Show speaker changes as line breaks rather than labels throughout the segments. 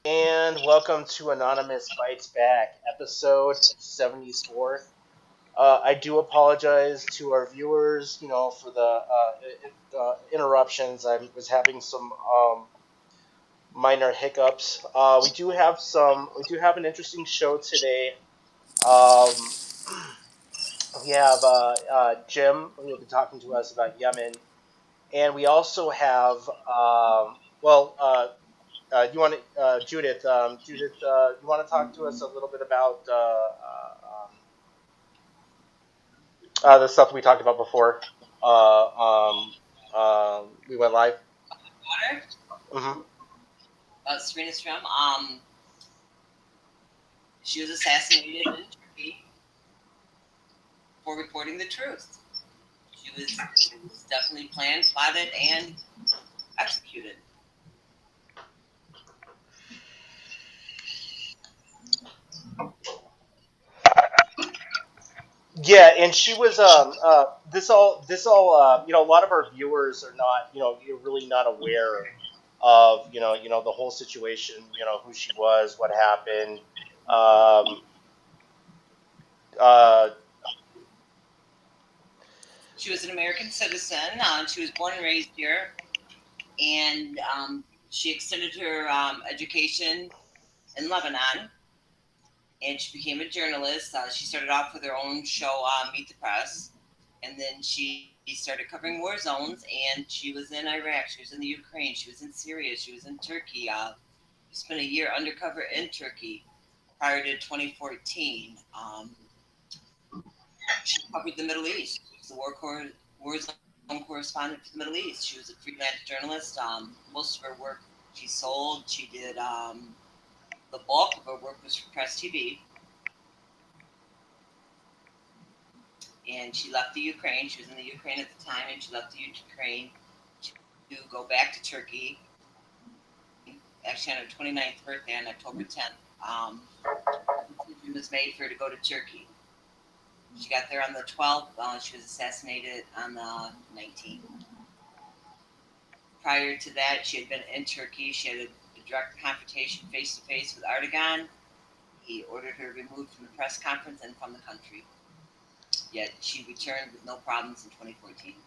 and welcome to Anonymous Bites Back, episode 74. I do apologize to our viewers, for the interruptions. I was having some minor hiccups. We do have an interesting show today. Um, we have Jim, who will be talking to us about Yemen, and we also have, you want to, Judith? Judith, you want to talk to us a little bit about the stuff we talked about before? We went live.
Water,
Hmm.
Serena Strum. She was assassinated in Turkey for reporting the truth. It was definitely planned, plotted, and executed.
Yeah, and she was a lot of our viewers are not you're really not aware of the whole situation, who she was, what happened. Um, uh,
She was an American citizen. She was born and raised here, and she extended her education in Lebanon, and she became a journalist. She started off with her own show, Meet the Press, and then she started covering war zones. And she was in Iraq, she was in the Ukraine, she was in Syria, she was in Turkey. She spent a year undercover in Turkey prior to 2014. She covered the Middle East. She was the war zone correspondent for the Middle East. She was a freelance journalist. Most of her work she sold. She did the bulk of her work was for Press TV, and she left the Ukraine. She was in the Ukraine at the time, and she left the Ukraine to go back to Turkey. Actually, on her 29th birthday on October 10th, the decision was made for her to go to Turkey. She got there on the 12th. She was assassinated on the 19th. Prior to that, she had been in Turkey. She had a direct confrontation face to face with Erdogan. He ordered her removed from the press conference and from the country. Yet she returned with no problems in 2014.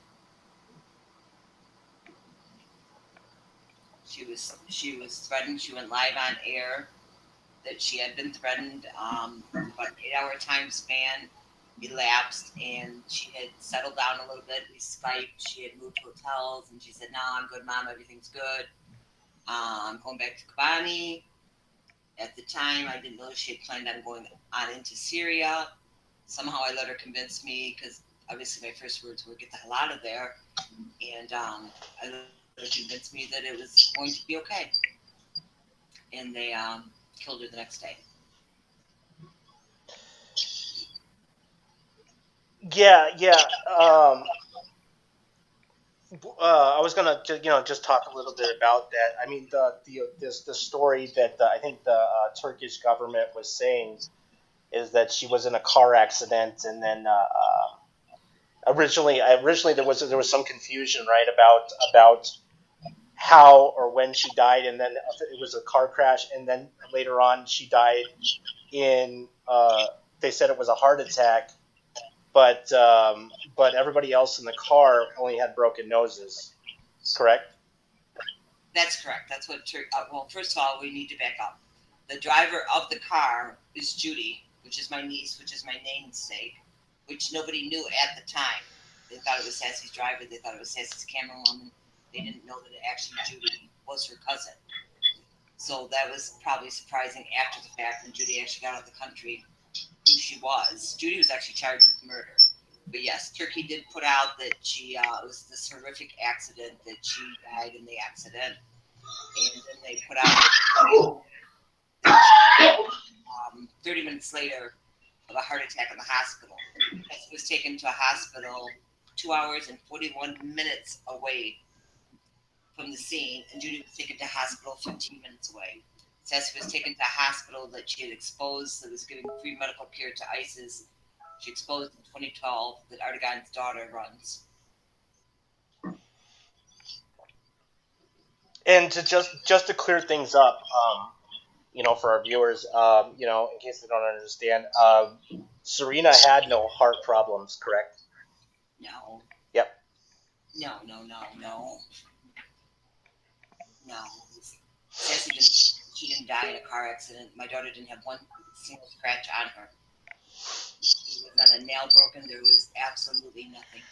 She was threatened. She went live on air that she had been threatened. About an 8-hour time span elapsed, and she had settled down a little bit. We Skyped. She had moved hotels, and she said, "No, I'm good, Mom. Everything's good. I'm going back to Kobani." At the time, I didn't know she had planned on going on into Syria. Somehow, I let her convince me because obviously my first words were "Get the hell out of there," and I let her convince me that it was going to be okay. And they killed her the next day.
yeah, yeah. I was gonna just talk a little bit about that. I mean, the story that I think the Turkish government was saying is that she was in a car accident, and then originally there was some confusion, right, about how or when she died, and then it was a car crash, and then later on she died in. They said it was a heart attack, but everybody else in the car only had broken noses. Correct?
That's correct. That's what. Well, first of all, we need to back up. The driver of the car is Judy, which is my niece, which is my namesake, which nobody knew at the time. They thought it was Sassy's driver. They thought it was Sassy's camerawoman. They didn't know that it actually Judy was her cousin. So that was probably surprising after the fact when Judy actually got out of the country who she was. Judy was actually charged with murder. But yes, Turkey did put out that it was this horrific accident that she died in the accident, and then they put out that 30 minutes later of a heart attack in the hospital. She was taken to a hospital 2 hours and 41 minutes away from the scene, and Judy was taken to hospital 15 minutes away. Sassy was taken to a hospital that she had exposed that was giving free medical care to ISIS. She exposed in 2012 that Erdogan's daughter runs.
And to just to clear things up, for our viewers, in case they don't understand, Serena had no heart problems, correct?
No,
Yep.
no, no, no, no, no. Sassy didn't. She didn't die in a car accident. My daughter didn't have one single scratch on her. There was not a nail broken. There was absolutely nothing.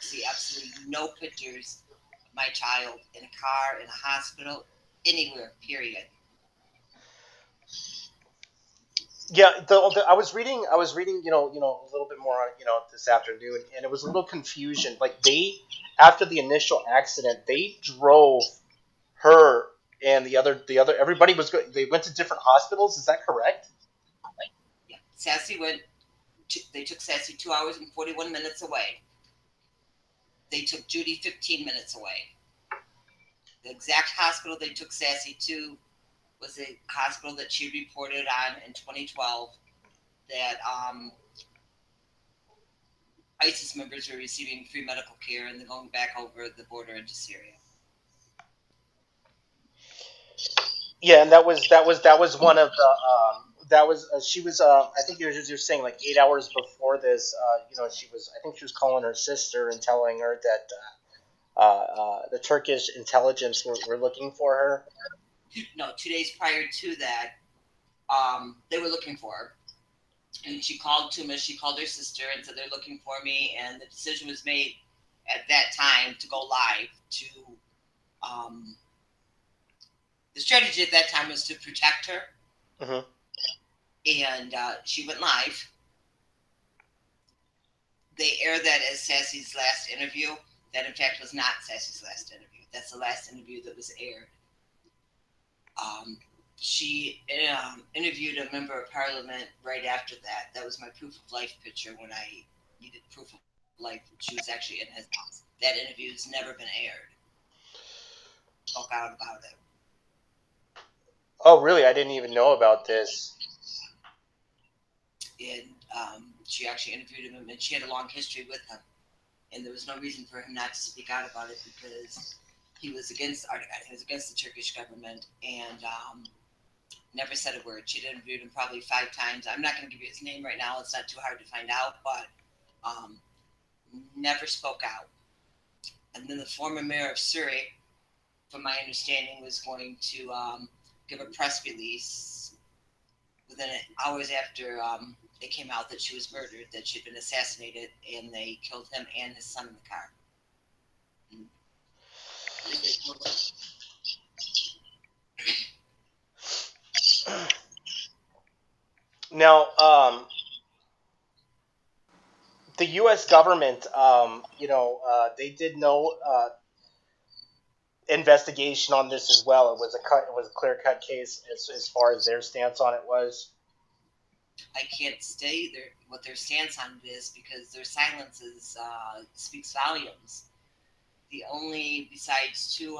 See absolutely no pictures of my child in a car, in a hospital, anywhere. Period.
Yeah, I was reading, a little bit more on, this afternoon, and it was a little confusion. Like after the initial accident, they drove her and everybody was good. They went to different hospitals. Is that correct?
Yeah. Sassy went. They took Sassy 2 hours and 41 minutes away. They took Judy 15 minutes away. The exact hospital they took Sassy to was a hospital that she reported on in 2012 that ISIS members were receiving free medical care and they're going back over the border into Syria.
Yeah, and that was one of the that was she was I think you're saying like 8 hours before this. I think she was calling her sister and telling her that the Turkish intelligence were looking for her.
No, 2 days prior to that, they were looking for her. And she called Tuma, she called her sister and said they're looking for me. And the decision was made at that time to go live to um, the strategy at that time was to protect her.
Hmm.
And she went live. They aired that as Sassy's last interview. That, in fact, was not Sassy's last interview. That's the last interview that was aired. She interviewed a member of parliament right after that. That was my proof of life picture when I needed proof of life. She was actually in his house. That interview has never been aired. Spoke out about it.
Oh, really? I didn't even know about this.
And she actually interviewed him, and she had a long history with him. And there was no reason for him not to speak out about it because he was against Erdogan. He was against the Turkish government, and never said a word. She'd interviewed him probably 5 times. I'm not going to give you his name right now. It's not too hard to find out, but um, never spoke out. And then the former mayor of Surrey, from my understanding, was going to give a press release within hours after it came out that she was murdered, that she'd been assassinated, and they killed him and his son in the car.
Now, the U.S. government, they did no investigation on this as well. It was a clear cut case as far as their stance on it was.
I can't say what their stance on it is because their silence speaks volumes. The only, besides two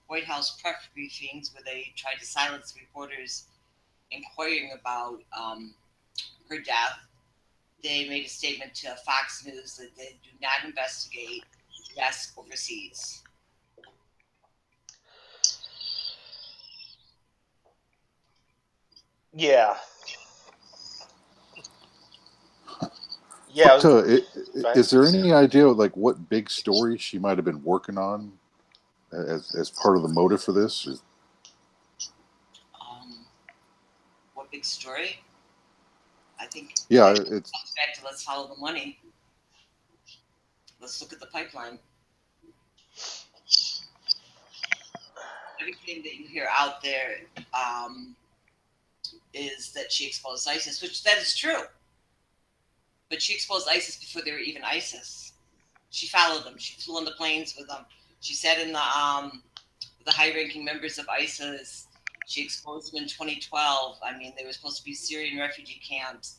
White House press briefings where they tried to silence reporters inquiring about her death, they made a statement to Fox News that they do not investigate deaths overseas.
Yeah, yeah.
What
Fine.
is there any idea like what big story she might have been working on as part of the motive for this?
Um, what big story? I think
Yeah,
that
it's
comes back to let's follow the money. Let's look at the pipeline. Everything that you hear out there is that she exposed ISIS, which that is true. But she exposed ISIS before they were even ISIS. She followed them. She flew on the planes with them. She sat in the high-ranking members of ISIS. She exposed them in 2012. I mean, they were supposed to be Syrian refugee camps.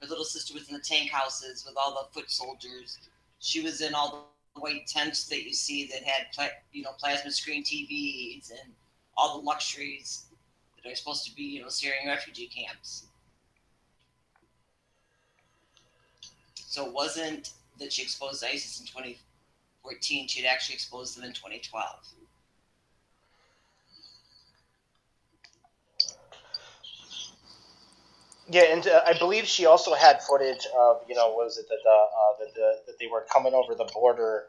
Her little sister was in the tank houses with all the foot soldiers. She was in all the white tents that you see that had plasma screen TVs and all the luxuries that are supposed to be Syrian refugee camps. So it wasn't that she exposed ISIS in 2014. She'd actually exposed them in 2012.
Yeah, and I believe she also had footage of, what was it that that they were coming over the border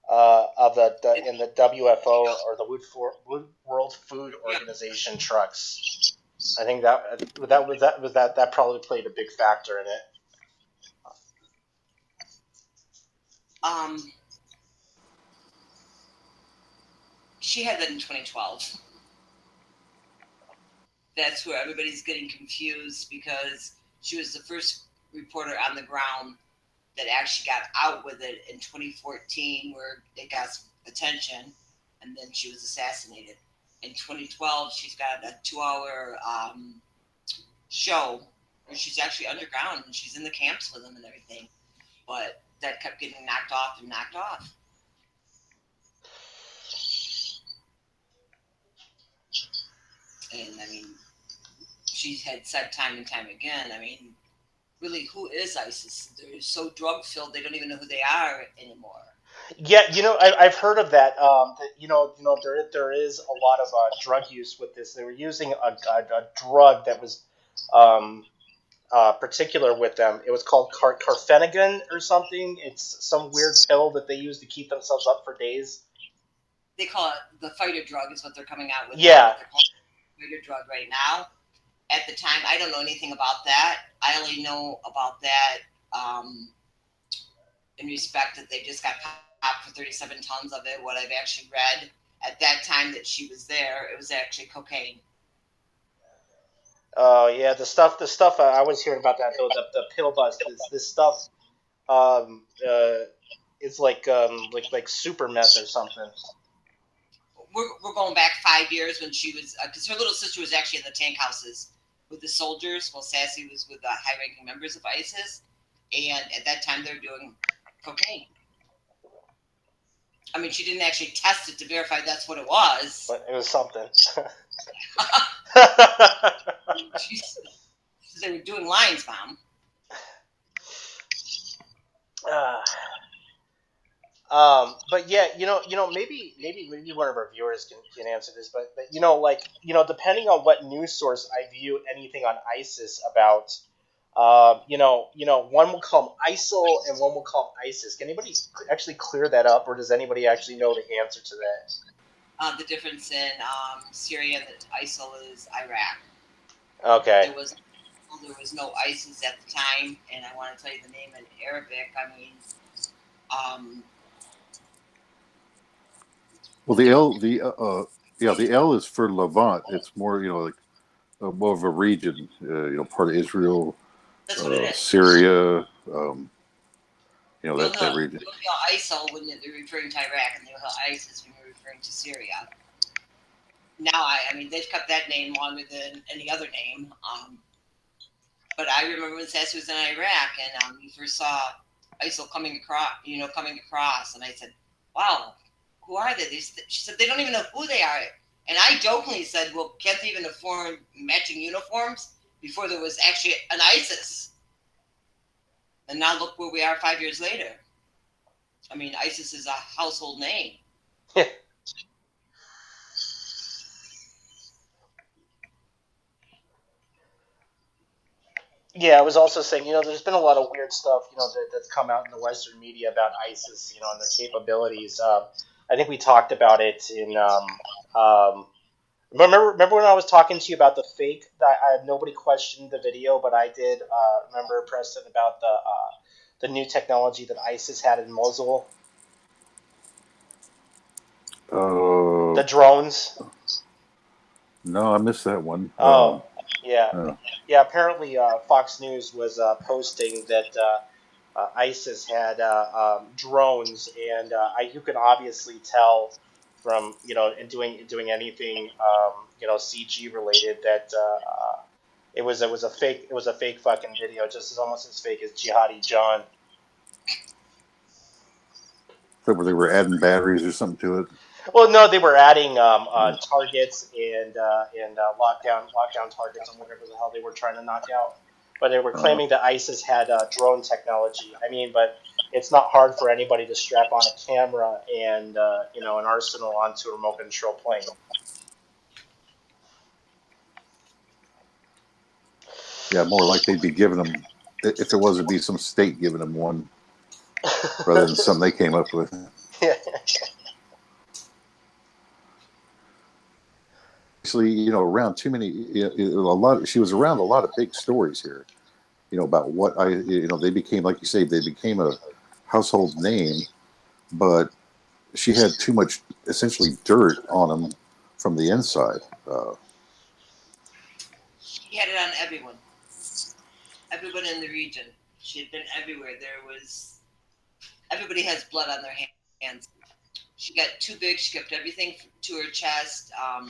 of the
It,
in the WFO, or the Wood World Food
yeah.
Organization trucks. I think that probably played a big factor in it.
Um, she had that in 2012. That's where everybody's getting confused because she was the first reporter on the ground that actually got out with it in 2014, where it got attention, and then she was assassinated. In 2012, she's got a 2-hour show where she's actually underground and she's in the camps with them and everything. But that kept getting knocked off and knocked off. And I mean, she's had said time and time again, I mean, really, who is ISIS? They're so drug filled, they don't even know who they are anymore.
Yeah, I've heard of that. That there is a lot of drug use with this. They were using a drug that was um, particular with them. It was called carfenazine or something. It's some weird pill that they use to keep themselves up for days.
They call it the fighter drug, is what they're coming out with now.
Yeah.
They're calling it the fighter drug right now. At the time, I don't know anything about that. I only know about that in respect that they just got caught for 37 tons of it. What I've actually read at that time that she was there, it was actually cocaine.
Oh yeah, the stuff I was hearing about that though, the pill bust. This stuff um, uh, is like super meth or something.
We're going back 5 years when she was, because her little sister was actually in the tank houses with the soldiers, while Sassy was with the high ranking members of ISIS. And at that time, they were doing cocaine. I mean, she didn't actually test it to verify that's what it was.
But it was something.
She said they were doing lines, Mom.
uh, but yeah, maybe one of our viewers can answer this, but depending on what news source I view anything on ISIS about, one will call them ISIL and one will call them ISIS. Can anybody actually clear that up, or does anybody actually know the answer to that?
The difference in Syria and ISIL is Iraq.
Okay.
There was no ISIS at the time, and I want to tell you the name in Arabic. I mean, um,
Well, the L, yeah, the L is for Levant. It's more, like more of a region, part of Israel,
that's what it is.
Syria,
You'll
that
know,
region.
you'll know ISIL when you're referring to Iraq, and you'll know ISIS when you're referring to Syria. Now, I mean, they've kept that name longer than any other name. But I remember when Sassy was in Iraq, and we first saw ISIL coming across, and I said, "Wow, who are they?" She said, "They don't even know who they are." And I jokingly said, "Well, can't they even afford matching uniforms before there was actually an ISIS?" And now look where we are 5 years later. I mean, ISIS is a household name.
Yeah, I was also saying, there's been a lot of weird stuff, that's come out in the Western media about ISIS, and their capabilities. I think we talked about it in. Remember when I was talking to you about the fake? That nobody questioned the video, but I did. Remember, Preston, about the new technology that ISIS had in Mosul,
Uh,
the drones.
no, I missed that one.
Oh, yeah,
Uh,
yeah. Apparently, Fox News was posting that ISIS had drones, and you can obviously tell from in doing anything CG related that it was a fake fucking video, just as almost as fake as Jihadi John.
so where they were adding batteries or something to it.
Well, no, they were adding
Uh,
targets and lockdown targets on whatever the hell they were trying to knock out. But they were
uh,
claiming that ISIS had drone technology. I mean, but it's not hard for anybody to strap on a camera and an arsenal onto a remote control plane.
Yeah, more like they'd be giving them, if it was, it'd be some state giving them one rather than some they came up with.
Yeah.
Actually, around too many, a lot. She was around a lot of big stories here. About what they became, like you say, they became a household name, but she had too much, essentially, dirt on them from the inside.
She had it on everyone in the region. She had been everywhere. Everybody has blood on their hands. She got too big. She kept everything to her chest. I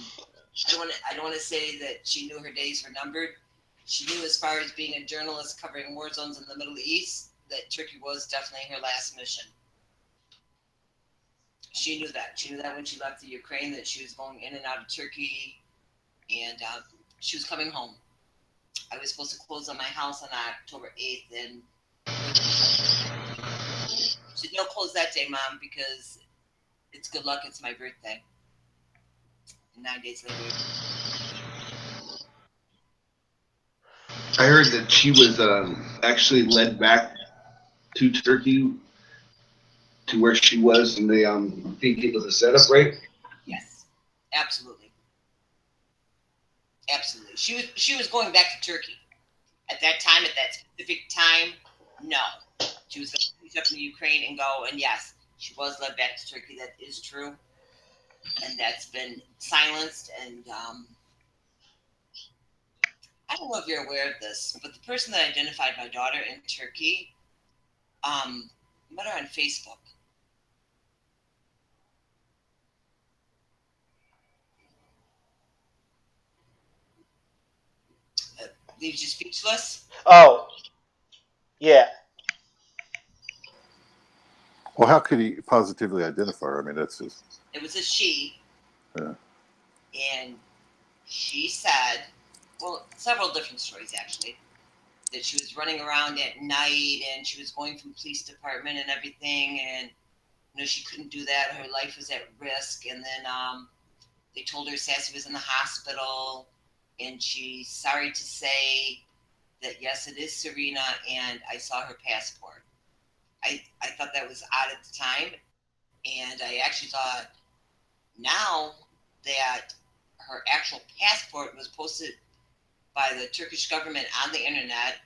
don't want to say that she knew her days were numbered. She knew, as far as being a journalist covering war zones in the Middle East, that Turkey was definitely her last mission. She knew that. She knew that when she left the Ukraine, that she was going in and out of Turkey, and she was coming home. I was supposed to close on my house on October 8th, and she said, "No, close that day, Mom, because it's good luck. It's my birthday." And 9 days later,
I heard that she was actually led back to Turkey to where she was, and they think it was a setup, right?
yes, absolutely, absolutely. She was going back to Turkey at that time, at that specific time. No, she was going to finish up in the Ukraine and go. And yes, she was led back to Turkey. That is true, and that's been silenced. And I don't know if you're aware of this, but the person that identified my daughter in Turkey, met her on Facebook. Leaves you speechless.
Oh, yeah.
Well, how could he positively identify her? I mean, that's just.
It was a she,
Yeah.
and she said, well, several different stories actually, that she was running around at night and she was going from police department and everything, and she couldn't do that. Her life was at risk, and then they told her Sassy was in the hospital, and she's sorry to say that yes, it is Serena, and I saw her passport. I thought that was odd at the time, and I actually thought now that her actual passport was posted by the Turkish government on the internet.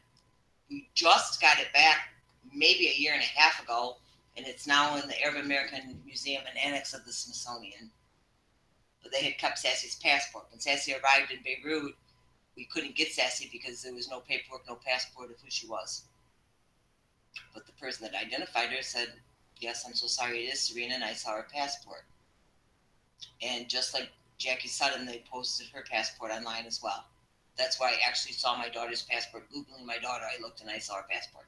We just got it back maybe a year and a half ago, and it's now in the Arab American Museum and Annex of the Smithsonian. But they had kept Sassy's passport. When Sassy arrived in Beirut, we couldn't get Sassy because there was no paperwork, no passport of who she was. But the person that identified her said, yes, I'm so sorry, it is Serena, and I saw her passport. And just like Jackie Sutton, they posted her passport online as well. That's why I actually saw my daughter's passport. Googling my daughter, I looked and I saw her passport.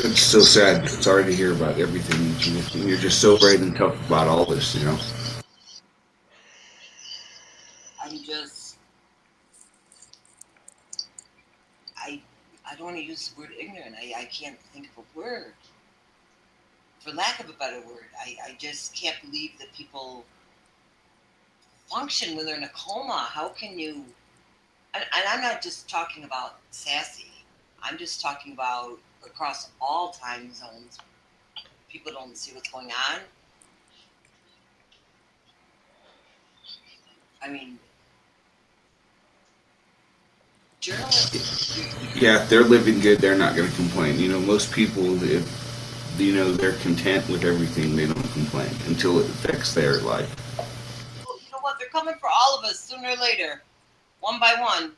It's so sad. Sorry to hear about everything. You're just so brave and tough about all this,
I don't want to use the word ignorant. I can't think of a word. For lack of a better word, I just can't believe that people function when they're in a coma. How can you? And I'm not just talking about Sassy. I'm just talking about across all time zones. People don't see what's going on. I mean, journalists.
Yeah, if they're living good, they're not going to complain. Most people, if they're content with everything, they don't complain until it affects their life.
Well, you know what? They're coming for all of us sooner or later, one by one.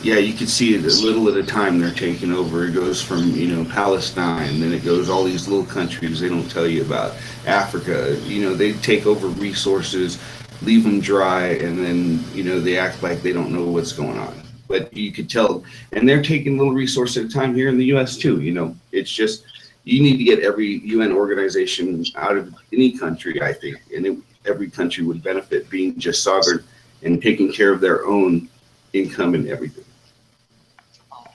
Yeah, you can see it a little at a time. They're taking over. It goes from Palestine, then it goes all these little countries they don't tell you about. Africa, they take over resources, leave them dry, and then they act like they don't know what's going on. But you could tell, and they're taking little resource at a time here in the U.S. too. It's just you need to get every UN organization out of any country, I think, and every country would benefit being just sovereign and taking care of their own income and everything.
Oh,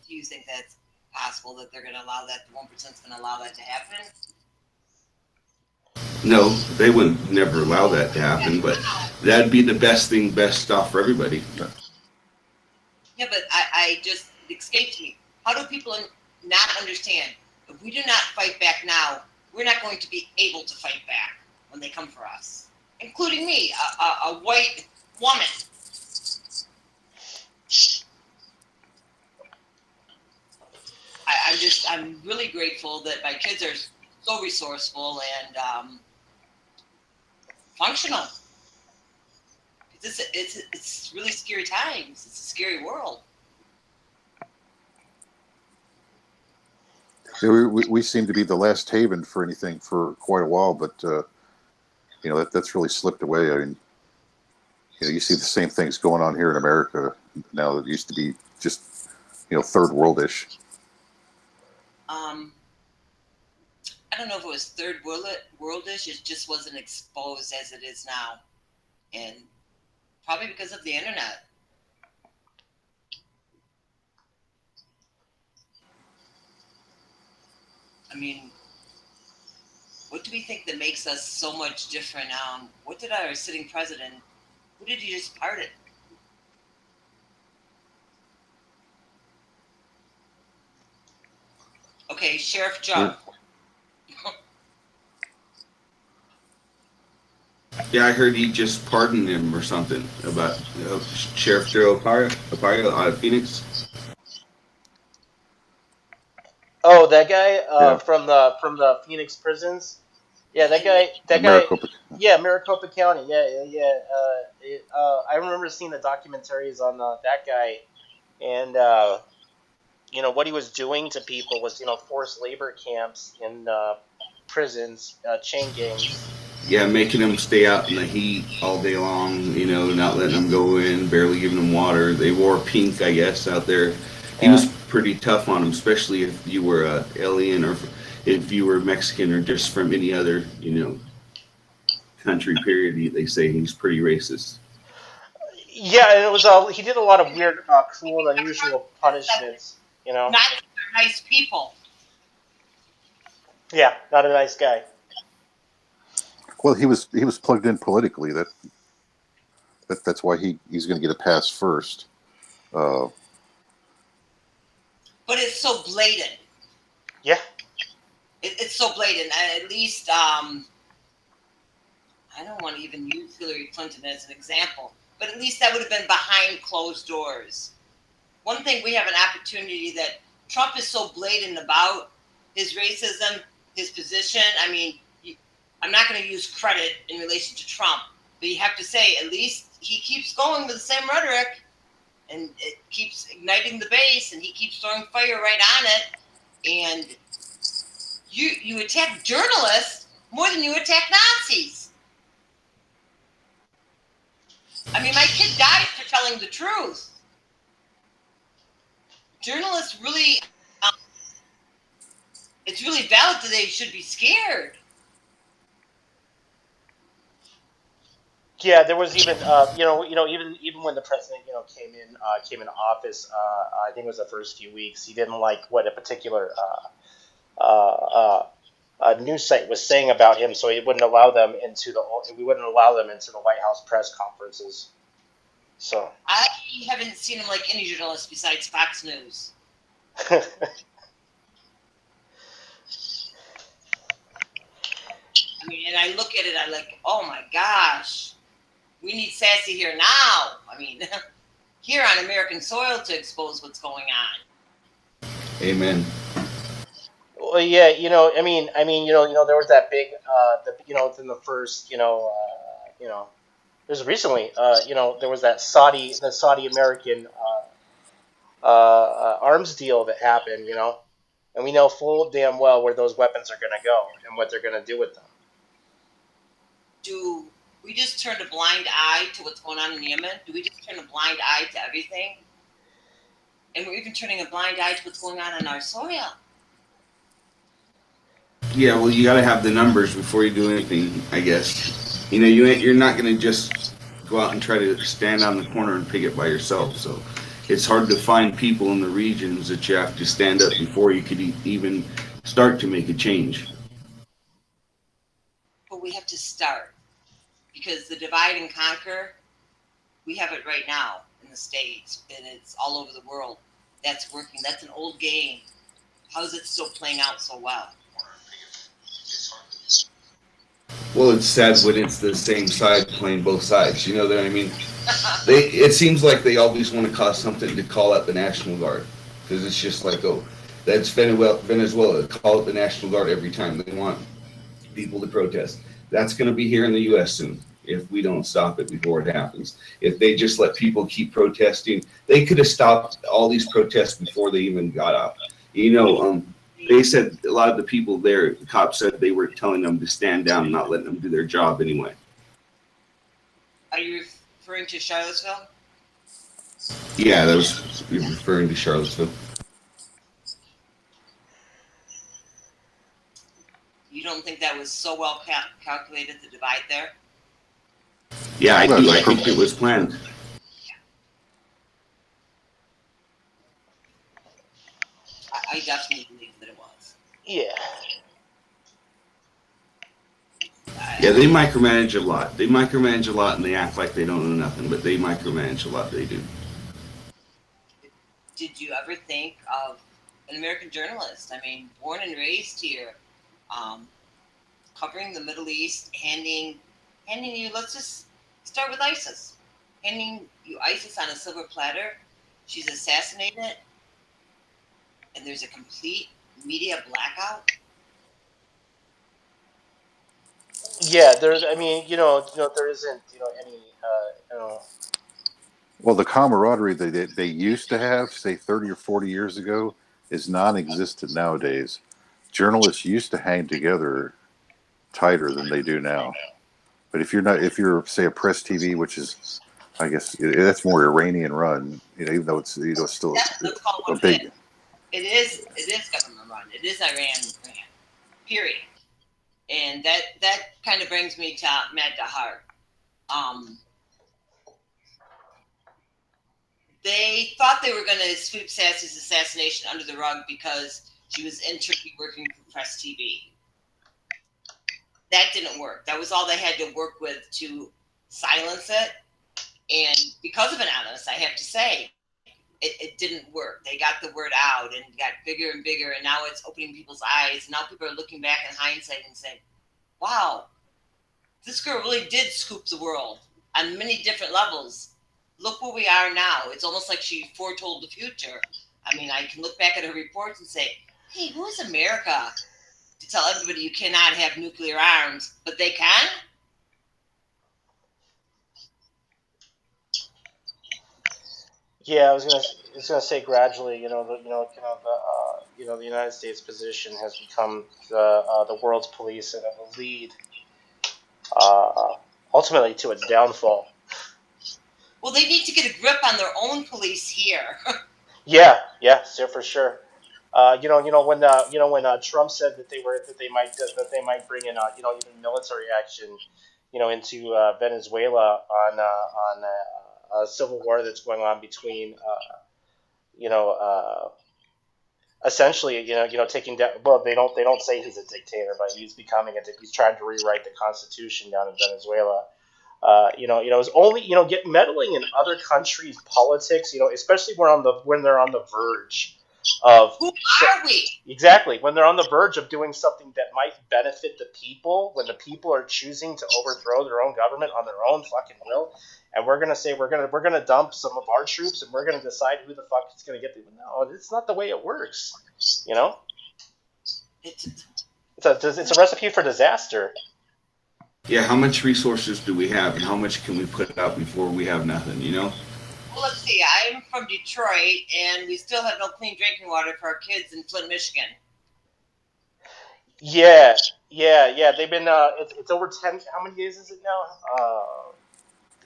do you think that's possible that they're going to allow that? The 1% is going to allow that to happen?
No, they would never allow that to happen, but that'd be the best thing, best stuff for everybody.
Yeah, but I just, it escapes me. How do people not understand? If we do not fight back now, we're not going to be able to fight back when they come for us, including me, a white woman. I'm really grateful that my kids are so resourceful and functional. It's really scary times. It's a scary world.
Yeah, we seem to be the last haven for anything for quite a while, but that's really slipped away. I mean, you see the same things going on here in America now that used to be just third worldish.
I don't know if it was third worldish. It just wasn't exposed as it is now, and probably because of the internet. I mean, what do we think that makes us so much different? What did our sitting president, who did he just pardon? Okay, Sheriff Judd.
Yeah, I heard he just pardoned him or something about Sheriff Joe Arpaio out of Phoenix.
Oh, that guy
Yeah.
from the Phoenix prisons. Yeah, that guy.
Maricopa.
Yeah, Maricopa County. Yeah. I remember seeing the documentaries on that guy, and what he was doing to people was forced labor camps in prisons, chain gangs.
Yeah, making them stay out in the heat all day long, not letting them go in, barely giving them water. They wore pink, I guess, out there. He was pretty tough on them, especially if you were a alien or if you were Mexican or just from any other, country, period. They say he's pretty racist.
Yeah, and it was he did a lot of weird, cruel, and unusual punishments.
Not nice people.
Yeah, not a nice guy.
Well, he was plugged in politically. That's why he's going to get a pass first.
But it's so blatant.
Yeah.
It's so blatant. At least, I don't want to even use Hillary Clinton as an example, but at least that would have been behind closed doors. One thing we have an opportunity that Trump is so blatant about his racism, his position. I mean, I'm not going to use credit in relation to Trump, but you have to say at least he keeps going with the same rhetoric, and it keeps igniting the base, and he keeps throwing fire right on it. And you attack journalists more than you attack Nazis. I mean, my kid died for telling the truth. Journalists really, it's really valid that they should be scared.
Yeah, there was even even when the president came in office, I think it was the first few weeks, he didn't like what a particular news site was saying about him, so we wouldn't allow them into the White House press conferences. So
I haven't seen him like any journalist besides Fox News. I mean, and I look at it, I'm like, oh my gosh, we need Sassy here now. I mean, here on American soil to expose what's going on.
Amen.
Well, yeah, I mean, there was that big, within the first, there's recently, there was that Saudi American arms deal that happened, and we know full damn well where those weapons are going to go and what they're going to do with them.
Do we just turn a blind eye to what's going on in Yemen? Do we just turn a blind eye to everything? And we're even turning a blind eye to what's going on in our soil.
Yeah, well, you got to have the numbers before you do anything, I guess. You're not going to just go out and try to stand on the corner and pick it by yourself. So it's hard to find people in the regions that you have to stand up before you could even start to make a change.
But we have have to start, because the divide and conquer, we have it right now in the States, and it's all over the world. That's working. That's an old game. How is it still playing out so well?
Well, it's sad when it's the same side playing both sides. You know what I mean? It seems like they always want to cause something to call out the National Guard, because it's just like, oh, that's Venezuela. Call it the National Guard every time they want people to protest. That's going to be here in the U.S. soon if we don't stop it before it happens. If they just let people keep protesting, they could have stopped all these protests before they even got up. You know, they said a lot of the people there, the cops said they were telling them to stand down and not letting them do their job anyway.
Are you referring to Charlottesville?
Yeah, that was you're referring to Charlottesville.
You don't think that was so well calculated, the divide there?
Yeah, I do. I think it was planned.
I definitely believe that it was.
Yeah.
Yeah, they micromanage a lot. They micromanage a lot, and they act like they don't know nothing, but they micromanage a lot. They do.
Did you ever think of an American journalist? I mean, born and raised here, covering the Middle East, handing you, let's just start with ISIS. Handing you ISIS on a silver platter. She's assassinated, and there's a complete media blackout.
Yeah, there's. I mean, there isn't, any,
Well, the camaraderie that they used to have, say 30 or 40 years ago, is non-existent nowadays. Journalists used to hang together tighter than they do now. But if you're say a press TV, which is, I guess that's more Iranian run, even though it's still
Let's call it
a
what
big.
It is government run. It is Iran ran. Period. And that kind of brings me to Matt DeHart. They thought they were going to sweep Sassy's assassination under the rug because she was in Turkey working for Press TV. That didn't work. That was all they had to work with to silence it. And because of Anonymous, I have to say, it didn't work. They got the word out and got bigger and bigger, and now it's opening people's eyes. Now people are looking back in hindsight and saying, wow, this girl really did scoop the world on many different levels. Look where we are now. It's almost like she foretold the future. I mean, I can look back at her reports and say, hey, who is America to tell everybody you cannot have nuclear arms, but they can?
Yeah, I was gonna say gradually, the United States position has become the world's police, and it will lead ultimately to its downfall.
Well, they need to get a grip on their own police here.
Yeah, for sure. When Trump said that they might bring in even military action, into Venezuela on a civil war that's going on between essentially taking down. Well, they don't say he's a dictator, but he's he's trying to rewrite the constitution down in Venezuela. It's only get meddling in other countries' politics. Especially when they're on the verge of
Who are we?
exactly when they're on the verge of doing something that might benefit the people. When the people are choosing to overthrow their own government on their own fucking will, and we're gonna say we're gonna dump some of our troops, and we're gonna decide who the fuck is gonna get them. No, it's not the way it works. It's a recipe for disaster.
Yeah, how much resources do we have, and how much can we put out before we have nothing?
Well, let's see. I'm from Detroit, and we still have no clean drinking water for our kids in Flint, Michigan.
Yeah. They've been. It's over 10. How many days is it now?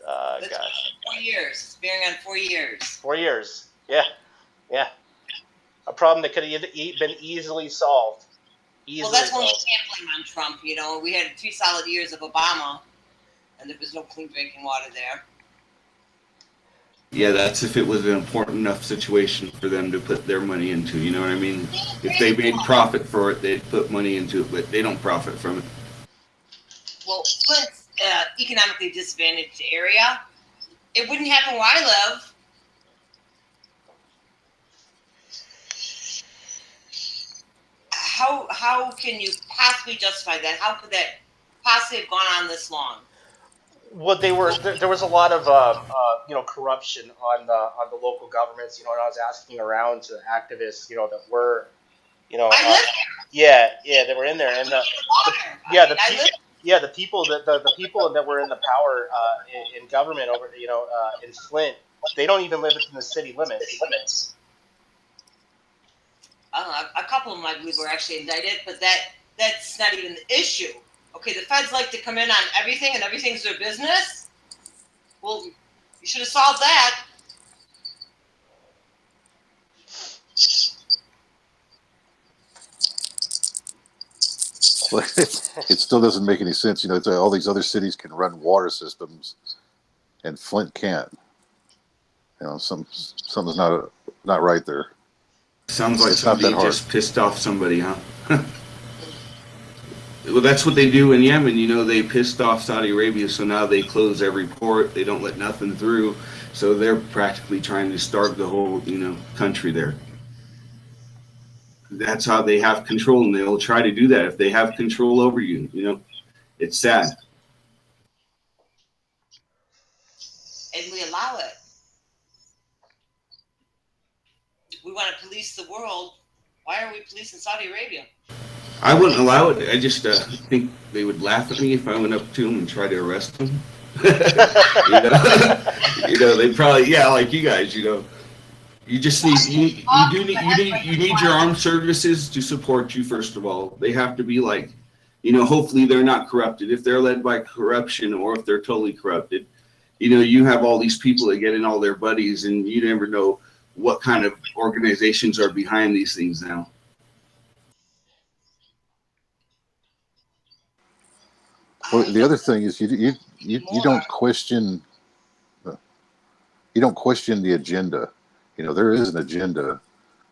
Gosh.
4 years. It's bearing on 4 years.
4 years. Yeah. A problem that could have been easily solved.
Well, that's when we can't blame on Trump. We had 3 solid years of Obama, and there was no clean drinking water there.
Yeah, that's if it was an important enough situation for them to put their money into. You know what I mean? If they made profit for it, they'd put money into it, but they don't profit from it.
well, Flint's economically disadvantaged area. It wouldn't happen where I live. How can you possibly justify that? How could that possibly have gone on this long?
Well, there was a lot of corruption on the local governments. And I was asking around to activists, that were, you know,
I
uh,
live
yeah, they were in there, and the
water.
yeah
I
the
mean, I
pe-
live.
yeah the people that the people that were in the power in government over in Flint, they don't even live within the city limits.
A couple of them, I believe, were actually indicted, but that's not even the issue. Okay, the feds like to come in on everything, and everything's their business. Well, you should have solved that.
It still doesn't make any sense. It's, all these other cities can run water systems, and Flint can't. Something's not right there.
Sounds like
It's not that
somebody
hard.
just pissed off somebody, huh? Well, that's what they do in Yemen. They pissed off Saudi Arabia, so now they close every port. They don't let nothing through. So they're practically trying to starve the whole, country there. That's how they have control, and they'll try to do that if they have control over you. It's sad.
And we allow it. We want to police the world. Why are we policing Saudi Arabia?
I wouldn't allow it. I just think they would laugh at me if I went up to them and tried to arrest them. They probably, yeah, like you guys. You just need you need your armed services to support you. First of all, they have to be like, hopefully they're not corrupted. If they're led by corruption, or if they're totally corrupted, you have all these people that get in all their buddies, and you never know what kind of organizations are behind these things now.
Well, the other thing is you don't question the agenda. There is an agenda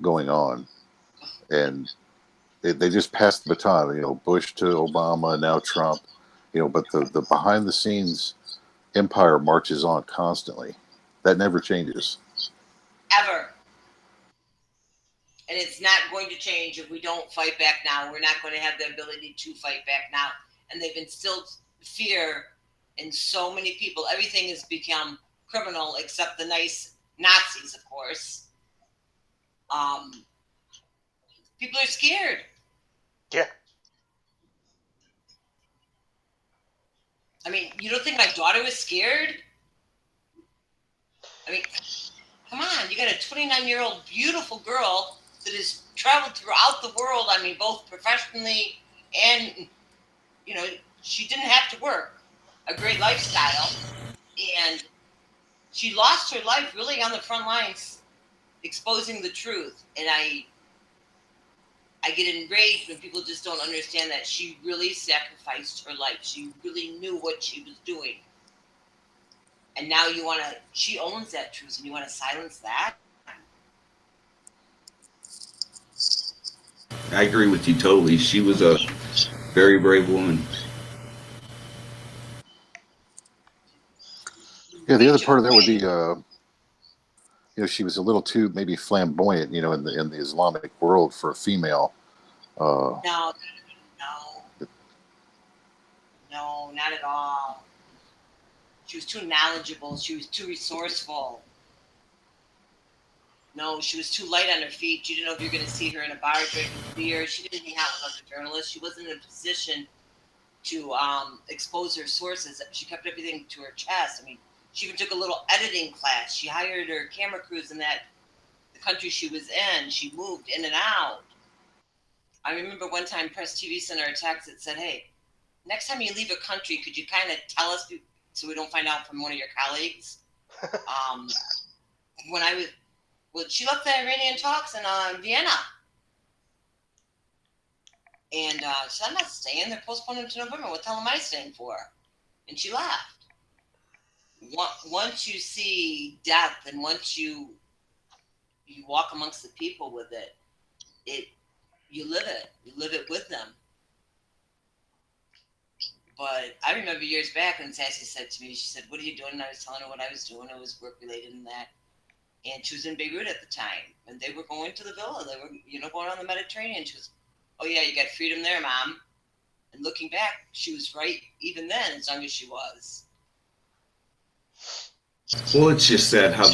going on, and they just passed the baton. Bush to Obama, and now Trump. But the behind the scenes empire marches on constantly. That never changes.
Ever. And it's not going to change if we don't fight back now. We're not going to have the ability to fight back now. And they've instilled fear in so many people. Everything has become criminal except the nice Nazis, of course. People are scared.
Yeah.
I mean, you don't think my daughter was scared? I mean, come on. You got a 29-year-old beautiful girl that has traveled throughout the world. I mean, both professionally and, she didn't have to work. A great lifestyle. And she lost her life really on the front lines, exposing the truth. And I get enraged when people just don't understand that she really sacrificed her life. She really knew what she was doing. And now she owns that truth, and you want to silence that?
I agree with you totally. She was a very brave woman.
Yeah, the other part of that would be, she was a little too maybe flamboyant, in the Islamic world for a female.
No, not at all. She was too knowledgeable. She was too resourceful. No, she was too light on her feet. You didn't know if you were going to see her in a bar drinking beer. She didn't hang out with other journalists. She wasn't in a position to expose her sources. She kept everything to her chest. I mean, she even took a little editing class. She hired her camera crews in the country she was in. She moved in and out. I remember one time Press TV sent her a text that said, "Hey, next time you leave a country, could you kind of tell us so we don't find out from one of your colleagues?" She left the Iranian talks in Vienna. And she said, "I'm not staying. They're postponing to November. What the hell am I staying for?" And she left. Once you see death, and once you walk amongst the people with it, you live it. You live it with them. But I remember years back when Sassy said to me, she said, "What are you doing?" And I was telling her what I was doing. It was work related and that. And she was in Beirut at the time, and they were going to the villa. They were, going on the Mediterranean. She was, "Oh yeah, you got freedom there, Mom." And looking back, she was right even then, as young as she was.
Well, it's just sad how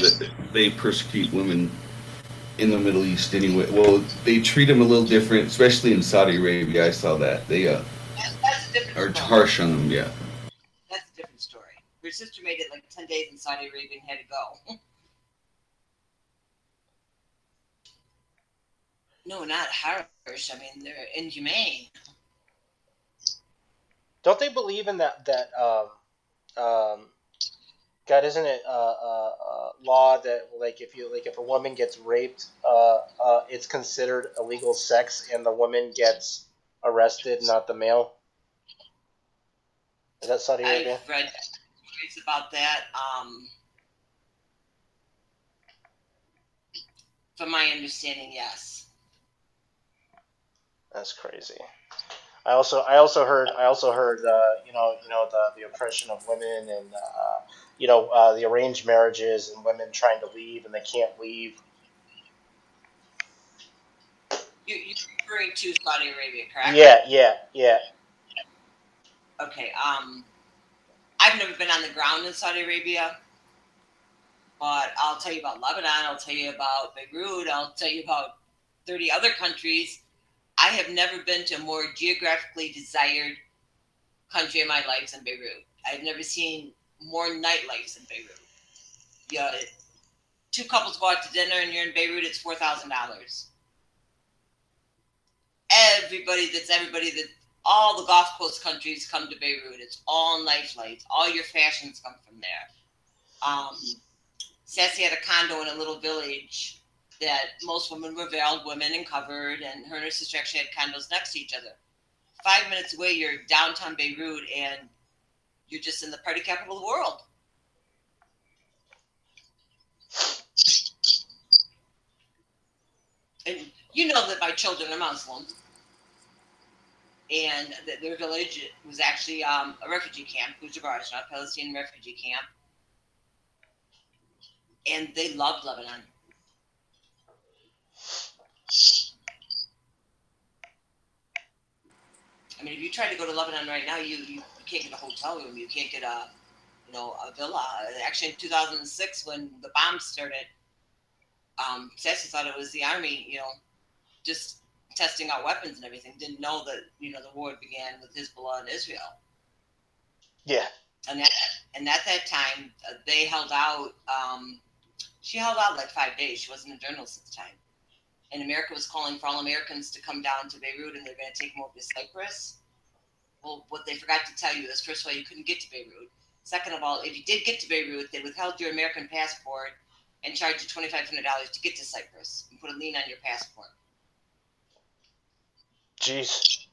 they persecute women in the Middle East anyway. Well, they treat them a little different, especially in Saudi Arabia. I saw that they
That's a different
are
story.
harsh on them. Yeah.
That's a different story. Her sister made it like 10 days in Saudi Arabia and had to go. No, not harsh. I mean, they're inhumane.
Don't they believe in that God, isn't it law that like if a woman gets raped, it's considered illegal sex, and the woman gets arrested, not the male? Is that Saudi
I've
Arabia?
read stories about that. From my understanding, yes.
That's crazy. I also heard the oppression of women and the arranged marriages and women trying to leave and they can't leave.
You're referring to Saudi Arabia, correct?
Yeah, yeah, yeah.
Okay. I've never been on the ground in Saudi Arabia, but I'll tell you about Lebanon. I'll tell you about Beirut. I'll tell you about 30 other countries. I have never been to a more geographically desired country in my life than Beirut. I've never seen more nightlife than Beirut. Yeah, two couples go out to dinner and you're in Beirut, it's $4,000. Everybody that all the Gulf Coast countries come to Beirut. It's all nightlife. All your fashions come from there. Um, Sassy had a condo in a little village that most women were veiled women and covered, and her and her sister actually had condos next to each other. 5 minutes away, you're downtown Beirut, and you're just in the party capital of the world. And you know that my children are Muslim, and that their village was actually a refugee camp, Kujabarj, a Palestinian refugee camp, and they loved Lebanon. I mean, if you try to go to Lebanon right now, you can't get a hotel room. You can't get a villa. Actually, in 2006, when the bombs started, Sassy thought it was the army, just testing out weapons and everything. Didn't know that the war began with Hezbollah and Israel.
Yeah.
And at that time, they held out. She held out like 5 days. She wasn't a journalist at the time. And America was calling for all Americans to come down to Beirut, and they're going to take them over to Cyprus. Well, what they forgot to tell you is, first of all, you couldn't get to Beirut. Second of all, if you did get to Beirut, they withheld your American passport and charged you $2,500 to get to Cyprus and put a lien on your passport.
Jeez.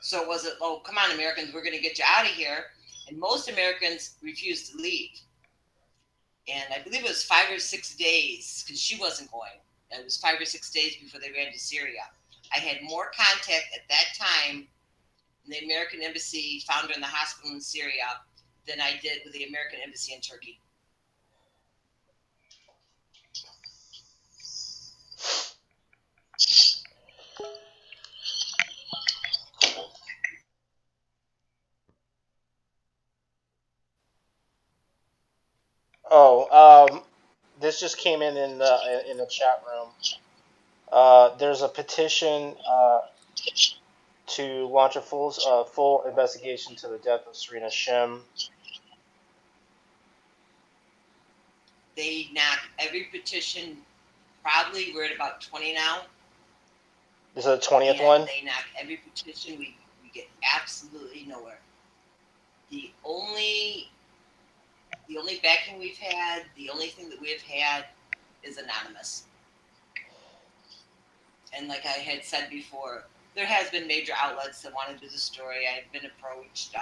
So was it, oh, come on, Americans, we're going to get you out of here. And most Americans refused to leave. And I believe it was 5 or 6 days, because she wasn't going. It was 5 or 6 days before they ran to Syria. I had more contact at that time in the American embassy found her in the hospital in Syria than I did with the American embassy in Turkey.
Oh, this just came in the chat room. There's a petition to launch a full investigation to the death of Serena Shim.
They knocked every petition, probably we're at about 20 now.
This is the 20th one?
They knock every petition. We get absolutely nowhere. The only backing we've had, the only thing that we've had is anonymous. And like I had said before, there has been major outlets that want to do the story. I've been approached,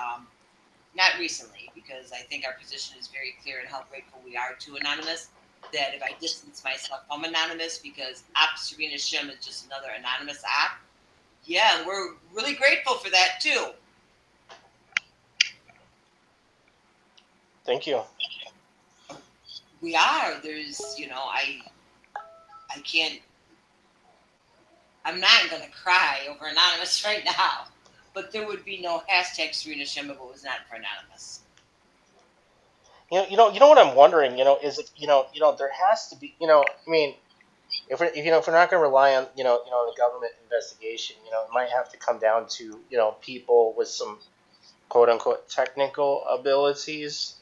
not recently, because I think our position is very clear and how grateful we are to anonymous. That if I distance myself from anonymous, because Serena Shim is just another anonymous app. Yeah, we're really grateful for that too.
Thank you.
We are. There's, I can't. I'm not going to cry over anonymous right now, but there would be no hashtag Serena Shim if it was not for anonymous.
You know what I'm wondering. Is it there has to be. I mean, if we're not going to rely on the government investigation, it might have to come down to people with some quote unquote technical abilities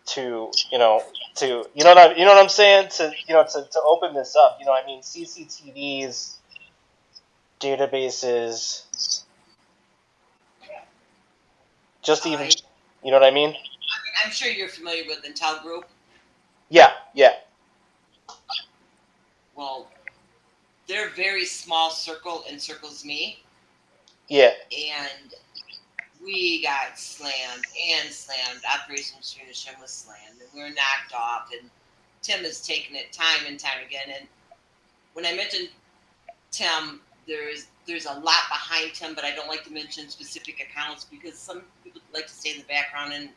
to you know what I'm saying, to open this up. I mean, CCTVs, databases, just even, you know what I mean.
I'm sure you're familiar with Intel Group.
Yeah, yeah.
Well, they're a very small circle encircles me,
Yeah.
and we got slammed and slammed. Operation Serena Shim was slammed, and we were knocked off. And Tim has taken it time and time again. And when I mentioned Tim, there's a lot behind Tim, but I don't like to mention specific accounts because some people like to stay in the background, and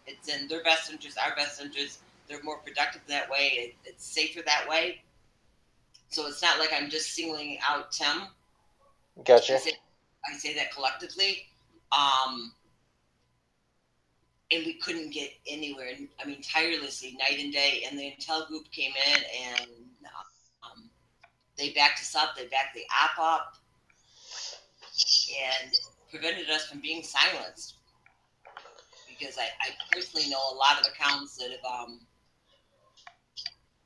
it's in their best interest, our best interest. They're more productive that way. It's safer that way. So it's not like I'm just singling out Tim.
Gotcha.
I say that collectively. And we couldn't get anywhere. I mean, tirelessly, night and day. And the Intel Group came in and they backed us up. They backed the op up and prevented us from being silenced. Because I personally know a lot of accounts that have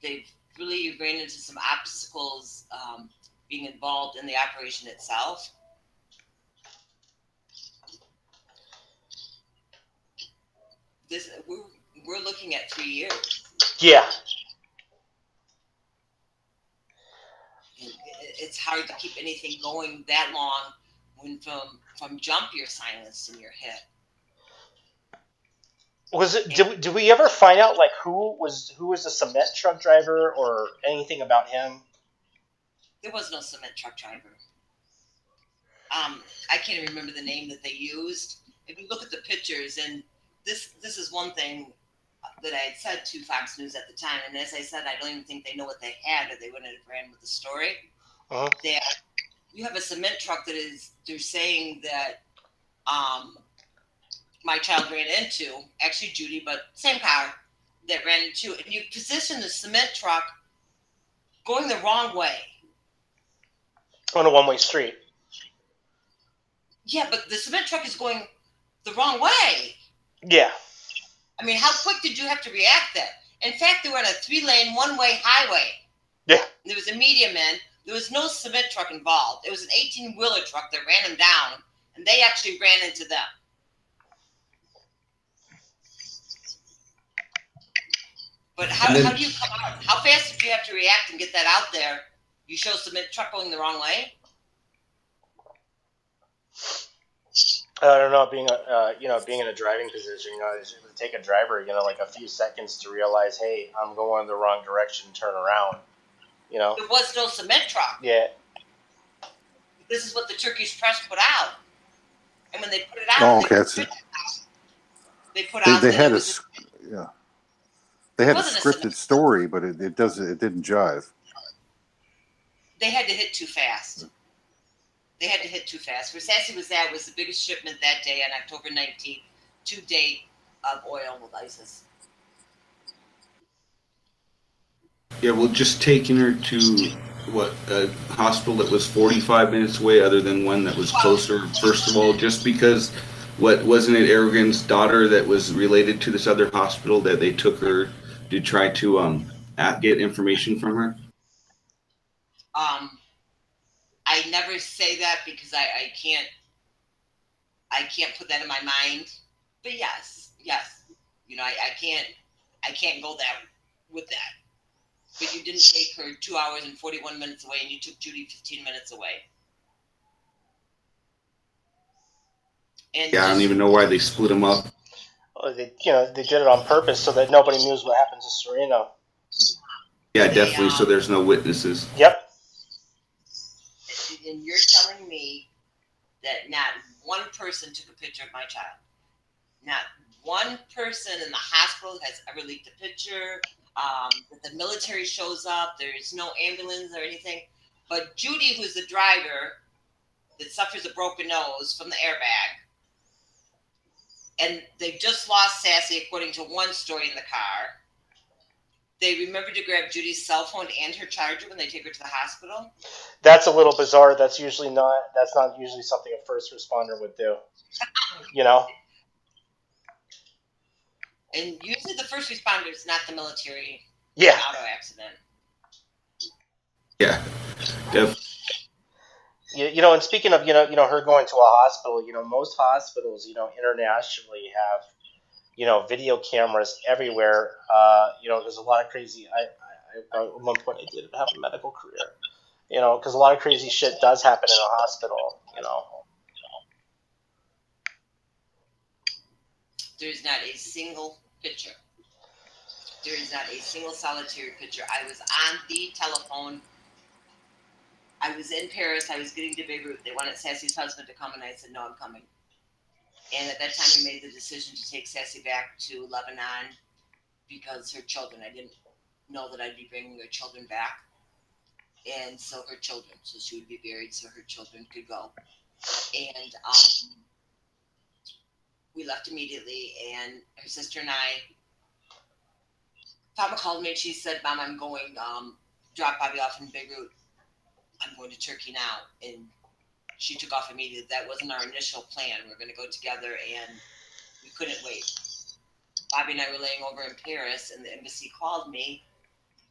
they've really ran into some obstacles being involved in the operation itself. We're looking at 3 years.
Yeah.
It's hard to keep anything going that long when from jump you're silenced and you're hit.
Was it? Did we ever find out like who was the cement truck driver or anything about him?
There was no cement truck driver. I can't remember the name that they used. If you look at the pictures, and this is one thing that I had said to Fox News at the time, and as I said, I don't even think they know what they had, or they wouldn't have ran with the story.
Uh-huh.
That you have a cement truck that they're saying that my child ran into, actually Judy, but same car that ran into, and you position the cement truck going the wrong way.
On a one-way street.
Yeah, but the cement truck is going the wrong way.
Yeah.
I mean, how quick did you have to react then? In fact, they were on a 3-lane, one-way highway.
Yeah.
There was a medium in. There was no cement truck involved. It was an 18-wheeler truck that ran them down, and they actually ran into them. But how do you come out? How fast did you have to react and get that out there? You show cement truck going the wrong way?
I don't know. Being in a driving position, it would take a driver, like a few seconds to realize, hey, I'm going the wrong direction. Turn around.
There was no cement truck.
Yeah.
This is what the Turkish press put out, and when they put it out, they put out.
They had They had a scripted story, but it didn't jive.
They had to hit too fast. Versace was the biggest shipment that day on October 19th to date of oil with ISIS.
Yeah, well, just taking her to a hospital that was 45 minutes away, other than one that was closer. First of all, just because, wasn't it Erdogan's daughter that was related to this other hospital that they took her to try to get information from her?
I never say that because I can't put that in my mind. But yes, I can't go that with that. But you didn't take her 2 hours and 41 minutes away, and you took Judy 15 minutes away. And
yeah, I don't even know why they split them up.
They did it on purpose so that nobody knows what happened to Serena.
Yeah, definitely. So there's no witnesses.
Yep.
And you're telling me that not one person took a picture of my child? Not one person in the hospital has ever leaked a picture. That the military shows up. There's no ambulance or anything. But Judy, who's the driver that suffers a broken nose from the airbag, and they've just lost Sassy, according to one story in the car. They remember to grab Judy's cell phone and her charger when they take her to the hospital.
That's a little bizarre. That's not usually something a first responder would do. You know?
And usually the first responder is not the military
Yeah.
auto accident.
Yeah, def-
And speaking of her going to a hospital, most hospitals internationally have video cameras everywhere. There's a lot of crazy. At one point I did have a medical career. Because a lot of crazy shit does happen in a hospital.
There's not a single picture. There is not a single solitary picture. I was on the telephone. I was in Paris. I was getting to Beirut. They wanted Sassy's husband to come, and I said, no, I'm coming. And at that time, we made the decision to take Sassy back to Lebanon because her children, I didn't know that I'd be bringing her children back. And so her children, so she would be buried so her children could go. And we left immediately, and her sister and I, Papa called me and she said, Mom, I'm going, drop Bobby off in Beirut. I'm going to Turkey now. And she took off immediately. That wasn't our initial plan. We were going to go together, and we couldn't wait. Bobby and I were laying over in Paris, and the embassy called me.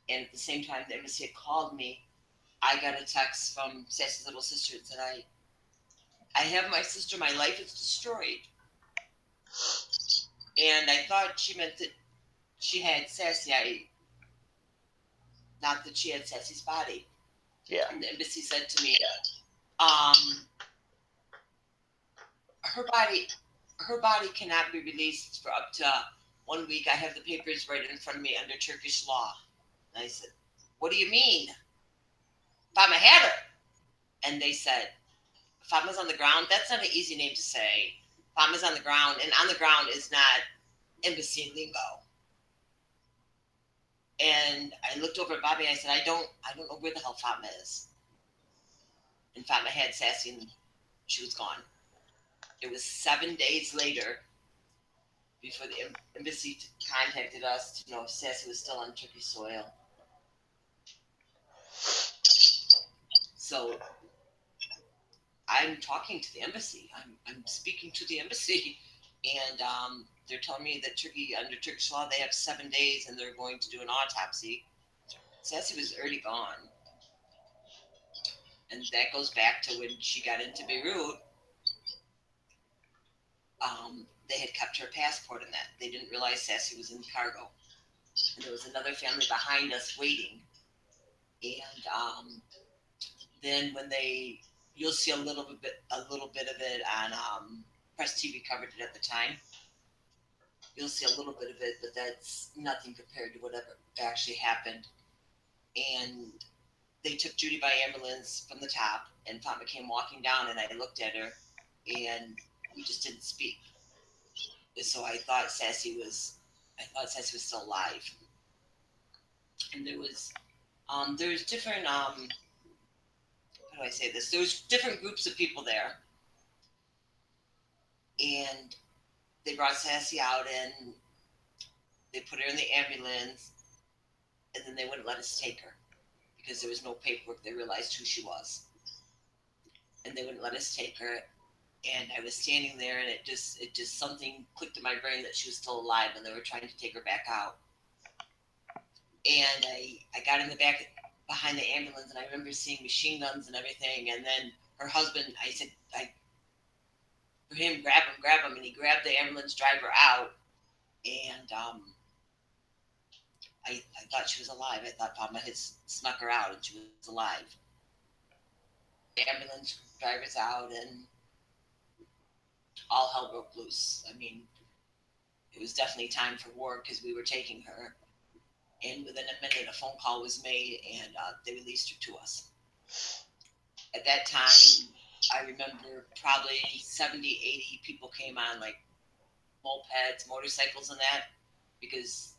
And at the same time the embassy had called me, I got a text from Sassy's little sister that said, I have my sister. My life is destroyed. And I thought she meant that she had Sassy. Not that she had Sassy's body.
Yeah.
And the embassy said to me, her body cannot be released for up to 1 week. I have the papers right in front of me under Turkish law. And I said, what do you mean? Fatma had her. And they said, Fatma's on the ground. That's not an easy name to say. Fatma's on the ground, and on the ground is not embassy lingo. And I looked over at Bobby and I said, I don't know where the hell Fatma is. And Fatma had Sassy and she was gone. It was 7 days later before the embassy contacted us to know if Sassy was still on Turkish soil. So I'm talking to the embassy. I'm speaking to the embassy, and they're telling me that Turkey, under Turkish law, they have 7 days, and they're going to do an autopsy. Sassy was already gone, and that goes back to when she got into Beirut. They had kept her passport in that. They didn't realize Sassy was in cargo, and there was another family behind us waiting. And then when you'll see a little bit of it on Press TV covered it at the time. You'll see a little bit of it, but that's nothing compared to whatever actually happened. And they took Judy by ambulance from the top, and Fatma came walking down, and I looked at her, and we just didn't speak. So I thought Sassy was still alive. And there's different how do I say this? There was different groups of people there, and they brought Sassy out and they put her in the ambulance, and then they wouldn't let us take her because there was no paperwork. They realized who she was, and they wouldn't let us take her. And I was standing there, and it just something clicked in my brain that she was still alive, and they were trying to take her back out. And I got in the back behind the ambulance, and I remember seeing machine guns and everything. And then her husband, I said, for him, grab him, and he grabbed the ambulance driver out. And I thought she was alive. I thought Fatma had snuck her out, and she was alive. The ambulance driver's out, and all hell broke loose. I mean, it was definitely time for war because we were taking her. And within a minute, a phone call was made, and they released her to us. At that time, I remember probably 70, 80 people came on, like mopeds, motorcycles, and that, because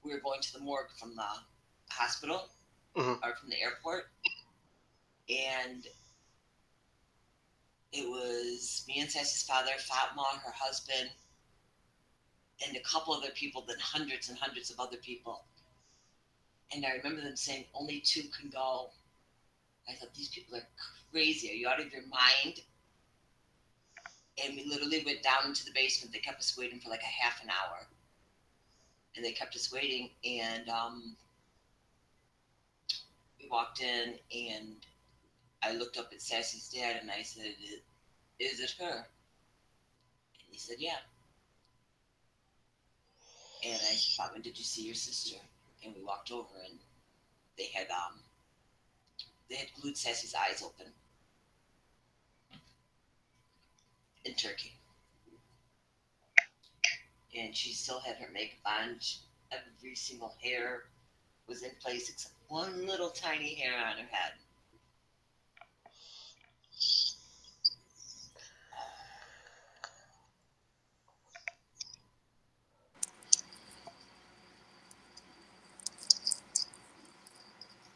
we were going to the morgue from the hospital
Mhm.
or from the airport, and it was me and Sassy's father, Fatma, her husband, and a couple other people, then hundreds and hundreds of other people. And I remember them saying only 2 can go. I thought, these people are crazy. Are you out of your mind? And we literally went down into the basement. They kept us waiting for like a half an hour. And they kept us waiting. And we walked in, and I looked up at Sassy's dad, and I said, "Is it her?" And he said, "Yeah." And I said, "Fatma, did you see your sister?" And we walked over, and they had glued Sassy's eyes open in Turkey. And she still had her makeup on. Every single hair was in place except one little tiny hair on her head.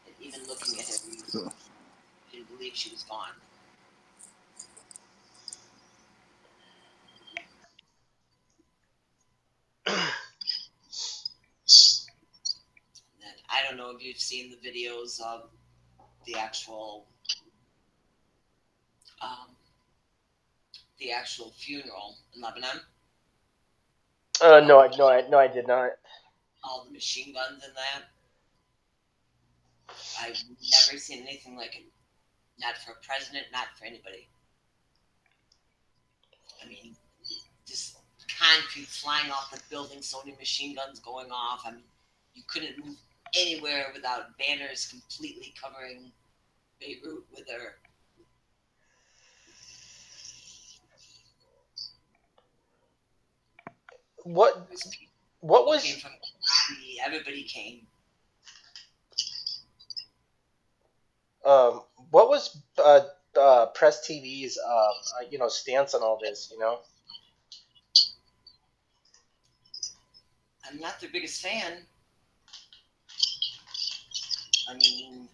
And even looking at her, we didn't believe she was gone. And I don't know if you've seen the videos of the actual um, funeral in Lebanon.
No, I did not.
All the machine guns and that. I've never seen anything like it. Not for a president, not for anybody. I mean, just concrete flying off the building, so many machine guns going off. I mean, you couldn't move anywhere without banners completely covering Beirut with their.
What
People
what
came
was
from everybody came.
um what was Press TV's stance on all this?
I'm not their biggest fan. I mean,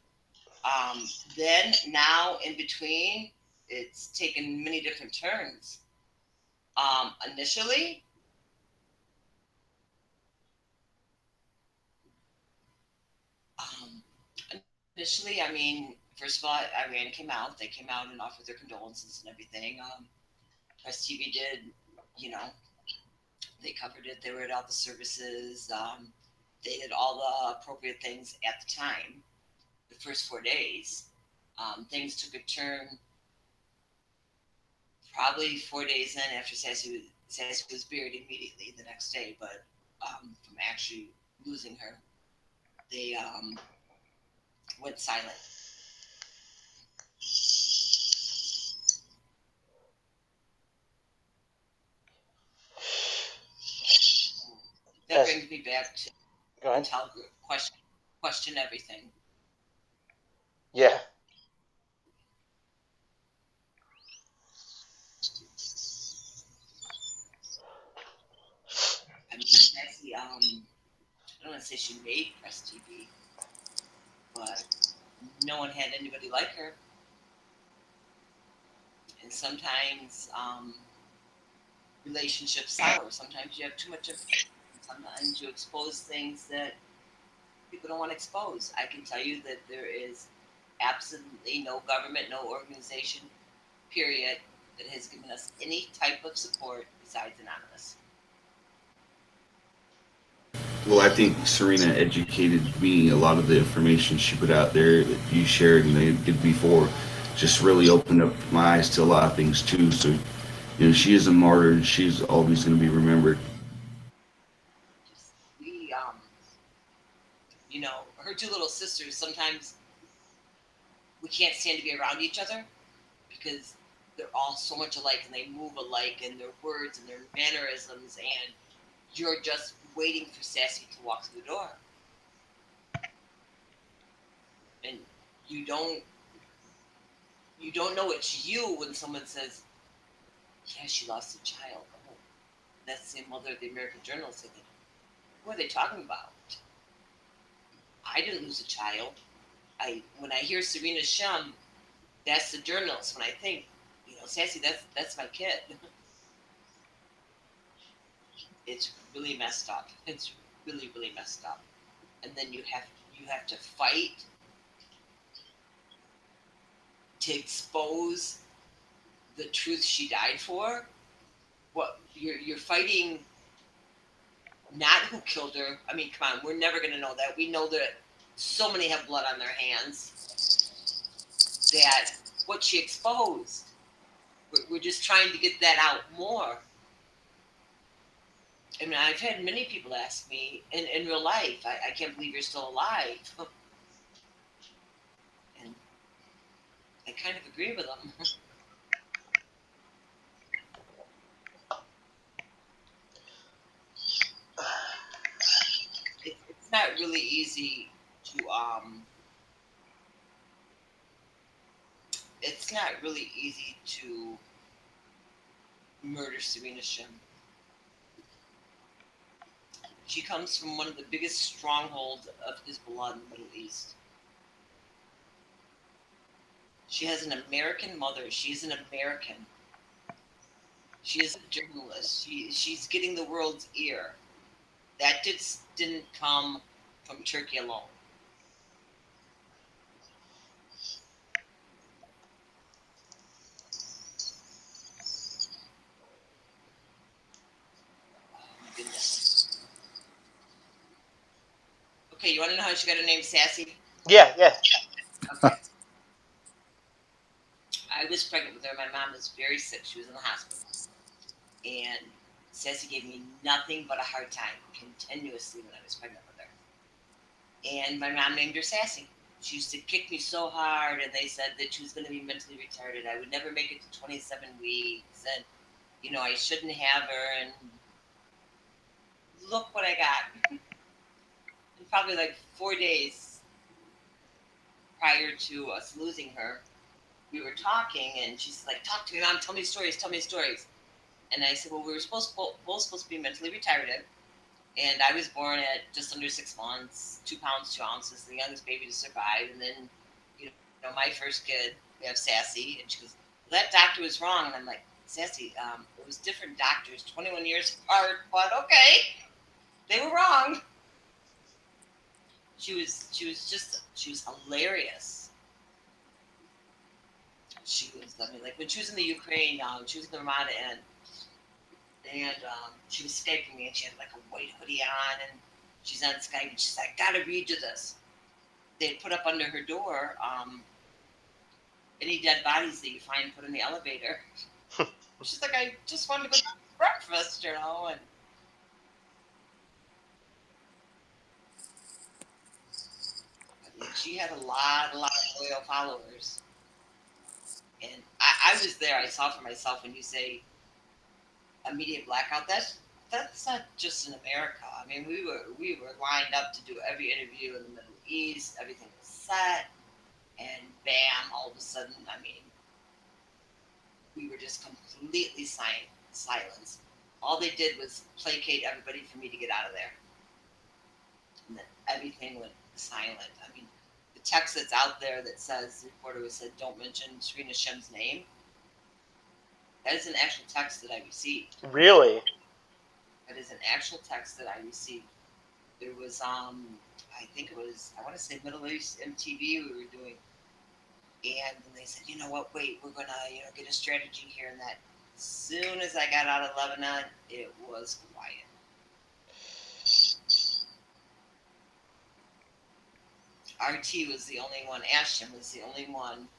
then, now, in between, it's taken many different turns. Initially, um, I mean, first of all, Iran came out. They came out and offered their condolences and everything. Press TV did, you know, they covered it. They were at all the services. They did all the appropriate things at the time. The first 4 days, things took a turn. Probably 4 days in, after Sassy was buried immediately the next day, but from actually losing her, they went silent. That
as
brings me back to
go ahead.
Intel Group. Question everything.
Yeah.
I mean, Sassy, I don't want to say she made Press TV, but no one had anybody like her. And sometimes relationships sour. Sometimes you have too much information. Sometimes you expose things that people don't want to expose. I can tell you that there is absolutely no government, no organization, period, that has given us any type of support besides Anonymous.
Well, I think Serena educated me. A lot of the information she put out there that you shared and they did before just really opened up my eyes to a lot of things too. So, she is a martyr and she's always going to be remembered.
Just, we, her 2 little sisters, sometimes we can't stand to be around each other because they're all so much alike and they move alike and their words and their mannerisms, and you're just waiting for Sassy to walk through the door. And you don't know it's you when someone says, "Yeah, she lost a child." Oh, that's the mother of the American journalist. I think, what are they talking about? I didn't lose a child. When I hear Serena Shum, that's the journalist. When I think, Sassy, that's my kid. It's really messed up. It's really, really messed up. And then you have to fight to expose the truth she died for. What you're fighting, not who killed her. I mean, come on, we're never gonna know that. We know that so many have blood on their hands. That what she exposed. We're just trying to get that out more. I mean, I've had many people ask me in real life, I can't believe you're still alive. And I kind of agree with them. It's not really easy to it's not really easy to murder Serena Shim. She comes from one of the biggest strongholds of Hezbollah in the Middle East. She has an American mother. She's an American. She is a journalist. She's getting the world's ear. That didn't come from Turkey alone. Oh my goodness. Okay, you want to know how she got her name Sassy?
Yeah, yeah.
Okay. I was pregnant with her. My mom was very sick. She was in the hospital. And Sassy gave me nothing but a hard time continuously when I was pregnant with her. And my mom named her Sassy. She used to kick me so hard, and they said that she was going to be mentally retarded. I would never make it to 27 weeks, and I shouldn't have her. And look what I got. In probably like 4 days prior to us losing her, we were talking, and she's like, "Talk to me, Mom. Tell me stories. Tell me stories." And I said, "Well, we were both supposed to be mentally retarded." And I was born at just under 6 months, 2 pounds, 2 ounces, the youngest baby to survive. And then, my first kid, we have Sassy. And she goes, "Well, that doctor was wrong." And I'm like, "Sassy, it was different doctors, 21 years apart, but okay, they were wrong." She was hilarious. She was, I mean, like when she was in the Ukraine, she was in the Ramada, and she was Skyping me, and she had like a white hoodie on, and she's on Skype, and she's like, "Gotta read you this." They put up under her door any dead bodies that you find, put in the elevator. She's like, "I just wanted to go to breakfast, and she had a lot of loyal followers. And I was there. I saw for myself when you say a media blackout. That's not just in America. I mean, we were lined up to do every interview in the Middle East. Everything was set, and bam! All of a sudden, I mean, we were just completely silenced. All they did was placate everybody for me to get out of there, and then everything went silent. I mean, the text that's out there that says the reporter was said, "Don't mention Serena Shim's name." That is an actual text that I received.
Really?
That is an actual text that I received. There was I think it was, I want to say Middle East MTV we were doing, and then they said, "You know what? Wait, we're gonna get a strategy here." And that, as soon as I got out of Lebanon, it was quiet. RT was the only one. Ashton was the only one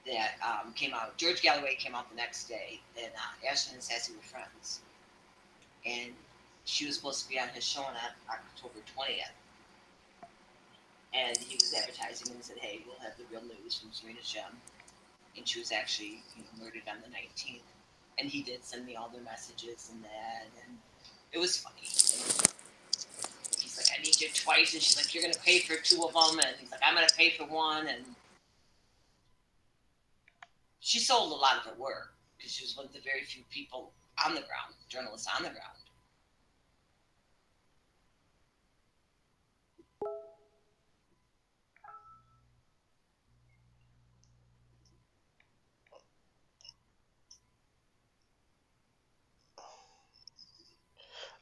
that came out. George Galloway came out the next day, and Ashton and Sassy were friends, and she was supposed to be on his show on October 20th. And he was advertising and said, "Hey, we'll have the real news from Serena Shim." And she was actually murdered on the 19th. And he did send me all their messages and that, and it was funny. And he's like, "I need you twice," and she's like, "You're gonna pay for 2 of them," and he's like, "I'm gonna pay for 1." And she sold a lot of her work because she was one of the very few people on the ground, journalists on the ground.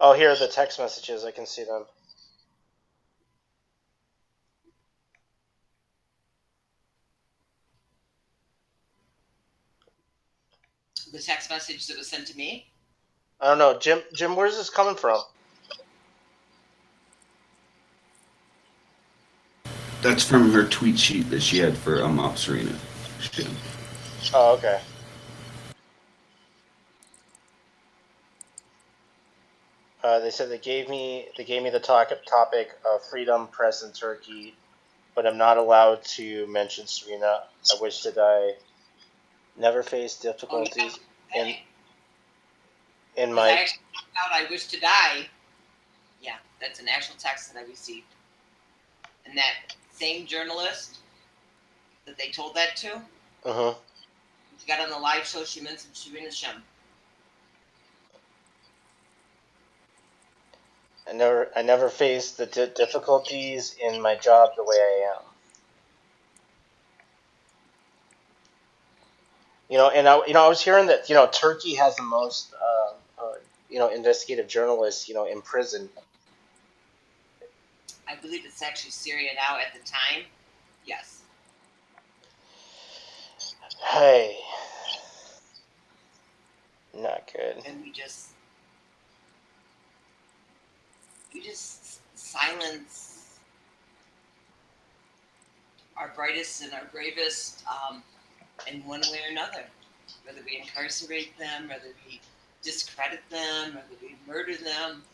Oh, here are the text messages. I can see them.
The text message that was sent to me.
I don't know, Jim. Jim, where's this coming from?
That's from her tweet sheet that she had for Ops Arena.
Oh, okay. They said they gave me the topic of freedom, press, and Turkey, but I'm not allowed to mention Serena. I wish to die. Never face difficulties in
I
my.
actually found out I wish to die. Yeah, that's an actual text that I received. And that same journalist that they told that to, she got on the live show, she mentioned Serena Shem.
I never faced the difficulties in my job the way I am. I was hearing that Turkey has the most investigative journalists in prison.
I believe it's actually Syria now at the time. Yes.
Hey, not good.
And we just silence our brightest and our bravest in one way or another. Whether we incarcerate them, whether we discredit them, whether we murder them.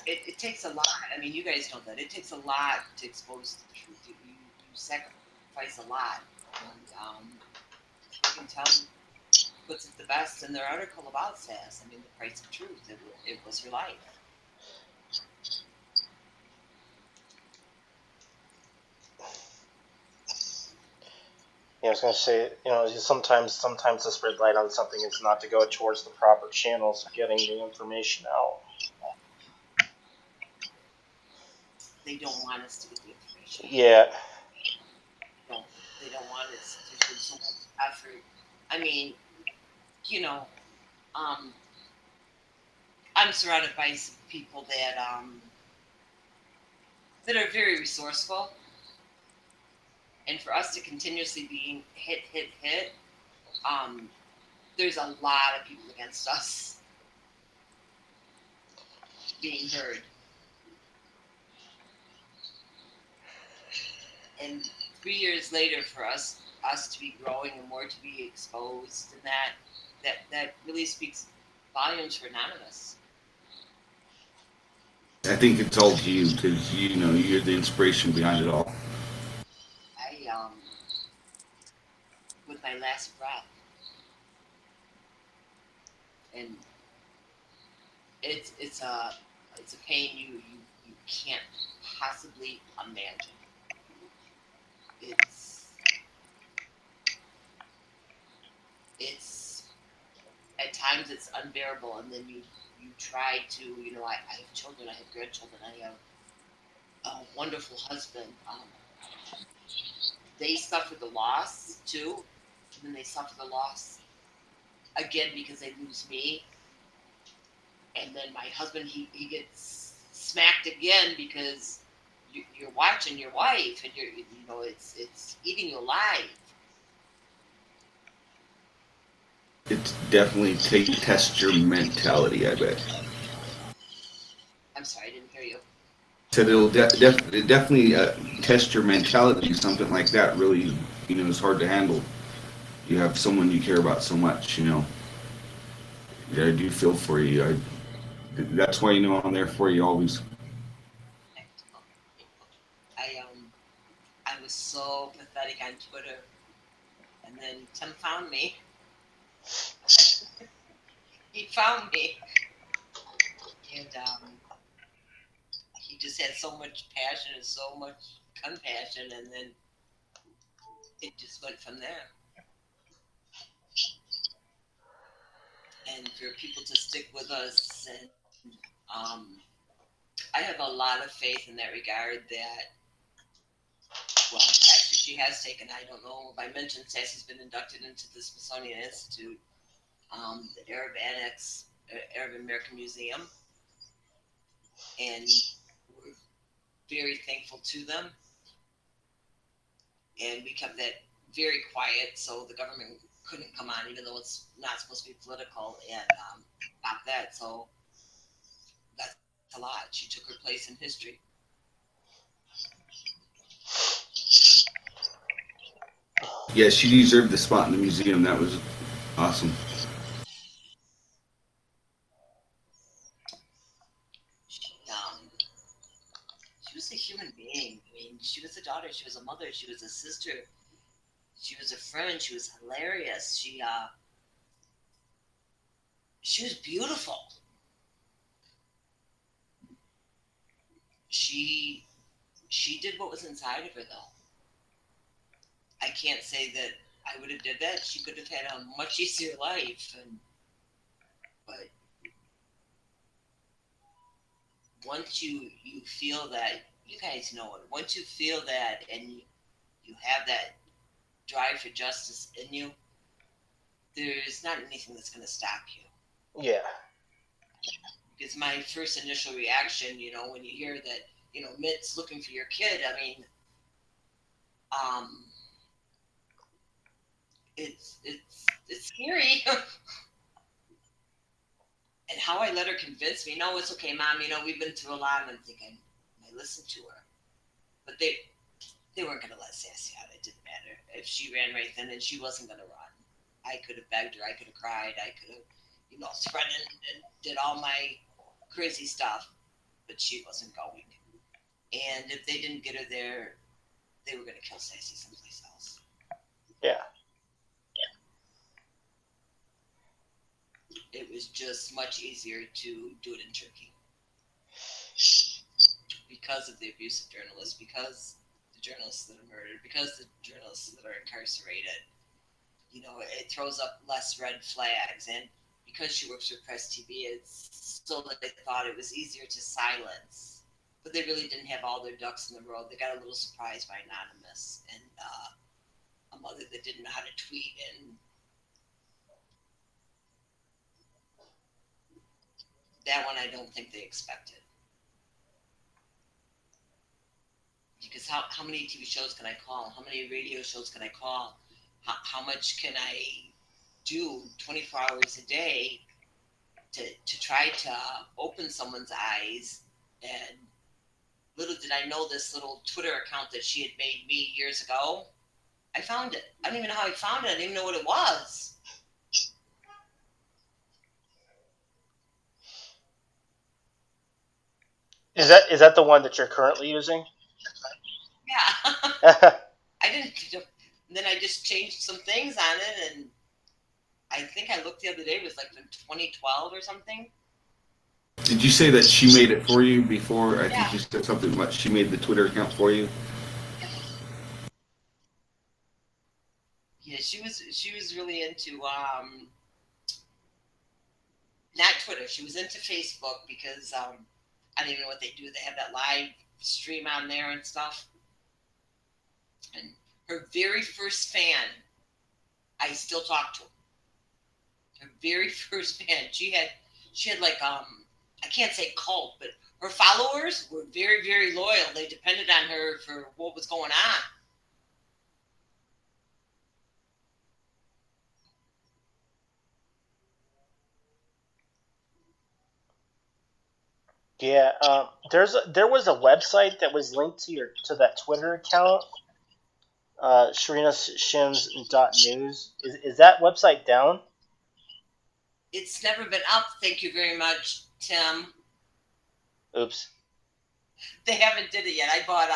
It takes a lot. I mean, you guys know that. It takes a lot to expose the truth. You sacrifice a lot. And you can tell puts it the best in their article about Sass. I mean, the price of truth. It was her life.
I was going to say, sometimes to spread light on something is not to go towards the proper channels of getting the information out.
They don't want us to get the information.
Yeah.
They don't want us to do so much effort. I mean, I'm surrounded by people that are very resourceful, and for us to continuously being hit, there's a lot of people against us being heard. And 3 years later, for us to be growing and more to be exposed, and that really speaks volumes for Anonymous.
I think it's all to you because you're the inspiration behind it all.
With my last breath, and it's a pain you can't possibly imagine. It's at times it's unbearable, and then you try to I have children, I have grandchildren, I have a wonderful husband. They suffer the loss too, and then they suffer the loss again because they lose me, and then my husband he gets smacked again because you're watching your wife, and it's eating you alive.
It's definitely test your mentality, I bet.
I'm sorry, I didn't hear you.
Said it'll definitely test your mentality. Something like that really, is hard to handle. You have someone you care about so much, Yeah, I do feel for you. That's why I'm there for you always.
I was so pathetic on Twitter, and then Tim found me. He found me, and he just had so much passion and so much compassion, and then it just went from there. And for people to stick with us, and I have a lot of faith in that regard. That well, actually, she has taken. I don't know if I mentioned Sassy's been inducted into the Smithsonian Institute, the Arab Annex, Arab American Museum, and we're very thankful to them. And we kept that very quiet so the government couldn't come on, even though it's not supposed to be political, and stop that. So that's a lot. She took her place in history.
Yeah, she deserved the spot in the museum. That was awesome.
She was a human being. I mean, she was a daughter. She was a mother. She was a sister. She was a friend. She was hilarious. She was beautiful. She did what was inside of her, though. I can't say that I would have did that. She could have had a much easier life, but once you feel that, you guys know it. Once you feel that, and you have that drive for justice in you, there's not anything that's going to stop you.
Yeah.
Because my first initial reaction, when you hear that, Mitt's looking for your kid, I mean, it's scary. And how I let her convince me, no, it's okay, Mom, we've been through a lot. And I'm thinking, I listened to her. But they weren't going to let Sassy out. It didn't matter. If she ran right then, and she wasn't going to run. I could have begged her. I could have cried. I could have, threatened and did all my crazy stuff. But she wasn't going. And if they didn't get her there, they were going to kill Sassy someplace else.
Yeah.
It was just much easier to do it in Turkey. Because of the abuse of journalists, because the journalists that are murdered, because the journalists that are incarcerated, it throws up less red flags. And because she works for Press TV, it's so that they thought it was easier to silence. But they really didn't have all their ducks in a row. They got a little surprised by Anonymous and a mother that didn't know how to tweet. And that one I don't think they expected. Because how many TV shows can I call? How many radio shows can I call? How much can I do 24 hours a day to try to open someone's eyes? And little did I know this little Twitter account that she had made me years ago. I found it. I don't even know how I found it. I didn't even know what it was.
Is that the one that you're currently using?
Yeah. I didn't. And then I just changed some things on it, and I think I looked the other day. It was like in 2012 or something.
Did you say that she made it for you before? I
Yeah.
think you said something about she made the Twitter account for you.
Yeah, she was really into not Twitter. She was into Facebook because I don't even know what they do. They have that live stream on there and stuff. And her very first fan, I still talk to. Her very first fan, she had like I can't say cult, but her followers were very, very loyal. They depended on her for what was going on.
Yeah. There was a website that was linked to that Twitter account. SharinaShims.news. Is that website down?
It's never been up. Thank you very much, Tim.
Oops.
They haven't did it yet. I bought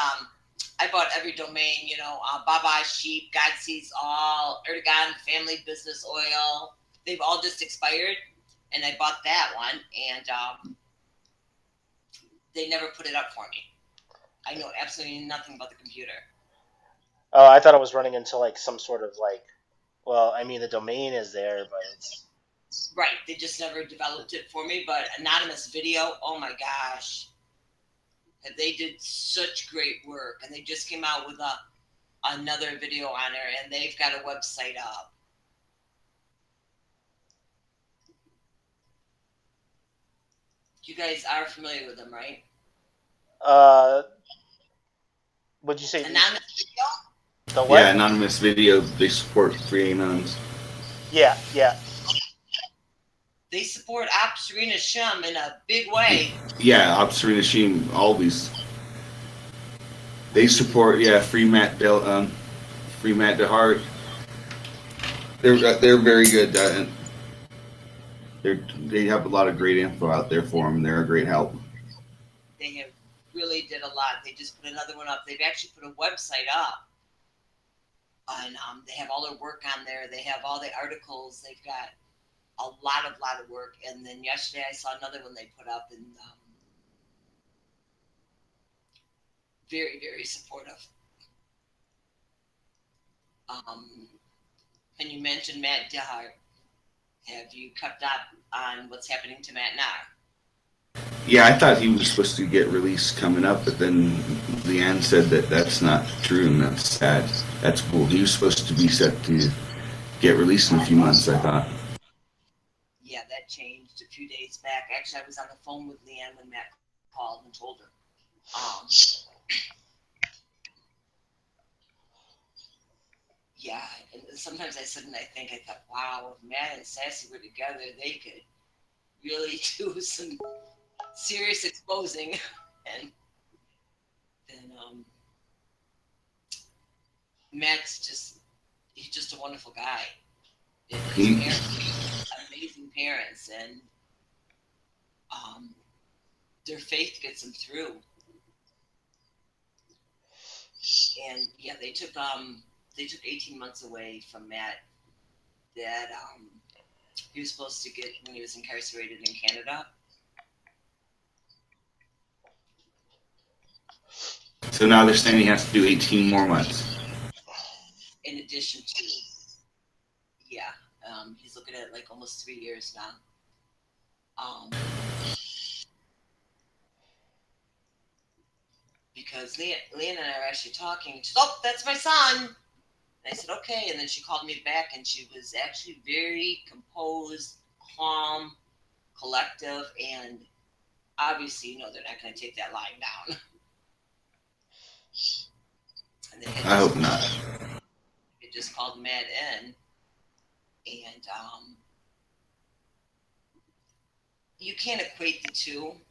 every domain, Baba Sheep, God Sees All, Erdogan Family Business Oil. They've all just expired, and I bought that one, and they never put it up for me. I know absolutely nothing about the computer.
Oh, I thought it was running into like some sort of like. Well, I mean the domain is there, but it's
Right. They just never developed it for me. But Anonymous Video, oh my gosh, they did such great work, and they just came out with another video on there, and they've got a website up. You guys are familiar with them, right?
uh. Would you say
Anonymous Video.
the
Yeah,
what?
anonymous video. They support free anonymous.
Yeah, yeah.
They support Ops Serena Shum in a big way.
Yeah, Serena Sheen, always. They support free free Matt DeHart. They're very good. They have a lot of great info out there for them. They're a great help.
They have really did a lot. They just put another one up. They've actually put a website up, and they have all their work on there. They have all the articles. They've got a lot of work. And then yesterday I saw another one they put up, and very, very supportive. And you mentioned Matt DeHart. Have you kept up on what's happening to Matt now?
Yeah, I thought he was supposed to get released coming up, but then Leanne said that that's not true, and that's sad. That's cool. He was supposed to be set to get released in a few months, I thought.
Yeah, that changed a few days back. Actually, I was on the phone with Leanne when Matt called and told her. Yeah, and sometimes I sit and I thought, wow, if Matt and Sassy were together, they could really do some serious exposing. And then he's just a wonderful guy. His parents, amazing parents, and their faith gets them through. And yeah, they took 18 months away from Matt that he was supposed to get when he was incarcerated in Canada.
So now they're saying he has to do 18 more months.
In addition to, yeah, he's looking at like almost 3 years now. Because Leanne and I are actually talking. She said, "Oh, that's my son." And I said, "Okay." And then she called me back, and she was actually very composed, calm, collective, and obviously, they're not going to take that lying down. And
I hope not.
They just called Matt in, and you can't equate the two.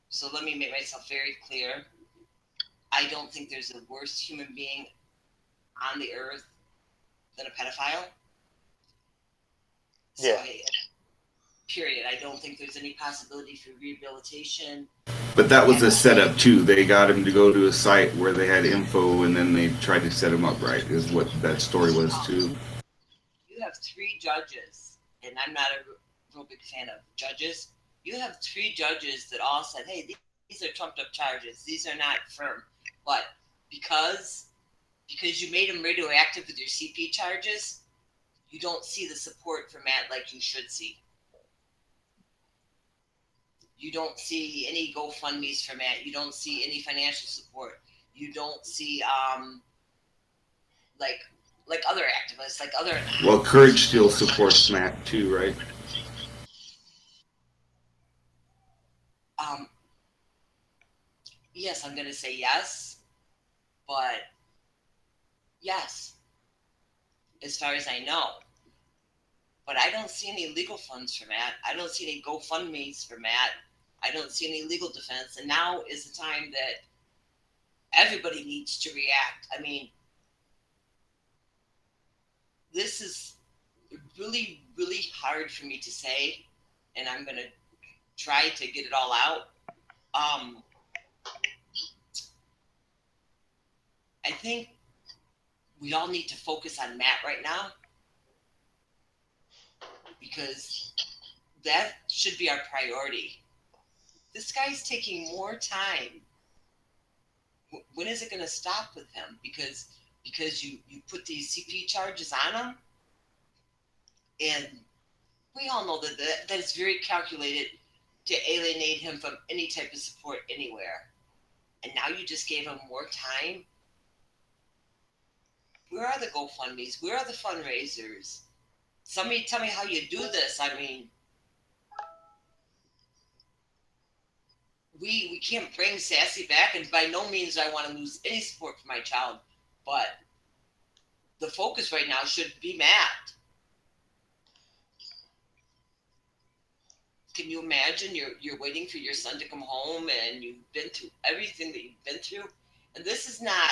So let me make myself very clear. I don't think there's a worse human being on the earth than a pedophile. So
Yeah.
period. I don't think there's any possibility for rehabilitation.
But that was a setup too. They got him to go to a site where they had info, and then they tried to set him up right. Is what that story was too.
You have 3 judges, and I'm not a real big fan of judges. You have 3 judges that all said, "Hey, these are trumped up charges. These are not firm." But because you made him radioactive with your CP charges, you don't see the support for Matt like you should see. You don't see any GoFundMe's for Matt. You don't see any financial support. You don't see like other activists, like other.
Well, Courage still supports Matt too, right?
Yes, I'm going to say yes, but yes, as far as I know. But I don't see any legal funds for Matt. I don't see any GoFundMe's for Matt. I don't see any legal defense. And now is the time that everybody needs to react. I mean, this is really, really hard for me to say, and I'm going to try to get it all out. I think we all need to focus on Matt right now, because that should be our priority. This guy's taking more time. When is it going to stop with him? Because because you put these CP charges on them, and we all know that is very calculated to alienate him from any type of support anywhere. And now you just gave him more time. Where are the GoFundMe's? Where are the fundraisers? Somebody tell me how you do this. I mean, we can't bring Sassy back, and by no means do I want to lose any support for my child, but the focus right now should be Matt. Can you imagine you're waiting for your son to come home, and you've been through everything that you've been through, and this is not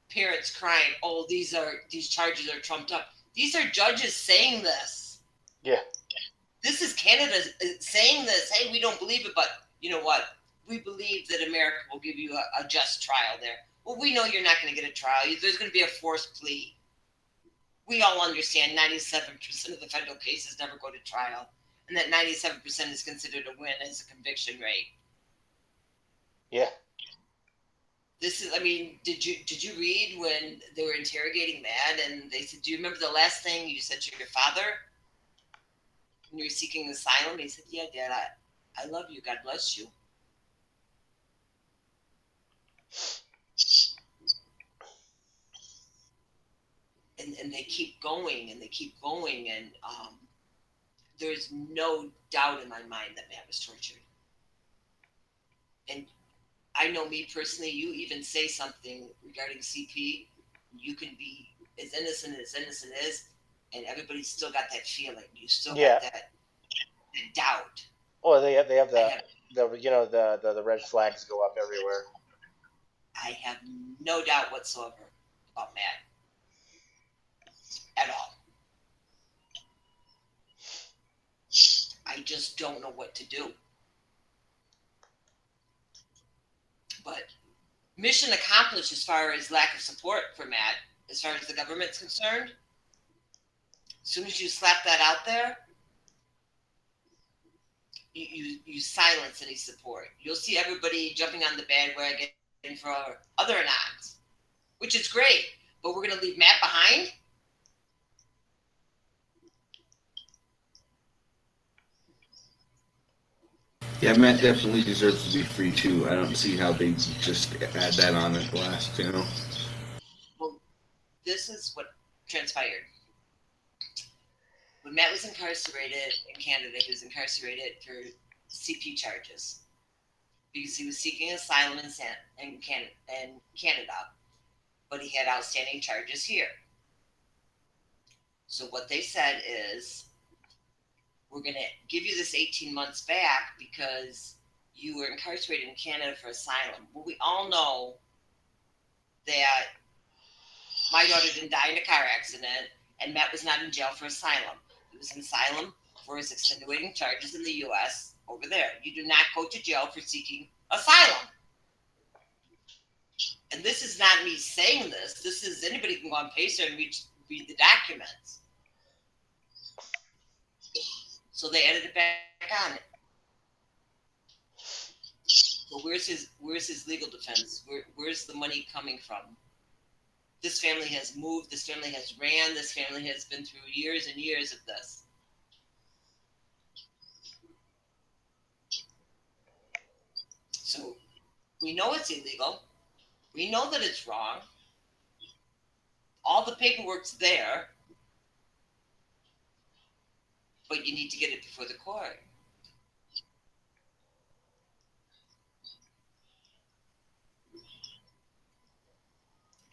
parents crying, oh, these charges are trumped up. These are judges saying this.
Yeah.
This is Canada saying this. Hey, we don't believe it, but you know what? We believe that America will give you a just trial there. Well, we know you're not going to get a trial. There's going to be a forced plea. We all understand 97% of the federal cases never go to trial, and that 97% is considered a win as a conviction rate.
Yeah.
This is, I mean, did you read when they were interrogating Matt and they said, do you remember the last thing you said to your father when you were seeking asylum? He said, yeah, Dad, I love you. God bless you. And they keep going and they keep going. And there's no doubt in my mind that Matt was tortured. And I know me personally, you even say something regarding CP, you can be as innocent is, and everybody's still got that feeling. You still got that doubt.
Oh, they have the red flags go up everywhere.
I have no doubt whatsoever about Matt. At all. I just don't know what to do. But mission accomplished as far as lack of support for Matt, as far as the government's concerned. As soon as you slap that out there, you silence any support. You'll see everybody jumping on the bandwagon for other Anons, which is great. But we're going to leave Matt behind?
Yeah, Matt definitely deserves to be free too. I don't see how they just add that on at last, you know.
Well, this is what transpired. When Matt was incarcerated in Canada, he was incarcerated for CP charges because he was seeking asylum in Canada, but he had outstanding charges here. So what they said is, we're going to give you this 18 months back because you were incarcerated in Canada for asylum. Well, we all know that my daughter didn't die in a car accident, and Matt was not in jail for asylum. He was in asylum for his extenuating charges in the U.S. over there. You do not go to jail for seeking asylum. And this is not me saying this. This is, anybody can go on Pacer and read the documents. So they added it back on it. So where's his legal defense? Where's the money coming from? This family has moved. This family has ran. This family has been through years and years of this. So we know it's illegal. We know that it's wrong. All the paperwork's there. But you need to get it before the court.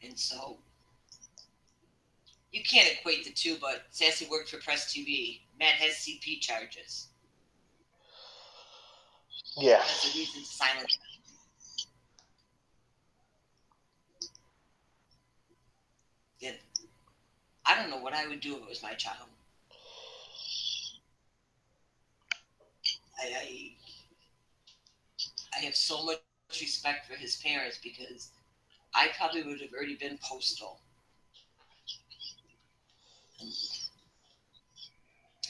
And so you can't equate the two, but Sassy worked for Press TV. Matt has CP charges.
Yeah.
That's a reason to silence him. Yeah. I don't know what I would do if it was my child. I have so much respect for his parents because I probably would have already been postal.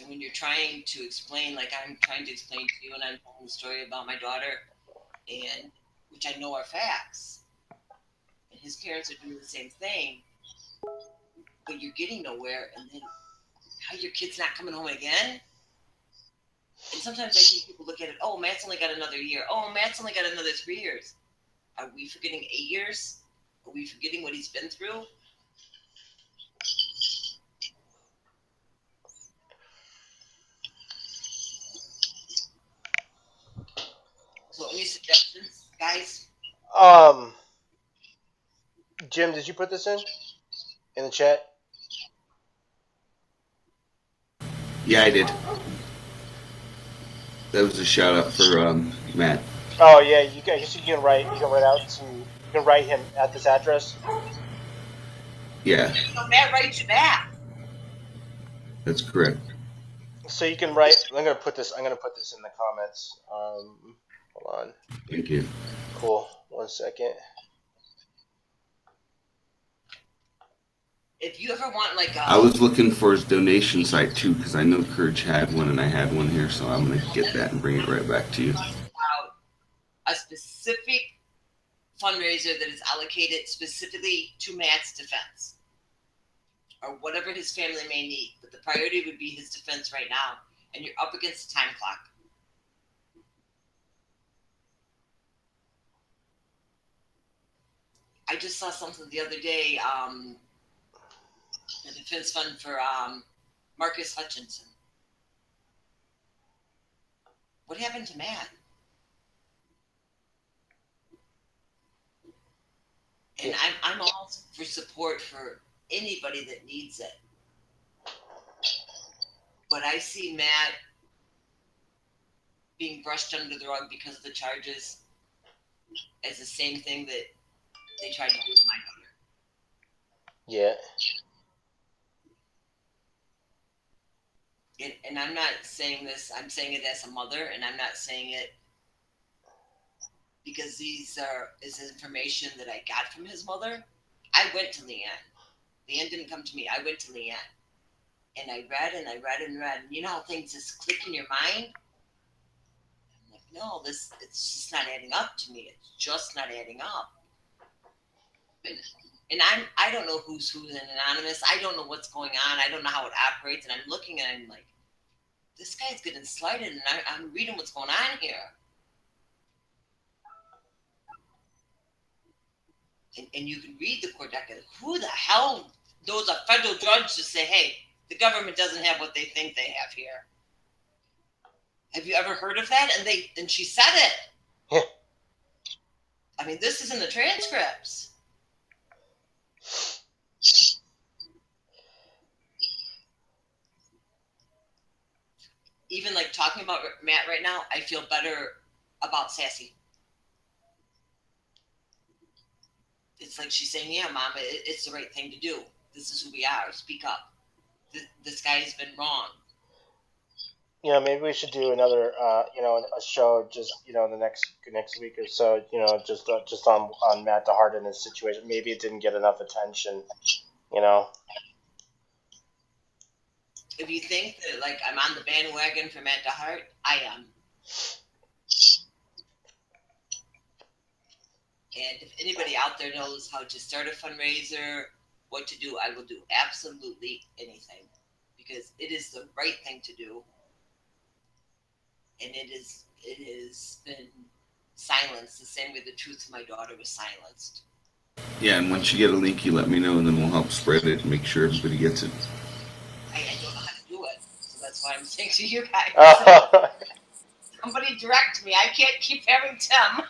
And when you're trying to explain, like I'm trying to explain to you, and I'm telling the story about my daughter, and which I know are facts, and his parents are doing the same thing, but you're getting nowhere, and then how your kid's not coming home again? And sometimes I think people look at it, oh, Matt's only got another year. Oh, Matt's only got another 3 years. Are we forgetting 8 years? Are we forgetting what he's been through? So any suggestions, guys?
Jim, did you put this in the chat?
Yeah, I did. That was a shout out for Matt.
Oh yeah, I guess you can write him at this address.
Yeah,
So Matt writes you back.
that's correct.
So you can write. I'm gonna put this in the comments. Hold on.
Thank you.
Cool. 1 second.
If you ever want like
I was looking for his donation site too because I know Courage had one and I had one here, so I'm gonna get that and bring it right back to you.
about a specific fundraiser that is allocated specifically to Matt's defense or whatever his family may need, but the priority would be his defense right now, and you're up against the time clock. I just saw something the other day, the defense fund for Marcus Hutchinson. What happened to Matt? And I'm all for support for anybody that needs it. But I see Matt being brushed under the rug because of the charges as the same thing that they tried to do with my daughter.
Yeah.
And I'm not saying this, I'm saying it as a mother, and I'm not saying it because this is information that I got from his mother. I went to Leanne. Leanne didn't come to me. I went to Leanne. And I read and I read and read. And you know how things just click in your mind? I'm like, no, it's just not adding up to me. It's just not adding up. And I don't know who's in Anonymous. I don't know what's going on. I don't know how it operates. And I'm looking at him like, this guy's getting slighted, and I'm reading what's going on here. And you can read the court document. Who the hell knows a federal judge to say, hey, the government doesn't have what they think they have here? Have you ever heard of that? And she said it.
Yeah.
I mean, this is in the transcripts. Even like talking about Matt right now, I feel better about Sassy. It's like she's saying, yeah, Mom, it's the right thing to do. This is who we are. Speak up. This guy has been wrong.
Maybe we should do another, a show just, the next week or so, just on Matt DeHart and his situation. Maybe it didn't get enough attention,
If you think that like I'm on the bandwagon for Matt DeHart, I am. And if anybody out there knows how to start a fundraiser, what to do, I will do absolutely anything because it is the right thing to do. And it has been silenced the same way the truth of my daughter was silenced.
Yeah, and once you get a link, you let me know, and then we'll help spread it and make sure everybody gets it.
I don't know how to do it, so that's why I'm saying to you guys. Somebody direct me. I can't keep having Tim.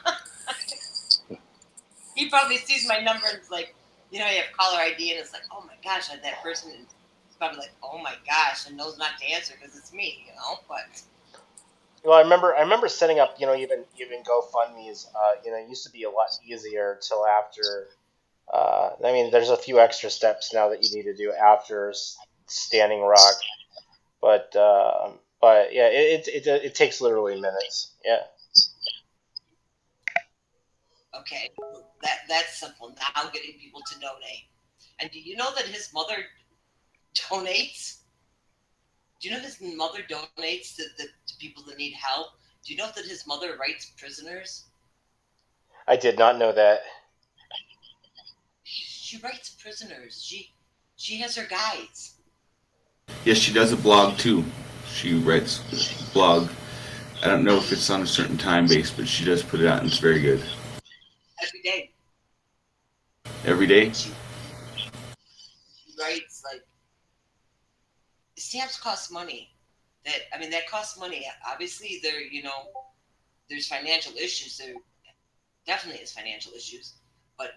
He probably sees my number and it's like, you have caller ID, and it's like, oh my gosh, that person is probably like, oh my gosh, and knows not to answer because it's me, But
well, I remember setting up, even GoFundMe's. It used to be a lot easier till after. There's a few extra steps now that you need to do after Standing Rock, but yeah, it takes literally minutes. Yeah.
Okay, that's simple. Now getting people to donate. And do you know that his mother donates? Do you know his mother donates to people that need help? Do you know that his mother writes prisoners?
I did not know that.
She writes prisoners. She has her guides
Yes, she does a blog too. She writes a blog. I don't know if it's on a certain time base, but she does put it out, and it's very good.
every day.
Every day.
She writes like stamps cost money. That costs money. Obviously, there's financial issues. There definitely is financial issues,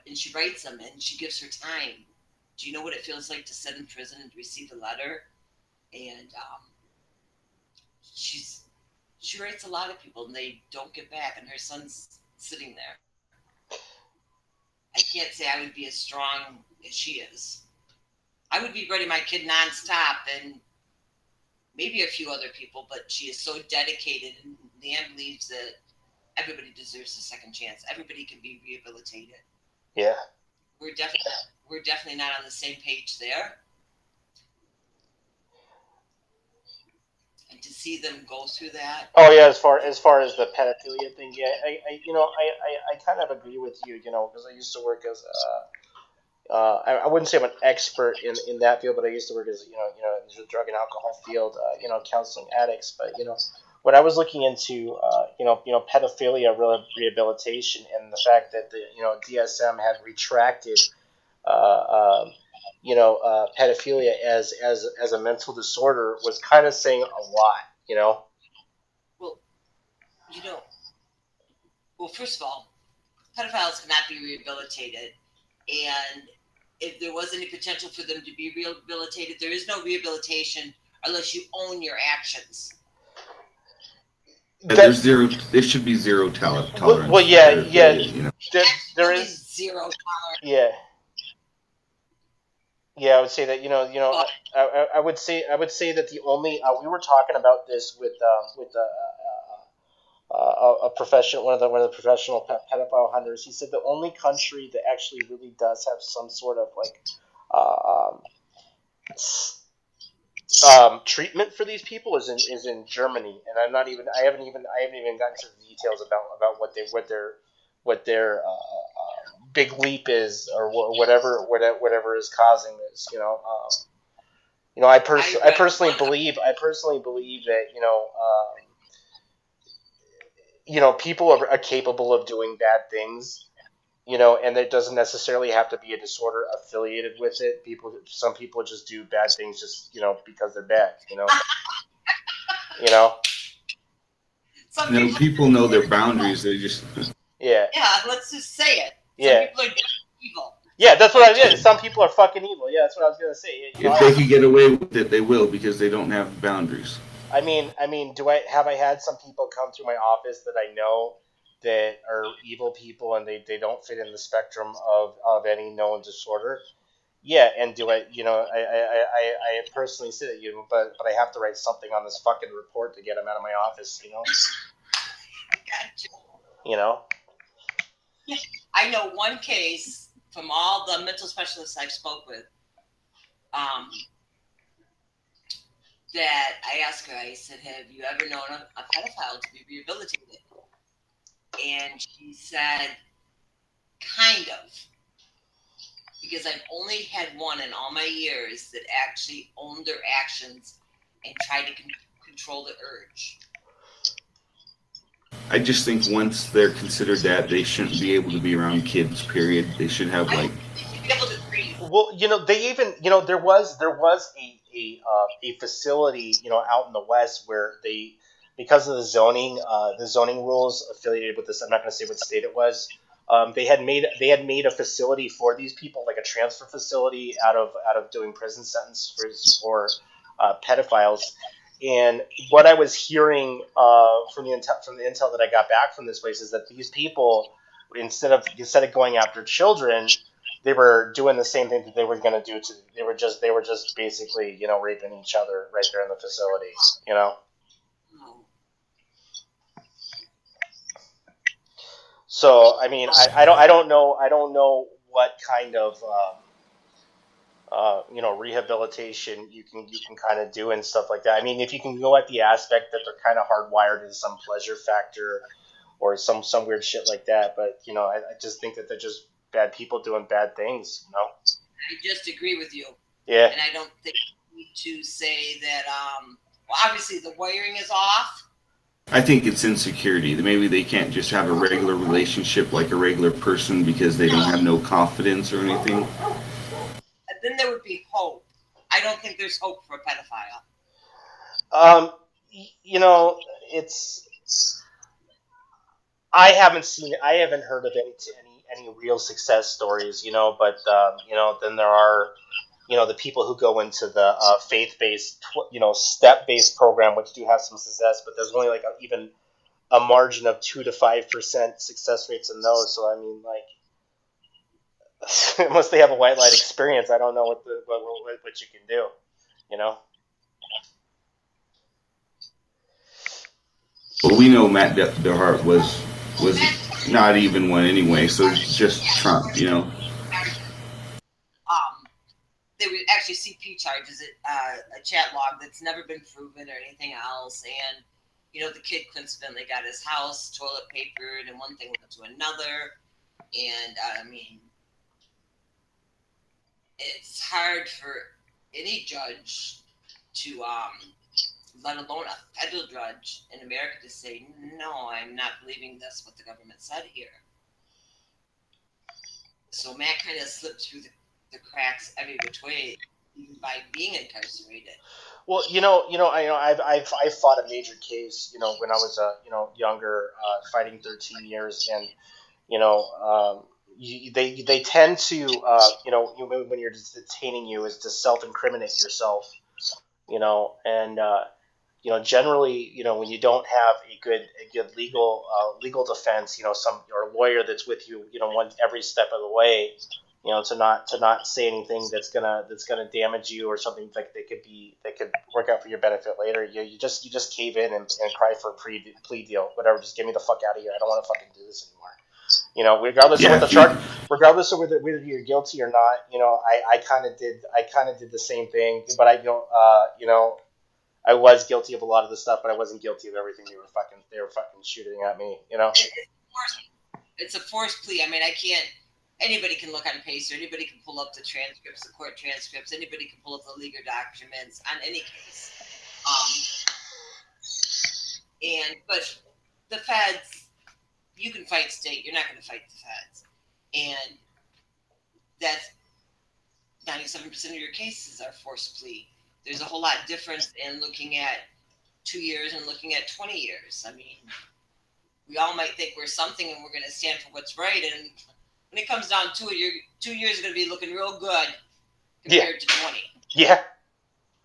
and she writes them and she gives her time. Do you know what it feels like to sit in prison and receive a letter? And she writes a lot of people and they don't get back, and her son's sitting there. I can't say I would be as strong as she is. I would be writing my kid nonstop and maybe a few other people, but she is so dedicated, and Leanne believes that everybody deserves a second chance. Everybody can be rehabilitated.
Yeah.
We're definitely not on the same page there. And to see them go through that,
Oh yeah, as far as the pedophilia thing, yeah, I kind of agree with you, because I used to work as I wouldn't say I'm an expert in that field, but I used to work as in the drug and alcohol field, counseling addicts. But when I was looking into pedophilia rehabilitation and the fact that the DSM had retracted pedophilia as a mental disorder was kind of saying a lot.
well, you know, well, first of all, pedophiles cannot be rehabilitated, and if there was any potential for them to be rehabilitated, there is no rehabilitation unless you own your actions.
Yeah,
That
there should be zero tolerance
well,
for
yeah, yeah.
pedophilia.
There
Absolutely
is,
zero tolerance.
yeah. Yeah, I would say that
But
I would say that the only we were talking about this with a professional one of the professional pedophile hunters. He said the only country that actually really does have some sort of like uh, treatment for these people is in Germany, and I haven't even gotten to the details about what their big leap is, or whatever is causing this.
I
I
read
personally
one.
believe that people are capable of doing bad things. And it doesn't necessarily have to be a disorder affiliated with it. Some people just do bad things just because they're bad. You know,
Some people,
People know their boundaries. They just
yeah,
yeah, let's just say it. Some
yeah,
people are just evil.
yeah.
Some
That's
people
what
are
I
just
did. Some people are fucking evil. Yeah, that's what I was gonna say.
if they could get away with it, they will because they don't have boundaries.
I mean, do I had some people come through my office that I know that are evil people, and they don't fit in the spectrum of any known disorder? Yeah, and do I personally say that but I have to write something on this fucking report to get them out of my office.
gotcha.
You know.
I know one case from all the mental specialists I've spoke with. That I asked her, I said, have you ever known a pedophile to be rehabilitated? And she said, kind of. Because I've only had one in all my years that actually owned their actions and tried to control the urge.
I just think once they're considered that, they shouldn't be able to be around kids. Period. They should have
I
like
should be able to breathe.
Well, they even there was a facility out in the West where they, because of the zoning rules affiliated with this. I'm not going to say what state it was. They had made a facility for these people, like a transfer facility out of doing prison sentence for pedophiles. And what I was hearing from the intel that I got back from this place is that these people, instead of going after children, they were doing the same thing that they were going to do to. They were just basically raping each other right there in the facility. You know.
Oh.
So I mean, I don't know what kind of rehabilitation you can kind of do and stuff like that. I mean, if you can go at the aspect that they're kind of hardwired into some pleasure factor or some weird shit like that, but I just think that they're just bad people doing bad things.
I just agree with you.
Yeah.
And I don't think we need to say that. Well, obviously the wiring is off.
I think it's insecurity. Maybe they can't just have a regular relationship like a regular person because they don't have no confidence or anything.
And then there would be hope. I don't think there's hope for a pedophile.
You know, it's I haven't heard of any real success stories, you know, but you know, then there are, you know, the people who go into the faith-based, you know, step-based program, which do have some success, but there's only like even a margin of 2 to 5% success rates in those. So I mean, like, unless they have a white light experience, I don't know what you can do, you know.
But we know Matt DeHart was not even one anyway, so it's just Trump, you know.
There were actually CP charges, a chat log that's never been proven or anything else, and you know the kid coincidentally got his house toilet papered, and one thing led to another, and I mean, it's hard for any judge to let alone a federal judge in America to say, no, I'm not believing this, what the government said here. So Matt kind of slipped through the cracks every which way, even by being incarcerated.
Well, I've fought a major case, you know, when I was younger, fighting 13 years, and you know, they tend to, when you're detaining you, is to self-incriminate yourself, you know, and you know, generally, you know, when you don't have a good legal defense, you know, some or lawyer that's with you, you know, every step of the way, you know, to not say anything that's gonna damage you or something that could work out for your benefit later. You just cave in and cry for a plea deal, whatever. Just get me the fuck out of here. I don't want to fucking do this anymore. You know, regardless of what the charge, regardless of whether you're guilty or not. You know, I kind of did the same thing, but I don't. You know, I was guilty of a lot of the stuff, but I wasn't guilty of everything they were fucking shooting at me. You know.
It's a forced plea. I mean, I can't. Anybody can look on Pacer. Anybody can pull up the transcripts, the court transcripts. Anybody can pull up the legal documents on any case. But the feds, you can fight state. You're not going to fight the feds, and that's 97% of your cases are forced plea. There's a whole lot difference in looking at 2 years and looking at 20 years. I mean, we all might think we're something and we're going to stand for what's right, and when it comes down to it, 2 years are going to be looking real good compared to 20.
Yeah.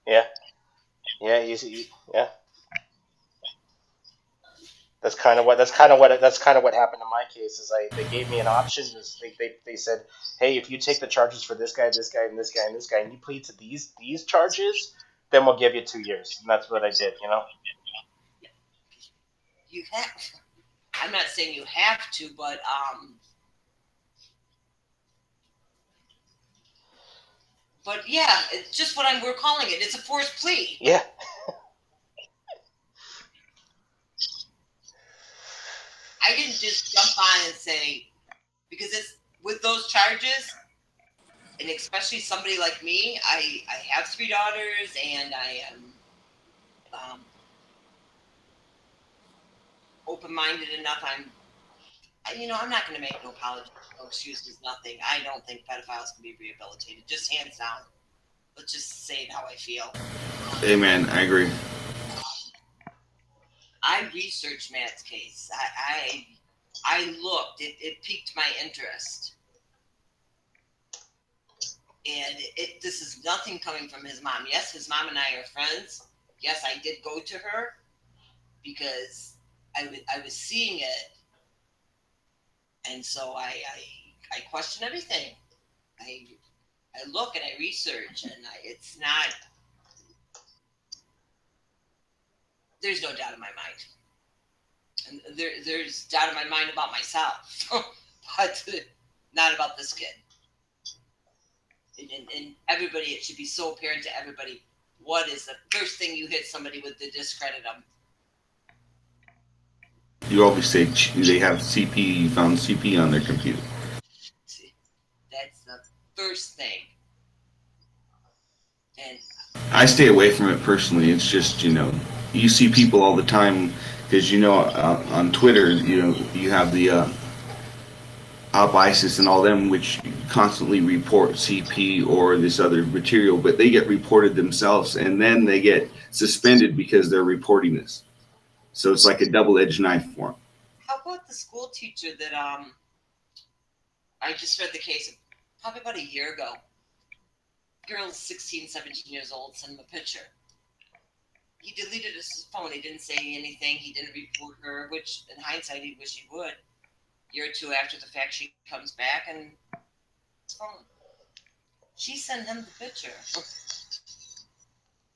Yeah. That's kind of what happened in my case. Is they gave me an option. They said, hey, if you take the charges for this guy, this guy, and this guy, and this guy, and you plead to these charges, then we'll give you 2 years. And that's what I did. You know.
You have. I'm not saying you have to, but yeah, it's just what we're calling it. It's a forced plea.
Yeah.
I didn't just jump on and say, because it's with those charges, and especially somebody like me, I have 3 daughters, and I am open-minded enough. I'm not going to make no apologies, no excuses, nothing. I don't think pedophiles can be rehabilitated, just hands down. Let's just say it how I feel.
Amen. I agree.
I researched Matt's case. I looked. It piqued my interest. And this is nothing coming from his mom. Yes, his mom and I are friends. Yes, I did go to her because I was seeing it. And so I question everything. I look and I research, and it's not. There's no doubt in my mind. And there's doubt in my mind about myself, but not about this kid. And everybody, it should be so apparent to everybody. What is the first thing you hit somebody with to discredit them?
You always say they have CP. You found CP on their computer.
That's the first thing. And
I stay away from it personally. It's just, you see people all the time because, on Twitter, you have the Op ISIS and all them, which constantly report CP or this other material, but they get reported themselves and then they get suspended because they're reporting this. So it's like a double-edged knife for them.
how about the school teacher that I just read the case probably about a year ago. Girl's 16, 17 years old, sent him a picture. He deleted his phone. He didn't say anything. He didn't report her, which in hindsight he wish he would. A year or two after the fact, she comes back and his phone. She sent him the picture.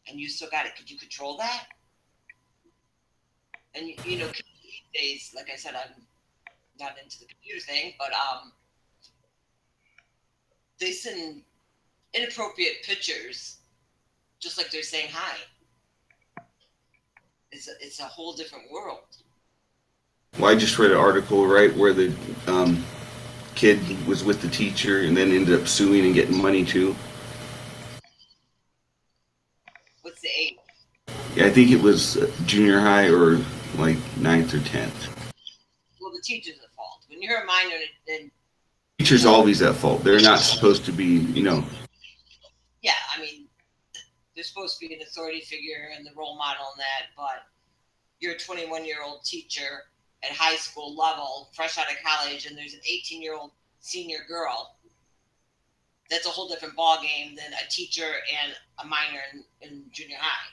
And you still got it. Could you control that? And these days, like I said, I'm not into the computer thing, but they send inappropriate pictures, just like they're saying hi. It's a whole different world.
Well, I just read an article, right, where the kid was with the teacher and then ended up suing and getting money too.
What's the age?
Yeah, I think it was junior high or like 9th or 10th.
Well, the teacher's at fault. When you're a minor, then
Teacher's always at fault. They're not supposed to be,
yeah, I mean, they're supposed to be an authority figure and the role model in that, but you're a 21-year-old teacher at high school level, fresh out of college, and there's an 18-year-old senior girl. That's a whole different ballgame than a teacher and a minor in junior high.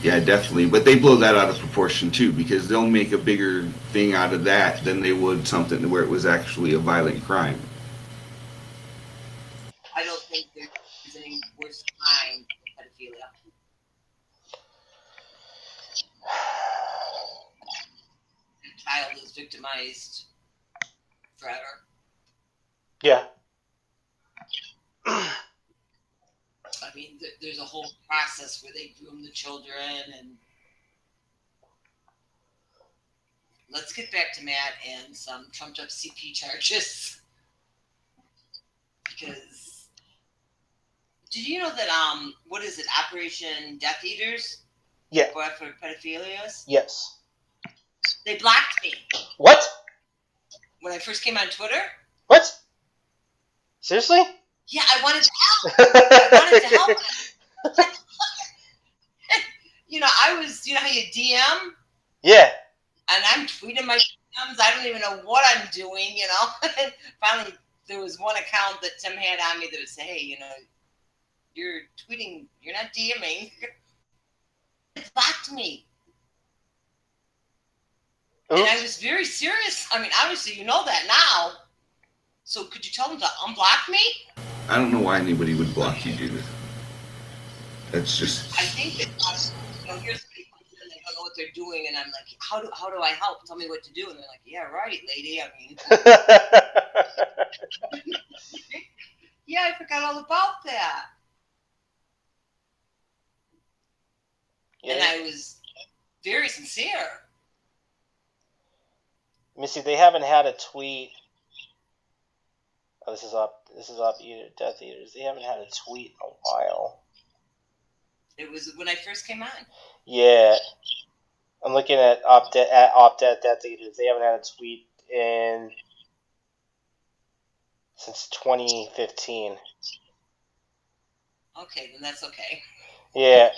Yeah, definitely. But they blow that out of proportion too, because they'll make a bigger thing out of that than they would something where it was actually a violent crime.
I don't think there's any worse crime than pedophilia. A child is victimized forever.
Yeah.
I mean, there's a whole process where they groom the children, and let's get back to Matt and some trumped up CP charges. Because did you know that what is it, Operation Death Eaters?
Yeah.
Go after pedophilias?
Yes.
They blocked me
What?
when I first came on Twitter.
What? Seriously?
Yeah, I wanted to help. I wanted to help. I was, how you DM?
Yeah.
And I'm tweeting my DMs. I don't even know what I'm doing, And finally, there was one account that Tim had on me that would say, hey, you're tweeting, you're not DMing. It blocked me.
Oops.
And I was very serious. I mean, obviously, you know that now. So could you tell them to unblock me?
I don't know why anybody would block you, Judith. That's just.
I think that, here's somebody comes in and they don't know what they're doing, and I'm like, how do I help? Tell me what to do. And they're like, yeah, right, lady. I mean, yeah, I forgot all about that.
Yeah.
And I was very sincere.
Let me see. They haven't had a tweet. Oh, this is up. Death Eaters. They haven't had a tweet in a while.
It was when I first came on.
Yeah. I'm looking at Death Eaters. They haven't had a tweet since 2015.
Okay, then that's okay.
Yeah.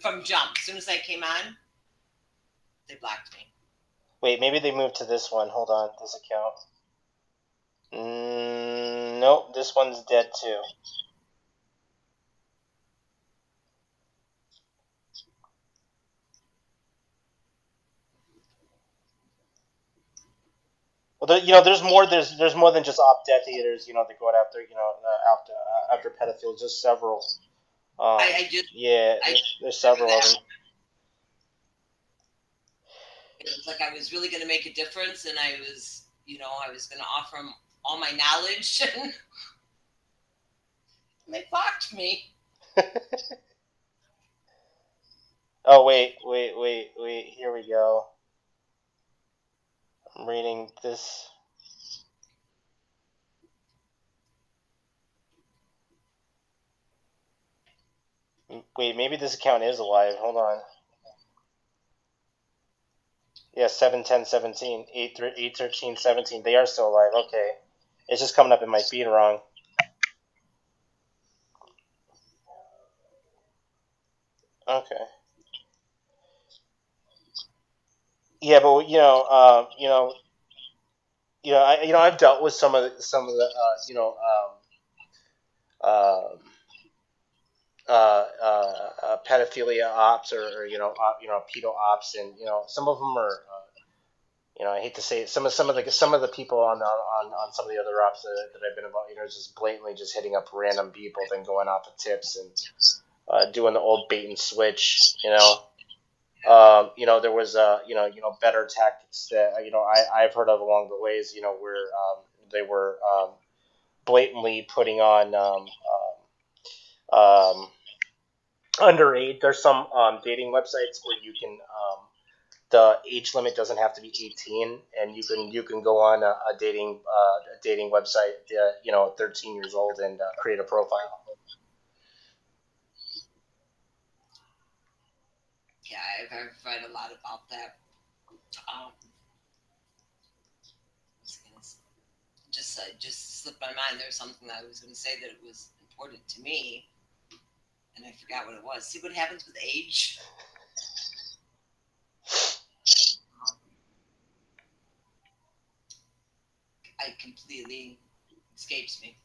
From jump, as soon as I came on, they blocked me.
Wait, maybe they moved to this one. Hold on, this account. Nope, this one's dead too. Well, there's more. There's more than just Death Eaters. That go after after pedophiles. Just several. There's several of them.
It was like I was really going to make a difference, and I was going to offer them all my knowledge, and they blocked me.
Oh, wait. Here we go. I'm reading this. Wait, maybe this account is alive. Hold on. Yeah, 7, 10, 17, 8, 8, 13, 17. They are still alive. Okay. It's just coming up in my feed wrong. Okay. Yeah, but I've dealt with some of the um, pedophilia ops or pedo ops, and some of them are I hate to say it, some of the people on some of the other ops that I've been about, just blatantly just hitting up random people, then going off of tips and doing the old bait and switch. There was better tactics that I've heard of along the ways, where they were blatantly putting on underage. There's some dating websites where you can the age limit doesn't have to be 18, and you can go on a dating website, 13 years old, and create a profile.
Yeah, I've read a lot about that. Um, just slipped my mind. There was something that I was going to say that it was important to me, and I forgot what it was. See what happens with age. I completely escapes me.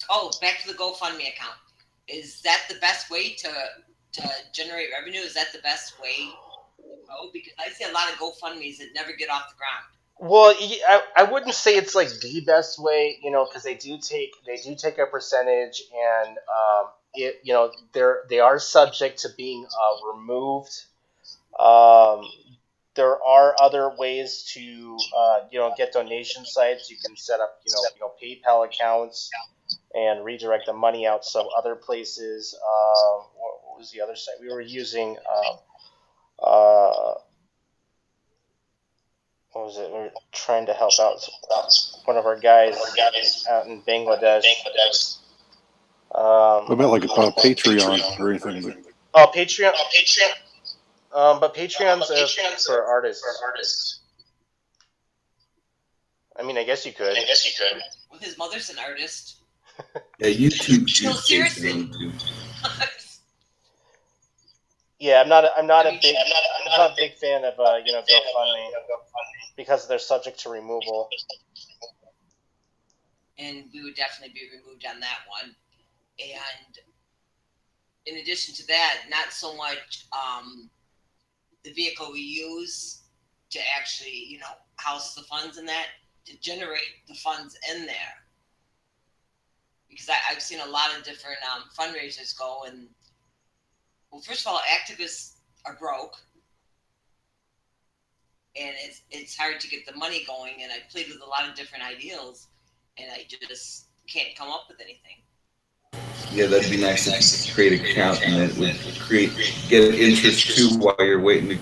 Oh, back to the GoFundMe account. Is that the best way to generate revenue? Is that the best way to go? Because I see a lot of GoFundMes that never get off the ground.
Well, I wouldn't say it's like the best way, because they do take a percentage, and they are subject to being removed. Um, there are other ways to get donation sites. You can set up PayPal accounts and redirect the money out some other places. What was the other site we were using? Uh, what was it? We were trying to help out one of our guys out in Bangladesh.
What
Um,
about like Patreon or anything? But
oh, Patreon. But Patreon's for artists. I mean, I guess you could.
Well, his mother's an artist.
Yeah, YouTube's
No,
used
seriously.
Patreon too.
Yeah, I'm not
I
a
mean,
big I'm not a big fan of GoFundMe because they're subject to removal.
and we would definitely be removed on that one. And in addition to that, not so much the vehicle we use to actually, house the funds in that, to generate the funds in there. Because I've seen a lot of different fundraisers go, and well, first of all, activists are broke, and it's hard to get the money going. And I played with a lot of different ideals, and I just can't come up with anything.
Yeah, that'd be nice if you could create an account and then it would get interest too while you're waiting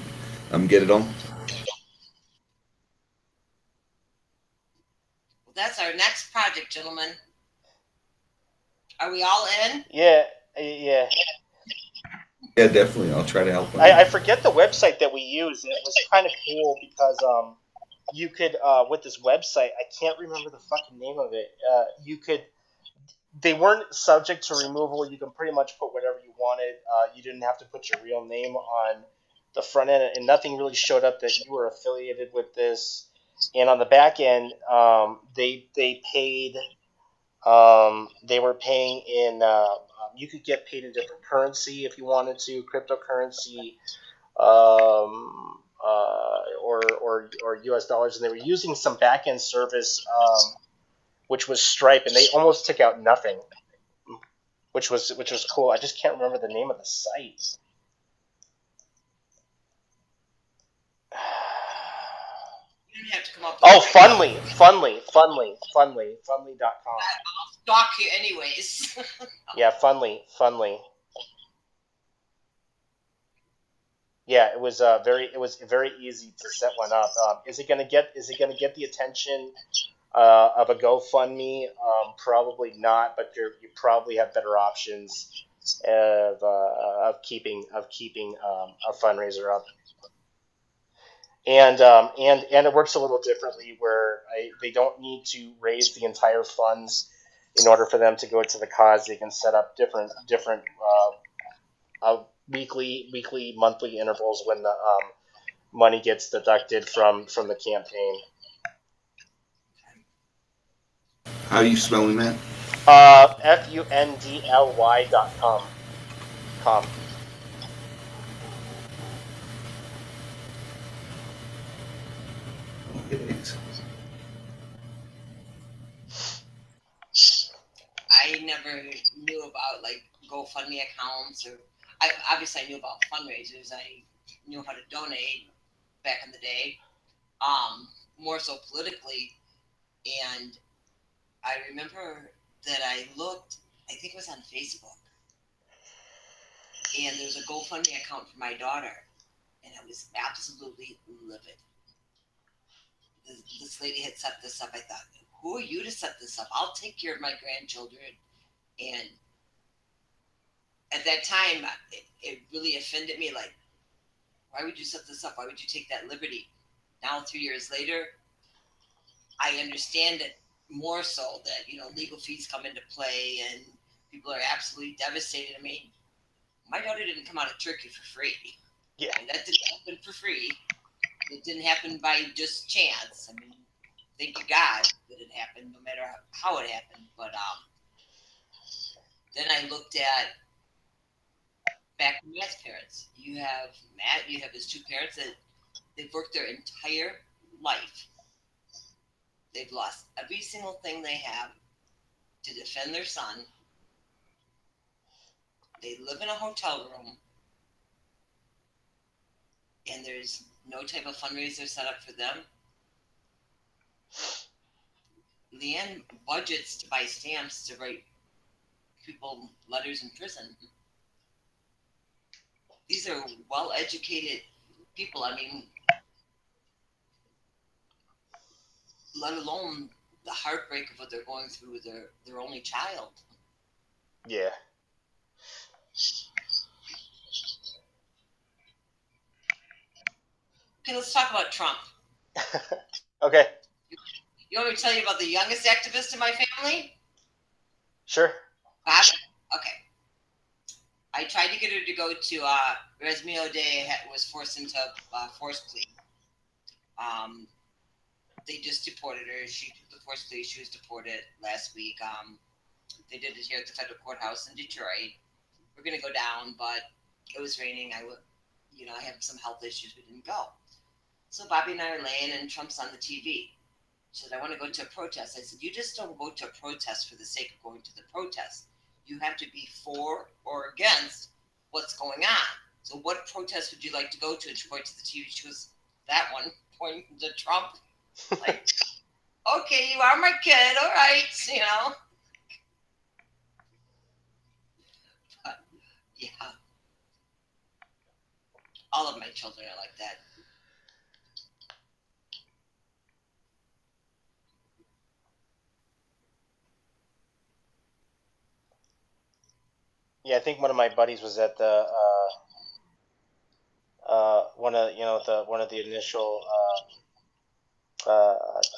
to get it on.
Well, that's our next project, gentlemen. Are we all in?
Yeah.
Yeah, definitely. I'll try to help.
I forget the website that we use. It was kind of cool because you could with this website, I can't remember the fucking name of it. They weren't subject to removal. You can pretty much put whatever you wanted. You didn't have to put your real name on the front end, and nothing really showed up that you were affiliated with this. And on the back end, they paid. They were paying in. You could get paid in different currency if you wanted to, cryptocurrency, or U.S. dollars, and they were using some back end service, which was Stripe, and they almost took out nothing, which was cool. I just can't remember the name of the site.
You don't have to come up with
Oh,
it.
Fundly.com.
I'll stalk you anyways.
Yeah, Fundly. Yeah, it was very easy to set one up. Is it gonna get the attention of a GoFundMe, probably not, but you probably have better options of keeping a fundraiser up. And it works a little differently where they don't need to raise the entire funds in order for them to go to the cause. They can set up different weekly, monthly intervals when the money gets deducted from the campaign.
How are you spelling that?
fundly.com.
I never knew about like GoFundMe accounts, or I knew about fundraisers. I knew how to donate back in the day, more so politically. And I remember that I looked, I think it was on Facebook, and there was a GoFundMe account for my daughter, and I was absolutely livid. This lady had set this up. I thought, who are you to set this up? I'll take care of my grandchildren. And at that time, it really offended me. Like, why would you set this up? Why would you take that liberty? Now, 3 years later, I understand it more so that, legal fees come into play and people are absolutely devastated. I mean, my daughter didn't come out of Turkey for free.
Yeah.
And that didn't happen for free. It didn't happen by just chance. I mean, thank you God that it happened, no matter how it happened. But then I looked at back to Matt's parents. You have Matt, you have his two parents that they've worked their entire life. They've lost every single thing they have to defend their son. They live in a hotel room, and there's no type of fundraiser set up for them. Leanne budgets to buy stamps to write people letters in prison. These are well-educated people. I mean, let alone the heartbreak of what they're going through with their only child.
Yeah.
Okay, let's talk about Trump.
Okay.
You want me to tell you about the youngest activist in my family?
Sure.
Bob? Okay. I tried to get her to go to Resmi O'Day was forced into forced plea. They just deported her. She took the forced plea. She was deported last week. They did it here at the federal courthouse in Detroit. We're gonna go down, but it was raining. I have some health issues. We didn't go. So Bobby and I are laying, and Trump's on the TV. She said, I want to go to a protest. I said, you just don't go to a protest for the sake of going to the protest. You have to be for or against what's going on. So what protest would you like to go to? And she pointed to the TV. She goes, that one, pointing to Trump. Like, okay, you are my kid. All right, But, yeah. All of my children are like that.
Yeah, I think one of my buddies was at the one of the initial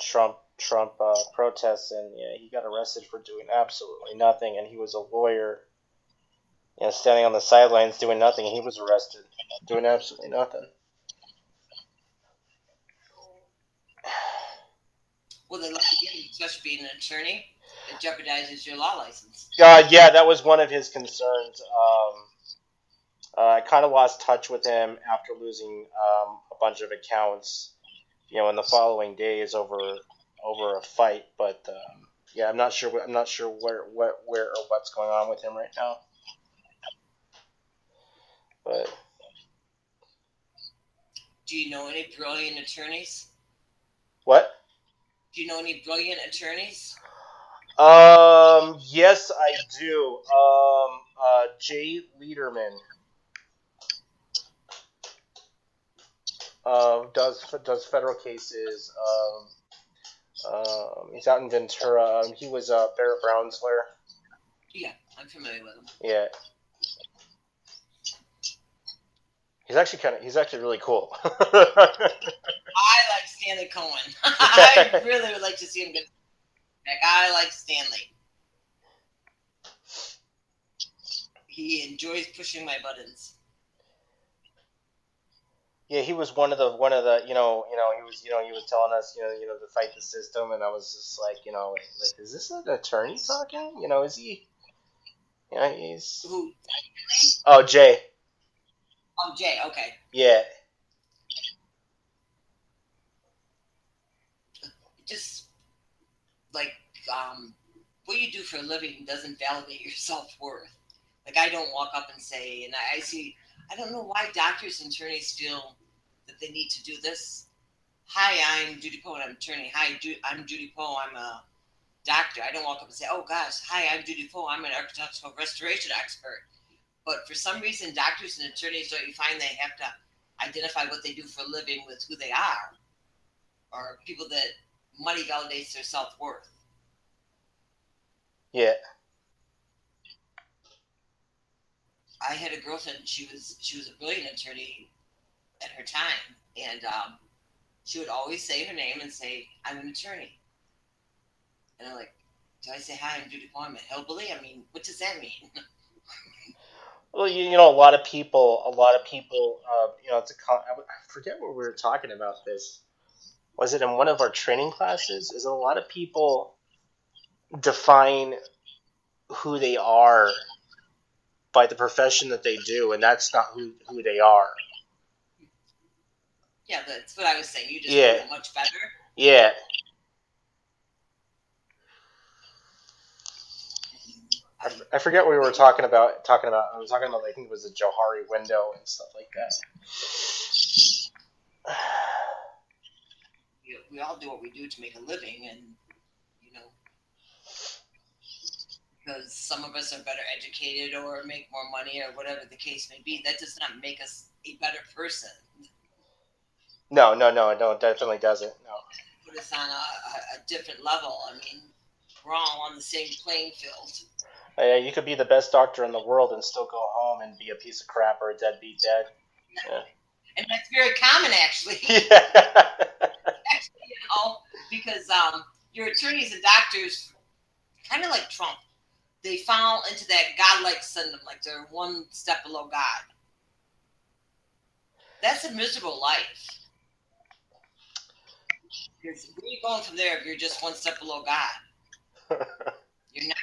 Trump protests, and yeah, he got arrested for doing absolutely nothing, and he was a lawyer, standing on the sidelines doing nothing, and he was arrested doing absolutely nothing.
Well, they let you get, especially being an attorney, it jeopardizes your law license.
Yeah, that was one of his concerns. I kind of lost touch with him after losing a bunch of accounts, in the following days over a fight. But yeah, I'm not sure. I'm not sure where or what's going on with him right now. But
Do you know any brilliant attorneys?
what?
Do you know any brilliant attorneys?
Yes, I do. Jay Lederman does federal cases. He's out in Ventura. He was Barrett Brown's lawyer.
Yeah, I'm familiar with him.
Yeah. He's actually really cool.
I like Stanley Cohen. I really would like to see him get back. I like Stanley. He enjoys pushing my buttons.
Yeah, he was one of the he was telling us to fight the system, and I was just like like is this an attorney talking? Is he? He's
Who?
oh Jay.
Oh, Jay. Okay.
Yeah.
Just like what you do for a living doesn't validate your self-worth. Like, I don't walk up and say, and I see, I don't know why doctors and attorneys feel that they need to do this. Hi, I'm Judy Poe, and I'm an attorney. Hi, I'm Judy Poe, I'm a doctor. I don't walk up and say, oh gosh, hi, I'm Judy Poe, I'm an architectural restoration expert. But for some reason, doctors and attorneys, don't you find they have to identify what they do for a living with who they are? Or people that money validates their self-worth.
Yeah.
I had a girlfriend. She was a brilliant attorney at her time, and she would always say her name and say, "I'm an attorney." And I'm like, "Do I say hi? I'm Judy Poe. I'm a hillbilly. I mean, what does that mean?"
Well, a lot of people, I forget what we were talking about this. Was it in one of our training classes? Is a lot of people define who they are by the profession that they do, and that's not who they are.
Yeah, that's what I was saying. You just put it much better.
Yeah. I forget what we were talking about. I was talking about, I think it was a Johari window and stuff like that.
We all do what we do to make a living, and because some of us are better educated or make more money or whatever the case may be, that does not make us a better person.
No, it definitely doesn't. No.
Put us on a different level. I mean, we're all on the same playing field.
You could be the best doctor in the world and still go home and be a piece of crap or a deadbeat dad. Yeah.
And that's very common, actually.
Yeah.
Actually, because your attorneys and doctors, kind of like Trump, they fall into that godlike syndrome, like they're one step below God. That's a miserable life. Because where are you going from there if you're just one step below God? You're not.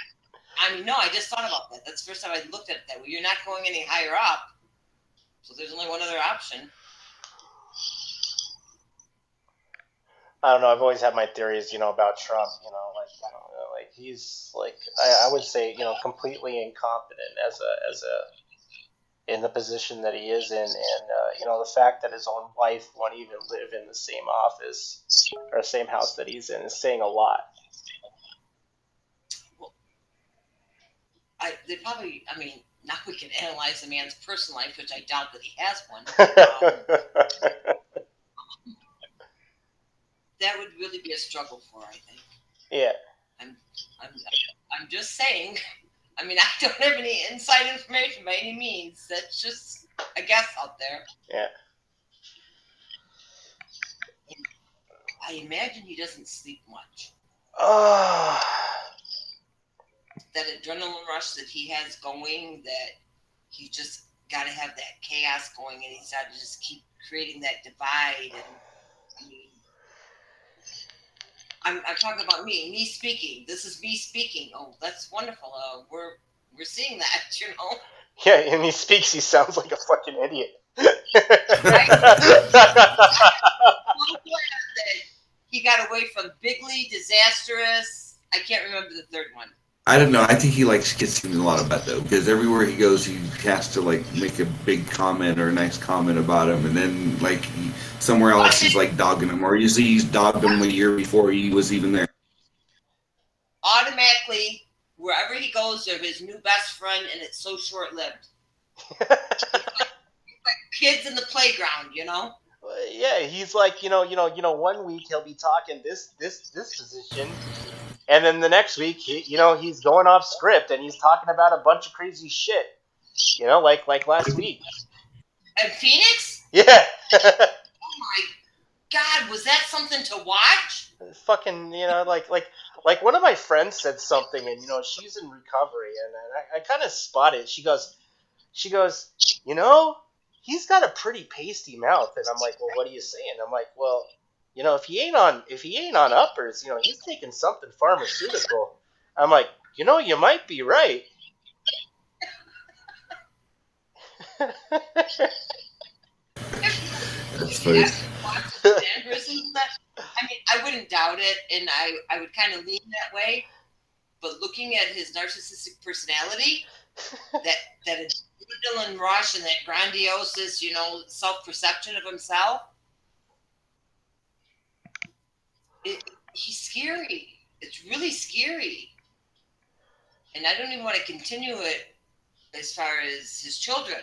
I mean, no, I just thought about that. That's the first time I looked at it that way. You're not going any higher up. So there's only one other option.
I don't know. I've always had my theories, about Trump. Like he's like I would say, completely incompetent in the position that he is in, and the fact that his own wife won't even live in the same office or same house that he's in is saying a lot.
Well, now we can analyze the man's personal life, which I doubt that he has one. That would really be a struggle for, I think.
Yeah.
I'm just saying. I mean, I don't have any inside information by any means. That's just a guess out there.
Yeah.
I imagine he doesn't sleep much. That adrenaline rush that he has going, that he just got to have that chaos going, and he's got to just keep creating that divide. And I mean, I'm talking about me speaking. This is me speaking. Oh, that's wonderful. We're seeing that,
Yeah, and he speaks. He sounds like a fucking idiot.
Right? He got away from Bigly, Disastrous. I can't remember the third one.
I don't know. I think he gets seen a lot about though, because everywhere he goes, he has to make a big comment or a nice comment about him, and then somewhere else he's dogging him, or usually he's dogged him a year before he was even there.
Automatically, wherever he goes, they're his new best friend, and it's so short-lived. It's like kids in the playground,
Yeah, he's like, 1 week he'll be talking this position, and then the next week, he's going off script and he's talking about a bunch of crazy shit. Like last week.
And Phoenix?
Yeah.
Oh my God, was that something to watch?
Fucking, like one of my friends said something, and she's in recovery, and I kind of spot it. She goes, he's got a pretty pasty mouth, and I'm like, well, what are you saying? I'm like, well, if he ain't on uppers, he's taking something pharmaceutical. I'm like, you might be right.
That's funny.
Mannerisms that, I mean, I wouldn't doubt it, and I would kind of lean that way. But looking at his narcissistic personality, that adrenaline rush and that grandiosis, self perception of himself, he's scary. It's really scary, and I don't even want to continue it as far as his children.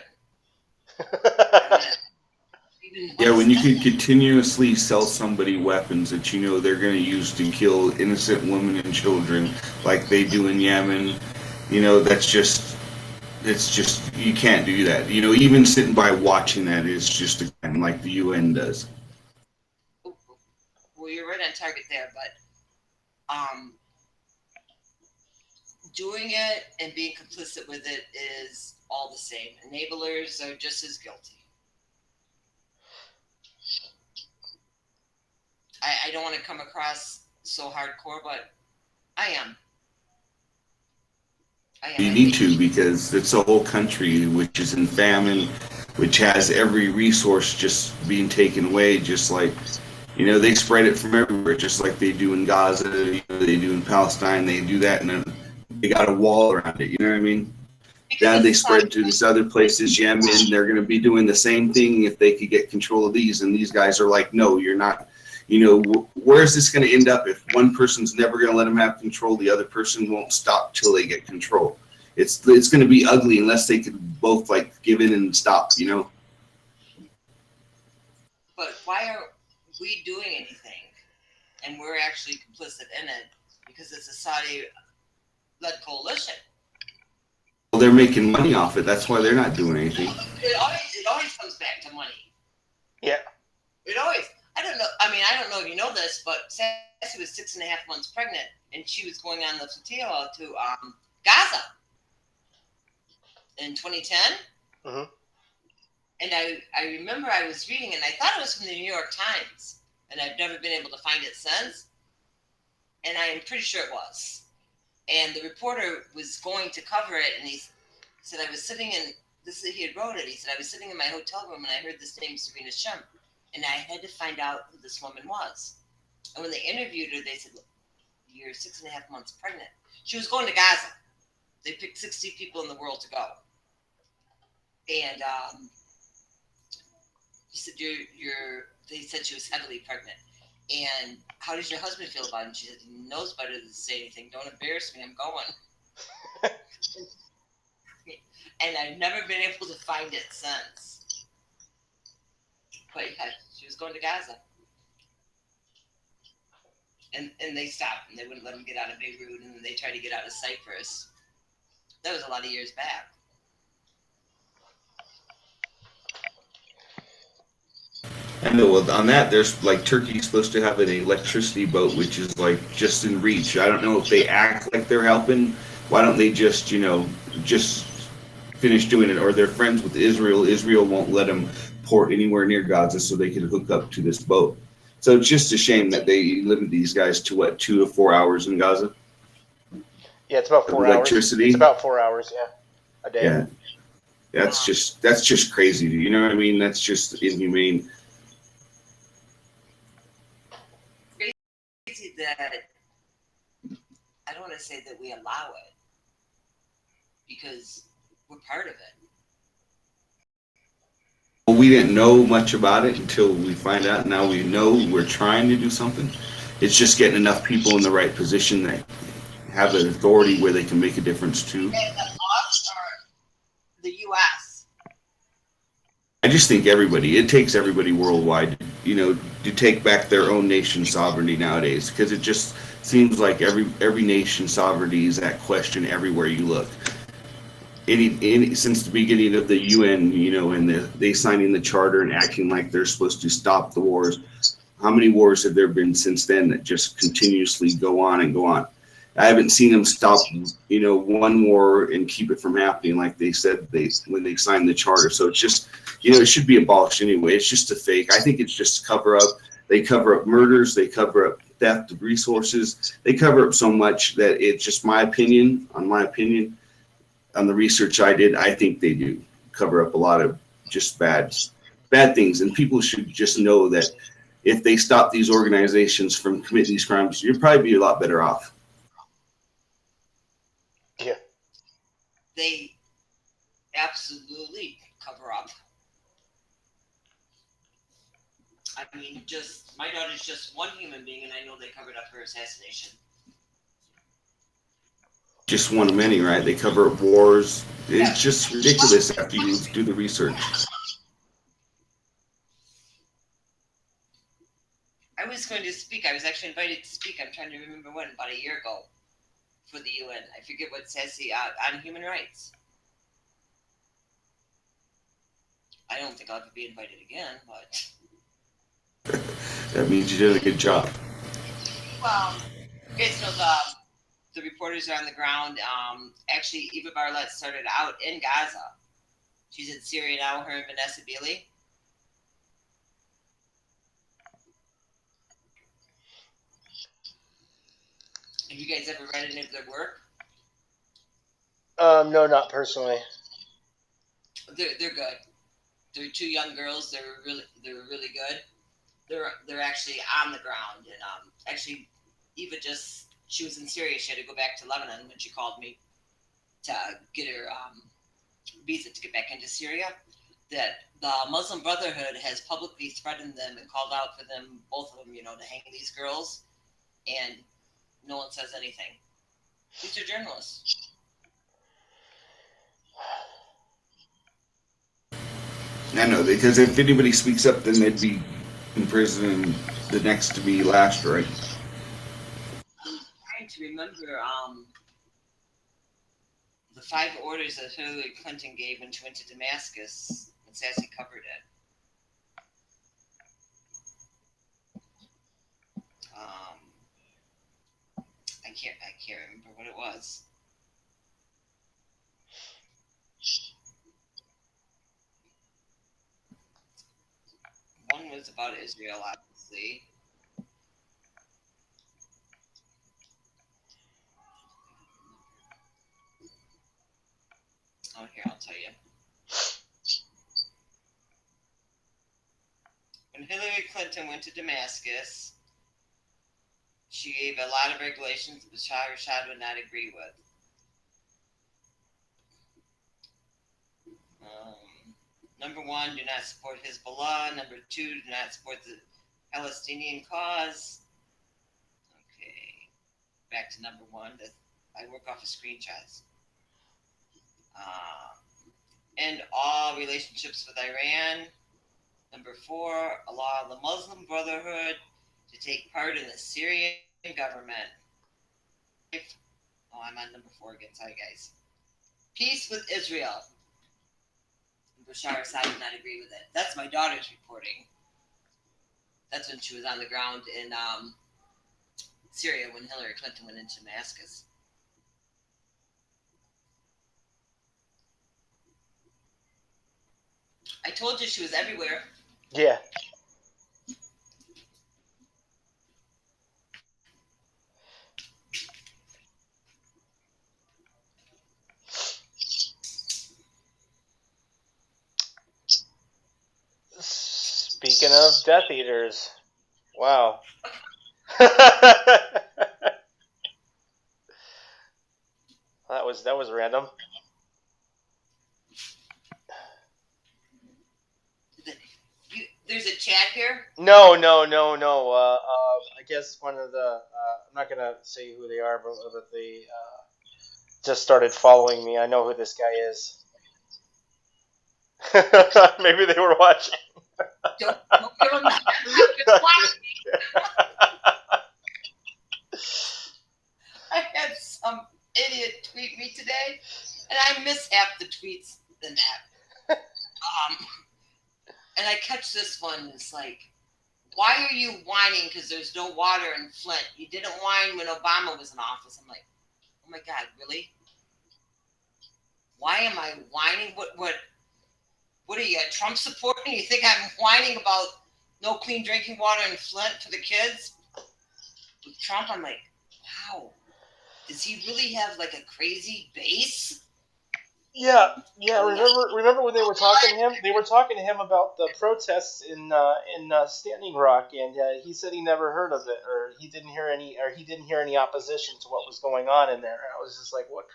Yeah, when you can continuously sell somebody weapons that you know they're going to use to kill innocent women and children, like they do in Yemen, it's just you can't do that. Even sitting by watching that is just a crime, like the UN does.
Well, you're right on target there, but doing it and being complicit with it is all the same. Enablers are just as guilty. I don't want to come across so hardcore, but I am.
You need to, because it's a whole country which is in famine, which has every resource just being taken away, just like, they spread it from everywhere, just like they do in Gaza, they do in Palestine, they do that, and then they got a wall around it, you know what I mean? Now they spread to these other places, Yemen, they're going to be doing the same thing if they could get control of these, and these guys are like, no, you're not. Where's this going to end up if one person's never going to let them have control, the other person won't stop till they get control? It's going to be ugly unless they could both give in and stop,
But why are we doing anything? And we're actually complicit in it because it's a Saudi-led coalition.
Well, they're making money off it. That's why they're not doing anything.
It always comes back to money.
Yeah.
It always. I don't know if you know this, but Sassy was 6.5 months pregnant, and she was going on the flotilla to Gaza in 2010.
Mm-hmm.
And I remember I was reading, and I thought it was from the New York Times, and I've never been able to find it since. And I am pretty sure it was. And the reporter was going to cover it, and he said, I was sitting in, he had wrote it, he said, I was sitting in my hotel room, and I heard this name, Serena Shum. And I had to find out who this woman was. And when they interviewed her, they said, look, you're 6.5 months pregnant. She was going to Gaza. They picked 60 people in the world to go. And he said, they said she was heavily pregnant. And how does your husband feel about it? And she said, he knows better than to say anything. Don't embarrass me. I'm going. And I've never been able to find it since. But yeah, she was going to Gaza. And they stopped, and they wouldn't let them get out of Beirut, and then they tried to get out of Cyprus. That was a lot of years back.
I know. Well, on that, there's Turkey's supposed to have an electricity boat, which is just in reach. I don't know if they act like they're helping. Why don't they just just finish doing it? Or they're friends with Israel. Israel won't let them port anywhere near Gaza so they could hook up to this boat. So it's just a shame that they limit these guys to 2 to 4 hours in Gaza.
Yeah, it's about 4 hours.
Electricity.
It's about 4 hours, yeah, a day.
Yeah, that's just crazy. You know what I mean? That's just inhumane.
Crazy that I don't want to say that we allow it because we're part of it.
Well, we didn't know much about it until we find out. Now we know we're trying to do something. It's just getting enough people in the right position that have the authority where they can make a difference too.
And us or the U.S.
I just think it takes everybody worldwide, to take back their own nation's sovereignty nowadays, because it just seems like every nation's sovereignty is at question everywhere you look. Since the beginning of the UN, and they signing the charter and acting like they're supposed to stop the wars. How many wars have there been since then that just continuously go on and go on? I haven't seen them stop, one war and keep it from happening like they said when they signed the charter. So it's just, it should be abolished anyway. It's just a fake. I think it's just cover up. They cover up murders. They cover up theft of resources. They cover up so much that it's just my opinion, on the research I did. I think they do cover up a lot of just bad things. And people should just know that if they stop these organizations from committing these crimes, you'd probably be a lot better off.
Yeah.
They absolutely cover up. I mean, my daughter's just one human being, and I know they covered up her assassination.
Just one of many, right? They cover up wars. It's just ridiculous after you do the research.
I was going to speak. I was actually invited to speak. I'm trying to remember when, about a year ago, for the UN. I forget what it says on human rights. I don't think I'll ever be invited again, but
That means you did a good job.
well, you guys know the reporters are on the ground. Actually, Eva Barlett started out in Gaza. She's in Syria now. Her and Vanessa Beeley. Have you guys ever read any of their work?
No, not personally.
They're good. They're two young girls. They're really good. They're actually on the ground, and actually, Eva she was in Syria. She had to go back to Lebanon when she called me to get her visa to get back into Syria. That the Muslim Brotherhood has publicly threatened them and called out for them, both of them, to hang these girls, and no one says anything. These are journalists.
I know, because if anybody speaks up, then they'd be in prison, and the next to be last, right?
I'm trying to remember the 5 orders that Hillary Clinton gave when she went to Damascus, and Sassy covered it. I can't remember what it was. One was about Israel, obviously. Oh, here, I'll tell you. When Hillary Clinton went to Damascus, she gave a lot of regulations that Bashar al-Assad would not agree with. Number 1, do not support Hezbollah. Number 2, do not support the Palestinian cause. Okay, back to number 1. I work off of screenshots. End all relationships with Iran. Number 4, allow the Muslim Brotherhood to take part in the Syrian government. Oh, I'm on number 4 again. Sorry, guys. Peace with Israel. Bashar al-Assad did not agree with it. That's my daughter's reporting. That's when she was on the ground in Syria when Hillary Clinton went into Damascus. I told you she was everywhere.
Yeah. Speaking of Death Eaters, wow. that was random.
There's a chat here?
No. I guess one of the I'm not gonna say who they are, but they just started following me. I know who this guy is. Maybe they were watching.
Don't give them that. Just watch me. I had some idiot tweet me today, and I miss half the tweets than that. And I catch this one. It's like, why are you whining because there's no water in Flint? You didn't whine when Obama was in office. I'm like, oh my God, really? Why am I whining? What are you, a Trump supporter? You think I'm whining about no clean drinking water in Flint for the kids? With Trump, I'm like, wow. Does he really have like a crazy base?
Yeah. Remember when they were talking to him? They were talking to him about the protests in Standing Rock, and he said he never heard of it, or he didn't hear any opposition to what was going on in there. And I was just like, what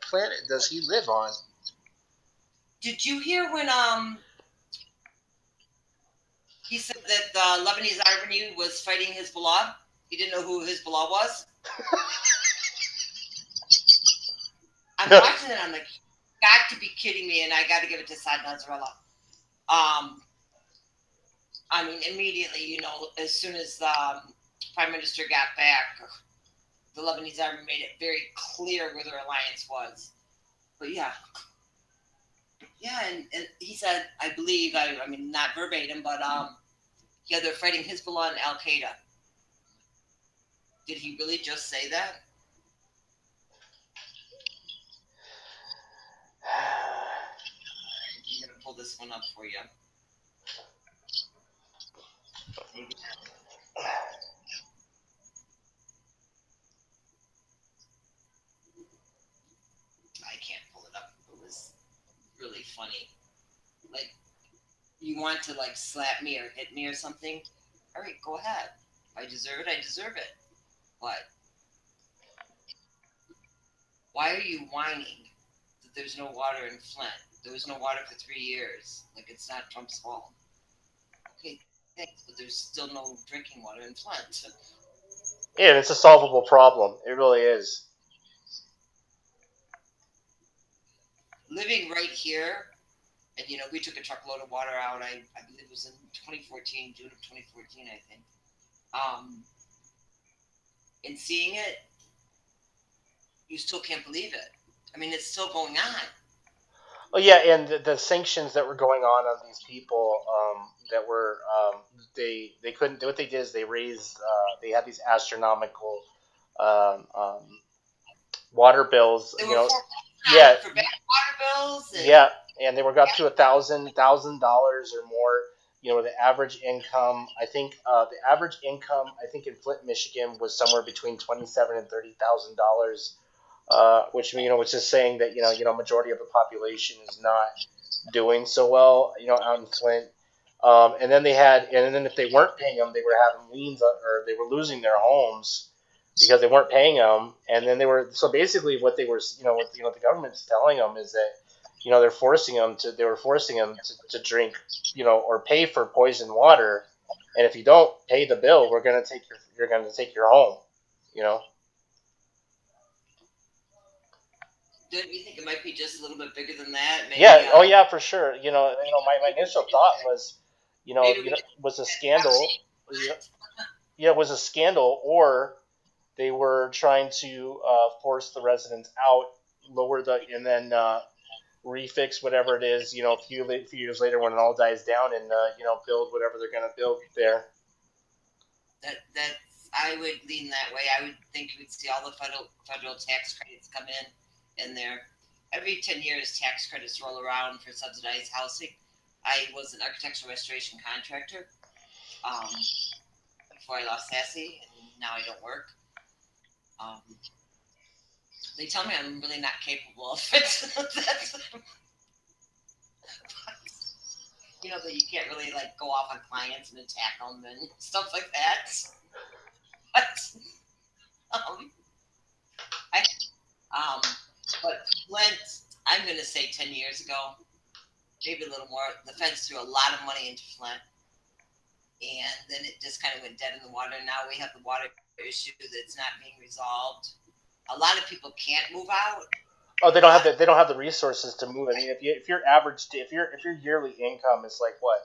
planet does he live on?
Did you hear when he said that the Lebanese army was fighting Hezbollah? He didn't know who Hezbollah was. I'm watching it. I'm like, got to be kidding me, and I got to give it to Saad Nasrallah. I mean, immediately, as soon as the prime minister got back, the Lebanese army made it very clear where their alliance was. But yeah, and he said, I believe, I mean, not verbatim, but yeah, they're fighting Hezbollah and Al Qaeda. Did he really just say that? I'm gonna pull this one up for you. Maybe. I can't pull it up. It was really funny. Like, you want to like slap me or hit me or something? All right, go ahead. If I deserve it, I deserve it. But why are you whining that there's no water in Flint? There was no water for 3 years. Like, it's not Trump's fault. Okay, thanks, but there's still no drinking water in Flint.
Yeah, it's a solvable problem. It really is.
Living right here, and we took a truckload of water out. I believe it was in 2014, June of 2014, I think. And seeing it, you still can't believe it. I mean, it's still going on.
Oh yeah, and the sanctions that were going on these people that were they couldn't. What they did is they raised they had these astronomical um, um, water bills.
They were
Yeah,
for bad water bills.
yeah, and they were up to $1,000 or more. The average income. I think the average income. I think in Flint, Michigan, was somewhere between $27,000 and $30,000. Which is saying that majority of the population is not doing so well, out in Flint. And then if they weren't paying them, they were having liens or they were losing their homes because they weren't paying them. And then so basically what they were, what the government's telling them is that they were forcing them to drink, or pay for poisoned water. And if you don't pay the bill, you're going to take your home, you know.
Don't you think it might be just a little bit bigger than that? Maybe,
Yeah. Oh, yeah, for sure. My initial thought was, was a scandal. Yeah, it was a scandal, or they were trying to force the residents out, and then refix whatever it is. A few years later when it all dies down, and build whatever they're going to build there.
That I would lean that way. I would think you would see all the federal tax credits come in there. Every 10 years, tax credits roll around for subsidized housing. I was an architectural restoration contractor before I lost Sassy, and now I don't work. They tell me I'm really not capable of it. That you can't really like go off on clients and attack them and stuff like that. But Flint, I'm going to say 10 years ago, maybe a little more. The feds threw a lot of money into Flint, and then it just kind of went dead in the water. Now we have the water issue that's not being resolved. A lot of people can't move out
Oh, they don't have the resources to move. I mean, if your average if your yearly income is like what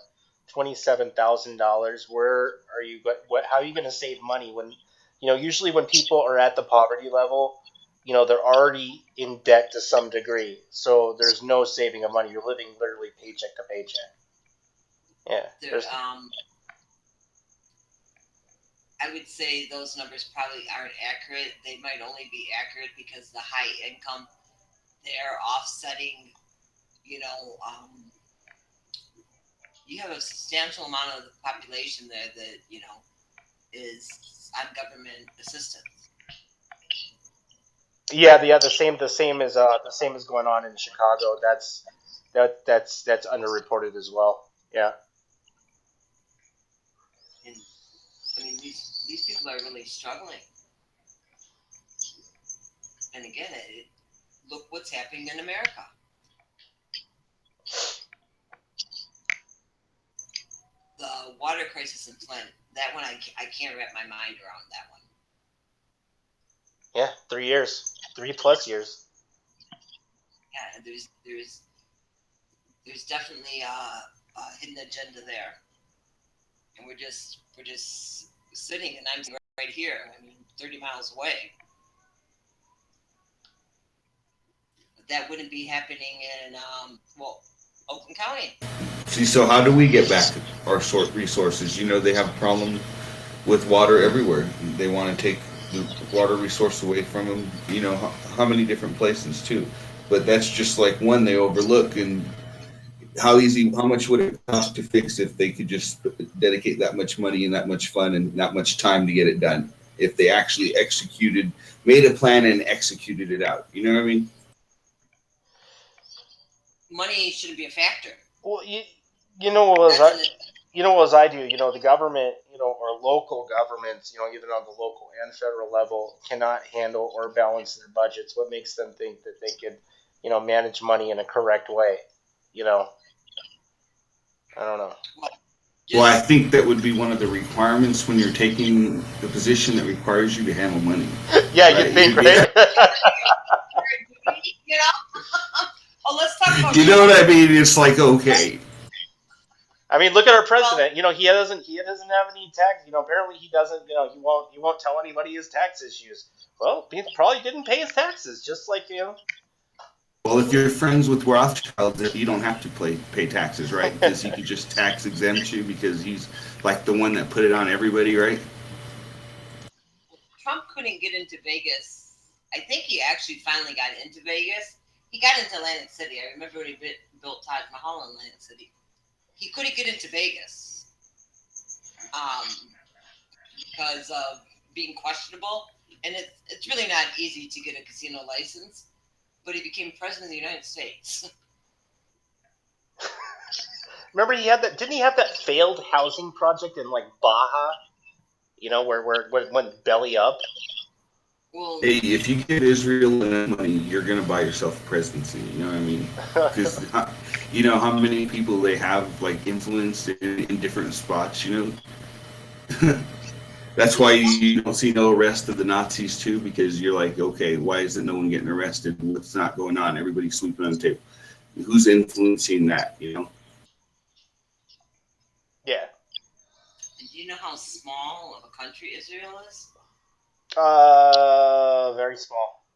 $27,000, where are you? What how are you going to save money when usually when people are at the poverty level, they're already in debt to some degree. So there's no saving of money. You're living literally paycheck to paycheck. Yeah,
There,
there's
I would say those numbers probably aren't accurate. They might only be accurate because the high income, they're offsetting, you know, you have a substantial amount of the population there that, is on government assistance.
yeah, the same as going on in Chicago. That's underreported as well. Yeah.
And I mean, these people are really struggling. And again, look what's happening in America. The water crisis in Flint, that one, I can't wrap my mind around that one.
Yeah, 3 years, 3+ years.
Yeah, and there's definitely a hidden agenda there, and we're just sitting, and I'm right here. I mean, 30 miles away. But that wouldn't be happening in Oakland County.
See, so how do we get back our resources? They have a problem with water everywhere. They want to take the water resource away from them. How many different places too. But that's just like one they overlook. And how much would it cost to fix if they could just dedicate that much money and that much fun and that much time to get it done? If they actually made a plan and executed it out. You know what I mean?
Money shouldn't be a factor.
Well, you know what was I, you know what was I do? The government, or local governments, even on the local and federal level, cannot handle or balance their budgets. What makes them think that they could, manage money in a correct way? I don't know.
Well, I think that would be one of the requirements when you're taking the position that requires you to handle money.
Yeah,
Right?
you think, right?
Oh, let's talk about.
You know what I mean? It's like, okay.
I mean, look at our president. He doesn't have any tax. Apparently he doesn't. He won't tell anybody his tax issues. Well, he probably didn't pay his taxes, just like.
Well, if you're friends with Rothschild, you don't have to pay taxes, right? Because he could just tax exempt you because he's like the one that put it on everybody, right?
Trump couldn't get into Vegas. I think he actually finally got into Vegas. He got into Atlantic City. I remember when he built Taj Mahal in Atlantic City. He couldn't get into Vegas because of being questionable. And it's really not easy to get a casino license. But he became president of the United States.
Remember, didn't he have that failed housing project in like Baja? Where it went belly up.
Well,
Hey, if you give Israel enough money, you're gonna buy yourself a presidency. You know what I mean? Because how many people they have like influenced in different spots. That's why you don't see no arrest of the Nazis too, because you're like, okay, why isn't no one getting arrested? What's not going on? Everybody's sleeping on the table. Who's influencing that?
Yeah.
Do you know how small of a country Israel is?
Very small.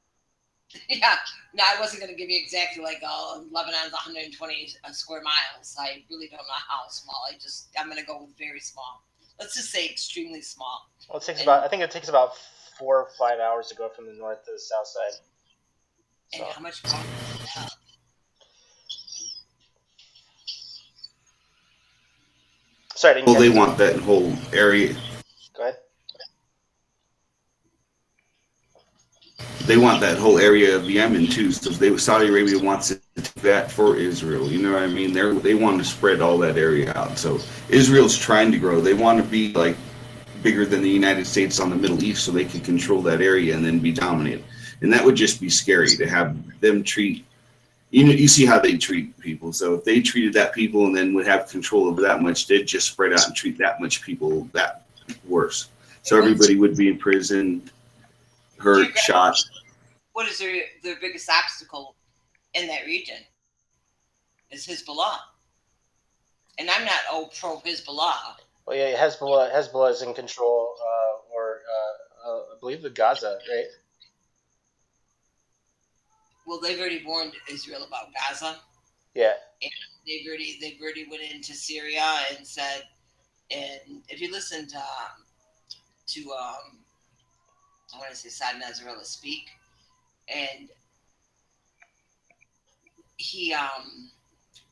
Yeah. No, I wasn't going to give you exactly Lebanon's 120 square miles. I really don't know how small. I'm going to go with very small. Let's just say extremely small.
Well, I think it takes about 4 or 5 hours to go from the north to the south side.
And how much power does it have?
Sorry, I didn't
Well,
get
they want that whole area.
Go ahead.
They want that whole area of Yemen too. So Saudi Arabia wants to take that for Israel. You know what I mean? They want to spread all that area out. So Israel's trying to grow. They want to be like bigger than the United States on the Middle East, so they can control that area and then be dominant. And that would just be scary to have them treat. You see how they treat people. So if they treated that people and then would have control over that much, they'd just spread out and treat that much people that worse. So everybody would be in prison, hurt, shot.
what is their biggest obstacle in that region? Is Hezbollah. And I'm not pro Hezbollah.
Well, yeah, Hezbollah is in control, or I believe the Gaza, right?
Well, they've already warned Israel about Gaza.
Yeah.
And they've already went into Syria and said, and if you listen to I want to say Saad Nasrallah speak, and he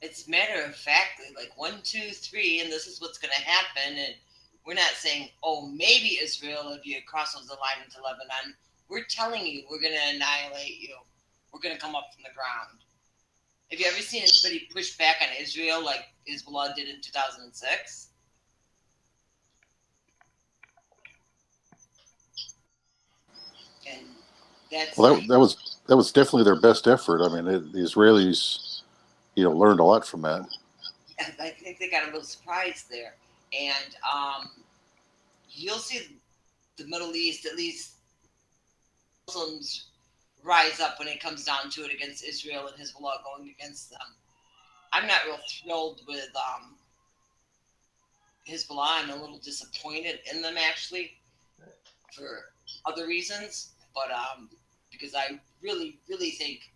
it's matter of factly like 1, 2, 3, and this is what's going to happen. And we're not saying, oh, maybe Israel, if you crosses the line into Lebanon, we're telling you we're going to annihilate you. We're going to come up from the ground. Have you ever seen anybody push back on Israel like Hezbollah did in 2006? And that's
Well, that was definitely their best effort. I mean, the Israelis, learned a lot from that.
I think they got a little surprised there. And you'll see the Middle East, at least Muslims, rise up when it comes down to it against Israel and Hezbollah going against them. I'm not real thrilled with Hezbollah. I'm a little disappointed in them, actually, for other reasons. But because I really, really think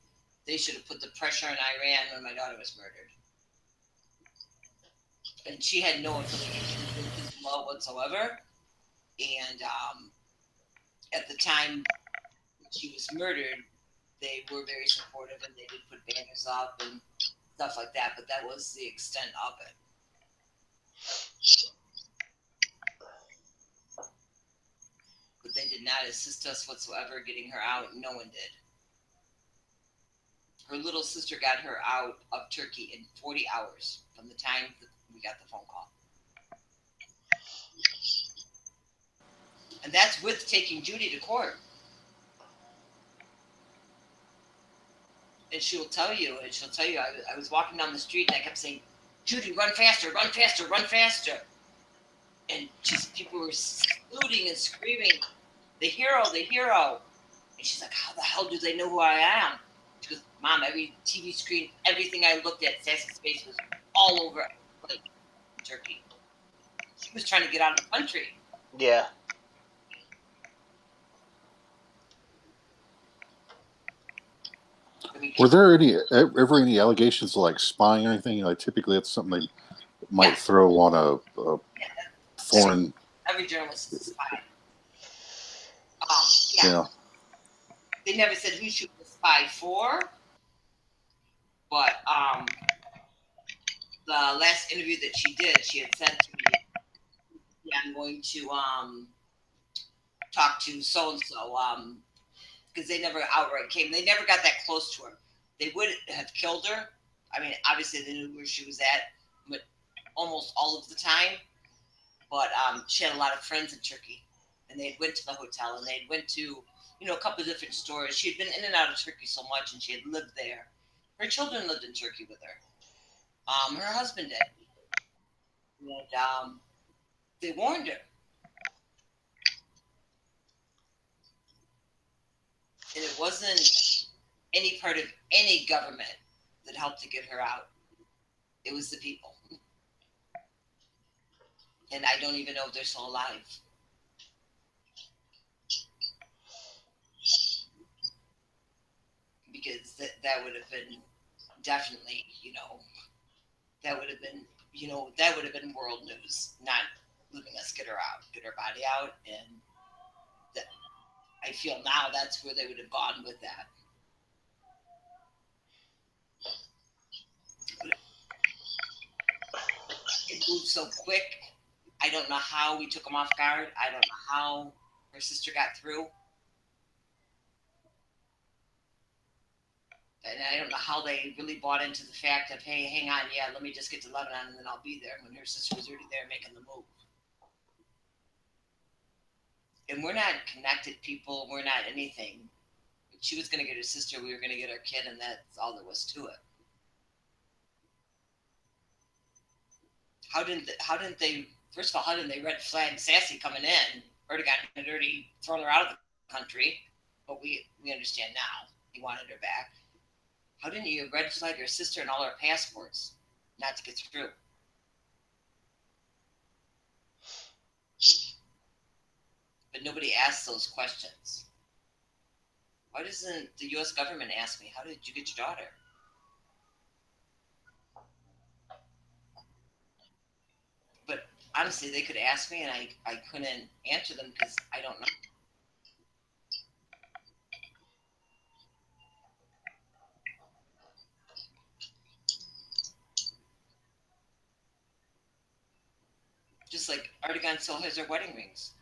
they should have put the pressure on Iran when my daughter was murdered. And she had no affiliation with Hezbollah whatsoever. And at the time she was murdered, they were very supportive and they did put banners up and stuff like that, but that was the extent of it. But they did not assist us whatsoever getting her out. No one did. Her little sister got her out of Turkey in 40 hours from the time that we got the phone call. And that's with taking Judy to court. And she'll tell you, I was walking down the street and I kept saying, Judy, run faster, run faster, run faster. And people were saluting and screaming, the hero, the hero. And she's like, how the hell do they know who I am? She goes, Mom, every TV screen, everything I looked at, Sassy's face was all over like Turkey. She was trying to get out of the country.
Yeah.
Were there ever any allegations of like spying or anything? Like typically that's something they might throw on a foreign.
Every journalist is a spy.
Yeah.
They never said who she was a spy for, but the last interview that she did, she had said to me, yeah, I'm going to talk to so-and-so, because they never outright came. They never got that close to her. They would have killed her. I mean, obviously they knew where she was at, but almost all of the time. But she had a lot of friends in Turkey, and they went to the hotel, and they went to, a couple of different stores. She had been in and out of Turkey so much, and she had lived there. Her children lived in Turkey with her. Her husband did. And they warned her. And it wasn't any part of any government that helped to get her out. It was the people. And I don't even know if they're still alive. Because that would have been definitely, that would have been world news, not letting us get her body out. And that, I feel now that's where they would have gone with that. It moved so quick. I don't know how we took them off guard. I don't know how her sister got through. And I don't know how they really bought into the fact of, hey, hang on, yeah, let me just get to Lebanon and then I'll be there, when her sister was already there making the move. And we're not connected people. We're not anything. She was going to get her sister. We were going to get our kid, and that's all there was to it. How didn't they? First of all, how didn't they red flag Sassy coming in? Erdogan had already thrown her out of the country. but we understand now. He wanted her back. How didn't you red flag your sister and all her passports not to get through? But nobody asks those questions. Why doesn't the U.S. government ask me, how did you get your daughter? But honestly, they could ask me and I couldn't answer them because I don't know. Just like Erdogan still has her wedding rings.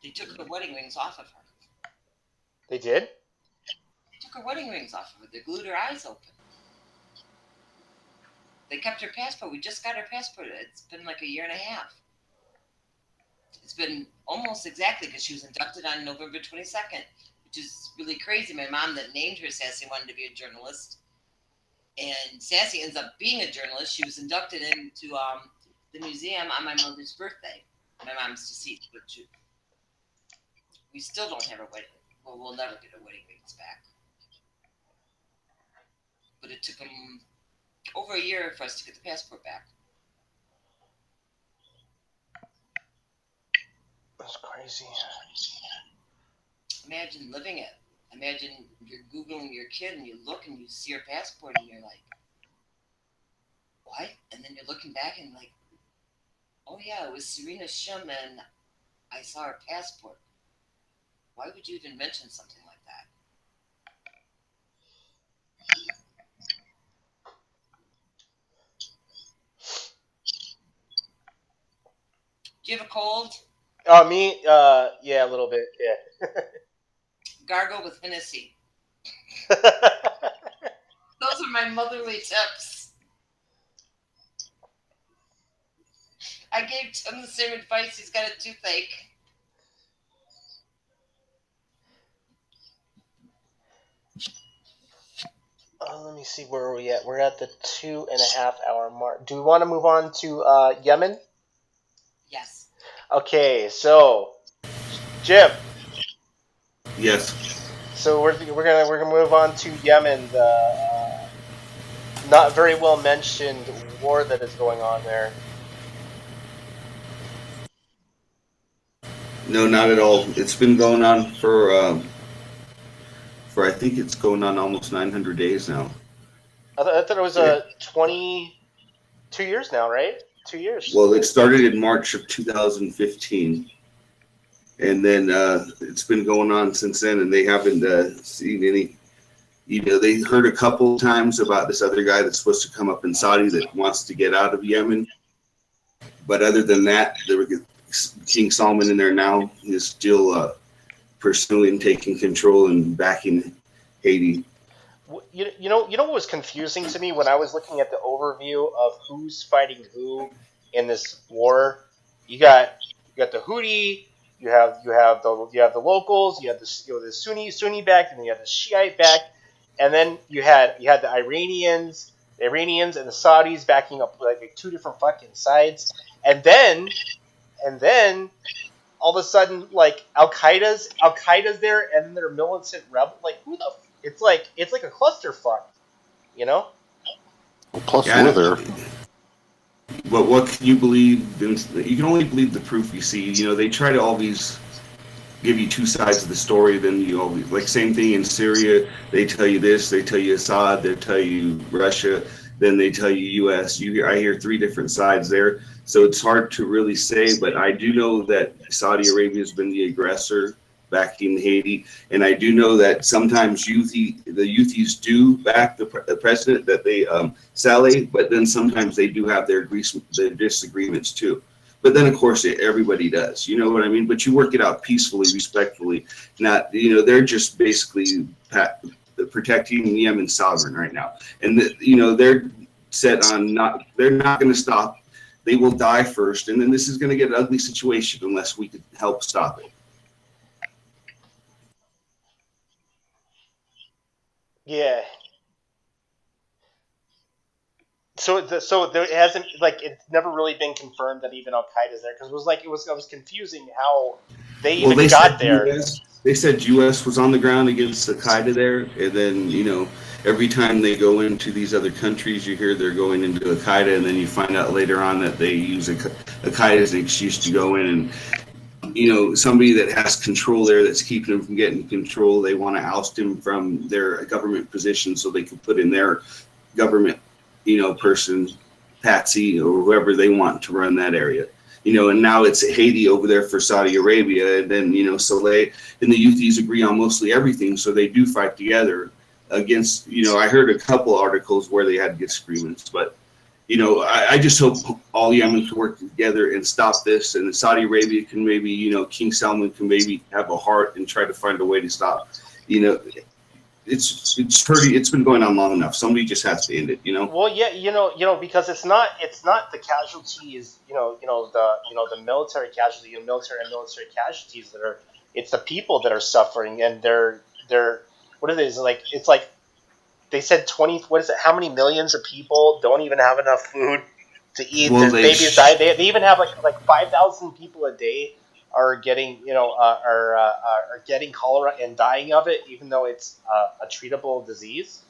They took her wedding rings off of her.
They did?
They took her wedding rings off of her. They glued her eyes open. They kept her passport. We just got her passport. It's been like a year and a half. It's been almost exactly because she was inducted on November 22nd, which is really crazy. My mom that named her Sassy wanted to be a journalist. And Sassy ends up being a journalist. She was inducted into the museum on my mother's birthday. My mom's deceased, but we still don't have her wedding. Well, we'll never get her wedding rings back. But it took them over a year for us to get the passport back.
That's crazy.
Imagine living it. Imagine you're Googling your kid and you look and you see her passport and you're like, what? And then you're looking back and like, oh yeah, it was Serena Shum and I saw her passport. Why would you even mention something like that? Do you have a cold?
Me? Yeah, a little bit, yeah.
Gargle with Hennessy. Those are my motherly tips. I gave Tim the same advice. He's got a toothache.
Let me see, where are we at? We're at the 2.5 hour mark. Do we want to move on to Yemen?
Yes.
Okay, so Jim.
Yes.
So we're gonna move on to Yemen, the not very well mentioned war that is going on there.
No, not at all. It's been going on for I think it's going on almost 900 days now.
I thought it was
Yeah.
22 years now, right? 2 years.
Well, it started in March of 2015, and then it's been going on since then, and they haven't seen any. They heard a couple times about this other guy that's supposed to come up in Saudi that wants to get out of Yemen, but other than that, King Salman in there now is still pursuing, taking control, and backing Haiti.
You know what was confusing to me when I was looking at the overview of who's fighting who in this war? You got the Houthi, you have the locals, you have the Sunni backed, and then you have the Shiite backed, and then you had the Iranians and the Saudis backing up like two different fucking sides, and then all of a sudden, like Al Qaeda's there, and then they're militant rebel. Like who the? It's like a clusterfuck, you know?
Well, plus,
Yeah,
we're there.
but what can you believe? You can only believe the proof you see. They try to always give you two sides of the story. Then you always like same thing in Syria. They tell you this, they tell you Assad, they tell you Russia, then they tell you U.S. I hear three different sides there, so it's hard to really say. But I do know that Saudi Arabia has been the aggressor back in Haiti, and I do know that sometimes the Houthis do back the president that they Saleh, but then sometimes they do have their disagreements too. But then, of course, everybody does. You know what I mean? But you work it out peacefully, respectfully. Not, they're just basically protecting Yemen's sovereign right now, and they're set on not. They're not going to stop. They will die first, and then this is going to get an ugly situation unless we could help stop it.
Yeah. So there it hasn't, like, it's never really been confirmed that even Al Qaeda's there, because it was confusing how they
Well,
even got there.
They said U.S. was on the ground against Al Qaeda there, and then every time they go into these other countries, you hear they're going into Al Qaeda, and then you find out later on that they use Al Qaeda as an excuse to go in, and somebody that has control there that's keeping them from getting control. They want to oust him from their government position so they can put in their government, person, Patsy or whoever they want to run that area. And now it's Haiti over there for Saudi Arabia, and then Saleh and the Houthis agree on mostly everything, so they do fight together against. I heard a couple articles where they had disagreements, but I just hope all Yemen can work together and stop this, and Saudi Arabia can maybe, King Salman can maybe have a heart and try to find a way to stop. It's been going on long enough. Somebody just has to end it.
Well, yeah, because it's not the casualties, the military casualty, military casualties that are. It's the people that are suffering, and they're what it is like. It's like they said 20. What is it? How many millions of people don't even have enough food to eat?
Well,
There's babies die. They even have like 5,000 people a day are getting are getting cholera and dying of it, even though it's a treatable disease.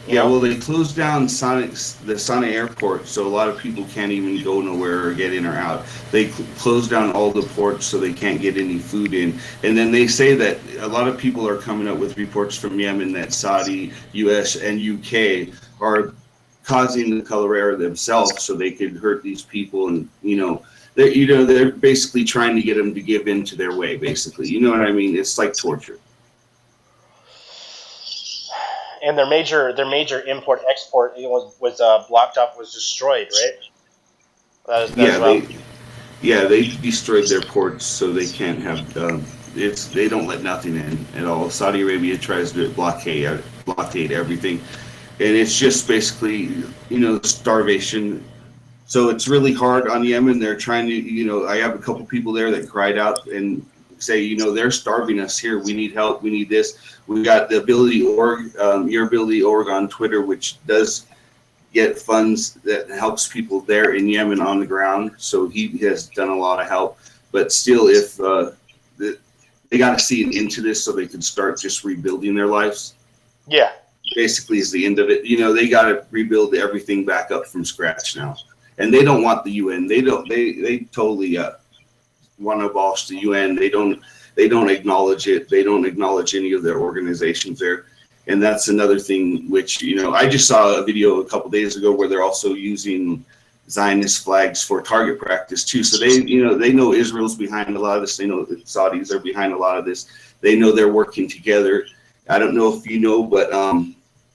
Yeah, well, they closed down the Sane airport, so a lot of people can't even go nowhere or get in or out. They closed down all the ports, so they can't get any food in. And then they say that a lot of people are coming up with reports from Yemen that Saudi, U.S., and U.K. are causing the cholera themselves, so they could hurt these people, and they're basically trying to get them to give in to their way. Basically, you know what I mean? It's like torture.
And their major import export was blocked up, was destroyed, right?
They destroyed their ports, so they can't have. They don't let nothing in at all. Saudi Arabia tries to blockade everything, and it's just basically starvation. So it's really hard on Yemen. They're trying to. I have a couple people there that cried out and say, they're starving us here. We need help. We need this. We got the Your Ability Org on Twitter, which does get funds that helps people there in Yemen on the ground. So he has done a lot of help. But still, if they got to see it into this so they can start just rebuilding their lives.
Yeah.
Basically is the end of it. They got to rebuild everything back up from scratch now. And they don't want the UN. They totally want to abolish the UN. They don't acknowledge it. They don't acknowledge any of their organizations there. And that's another thing which, I just saw a video a couple days ago where they're also using Zionist flags for target practice too. So they know Israel's behind a lot of this. They know the Saudis are behind a lot of this. They know they're working together. I don't know if you know, but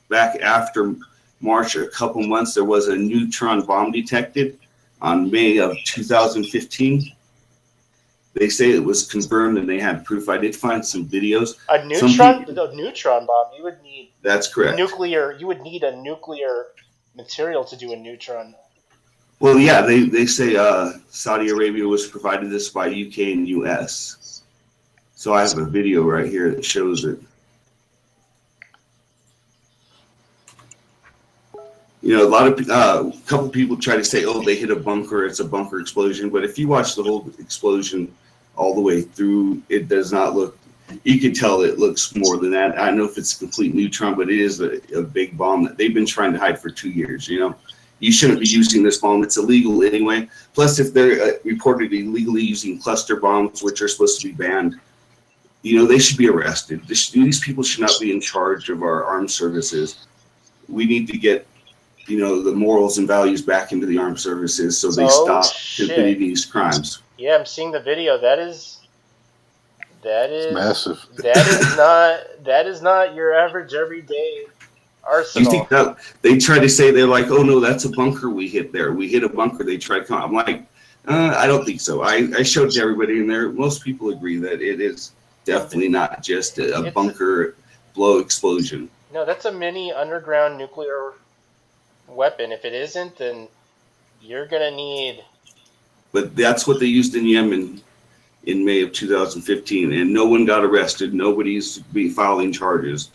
back after March, a couple months, there was a neutron bomb detected on May of 2015. They say it was confirmed and they had proof. I did find some videos.
A neutron bomb. You would need.
That's correct.
Nuclear. You would need a nuclear material to do a neutron.
Well, yeah, they say Saudi Arabia was provided this by UK and US. So I have a video right here that shows it. A couple people try to say, oh, they hit a bunker, it's a bunker explosion. But if you watch the whole explosion all the way through, it does not look, you can tell it looks more than that. I don't know if it's a complete neutron, but it is a big bomb that they've been trying to hide for 2 years. You shouldn't be using this bomb. It's illegal anyway. Plus, if they're reported illegally using cluster bombs, which are supposed to be banned, they should be arrested. These people should not be in charge of our armed services. We need to get the morals and values back into the armed services so they stop committing these crimes.
Yeah, I'm seeing the video. That is
it's massive.
That is not your average everyday arsenal.
You think that they try to say, they're like, oh no, that's a bunker we hit there. We hit a bunker. They tried to come. I'm like, I don't think so. I showed to everybody in there. Most people agree that it is definitely not just a bunker blow explosion.
No, that's a mini underground nuclear weapon. If it isn't, then you're gonna need.
But that's what they used in Yemen in May of 2015, and no one got arrested. Nobody's be filing charges.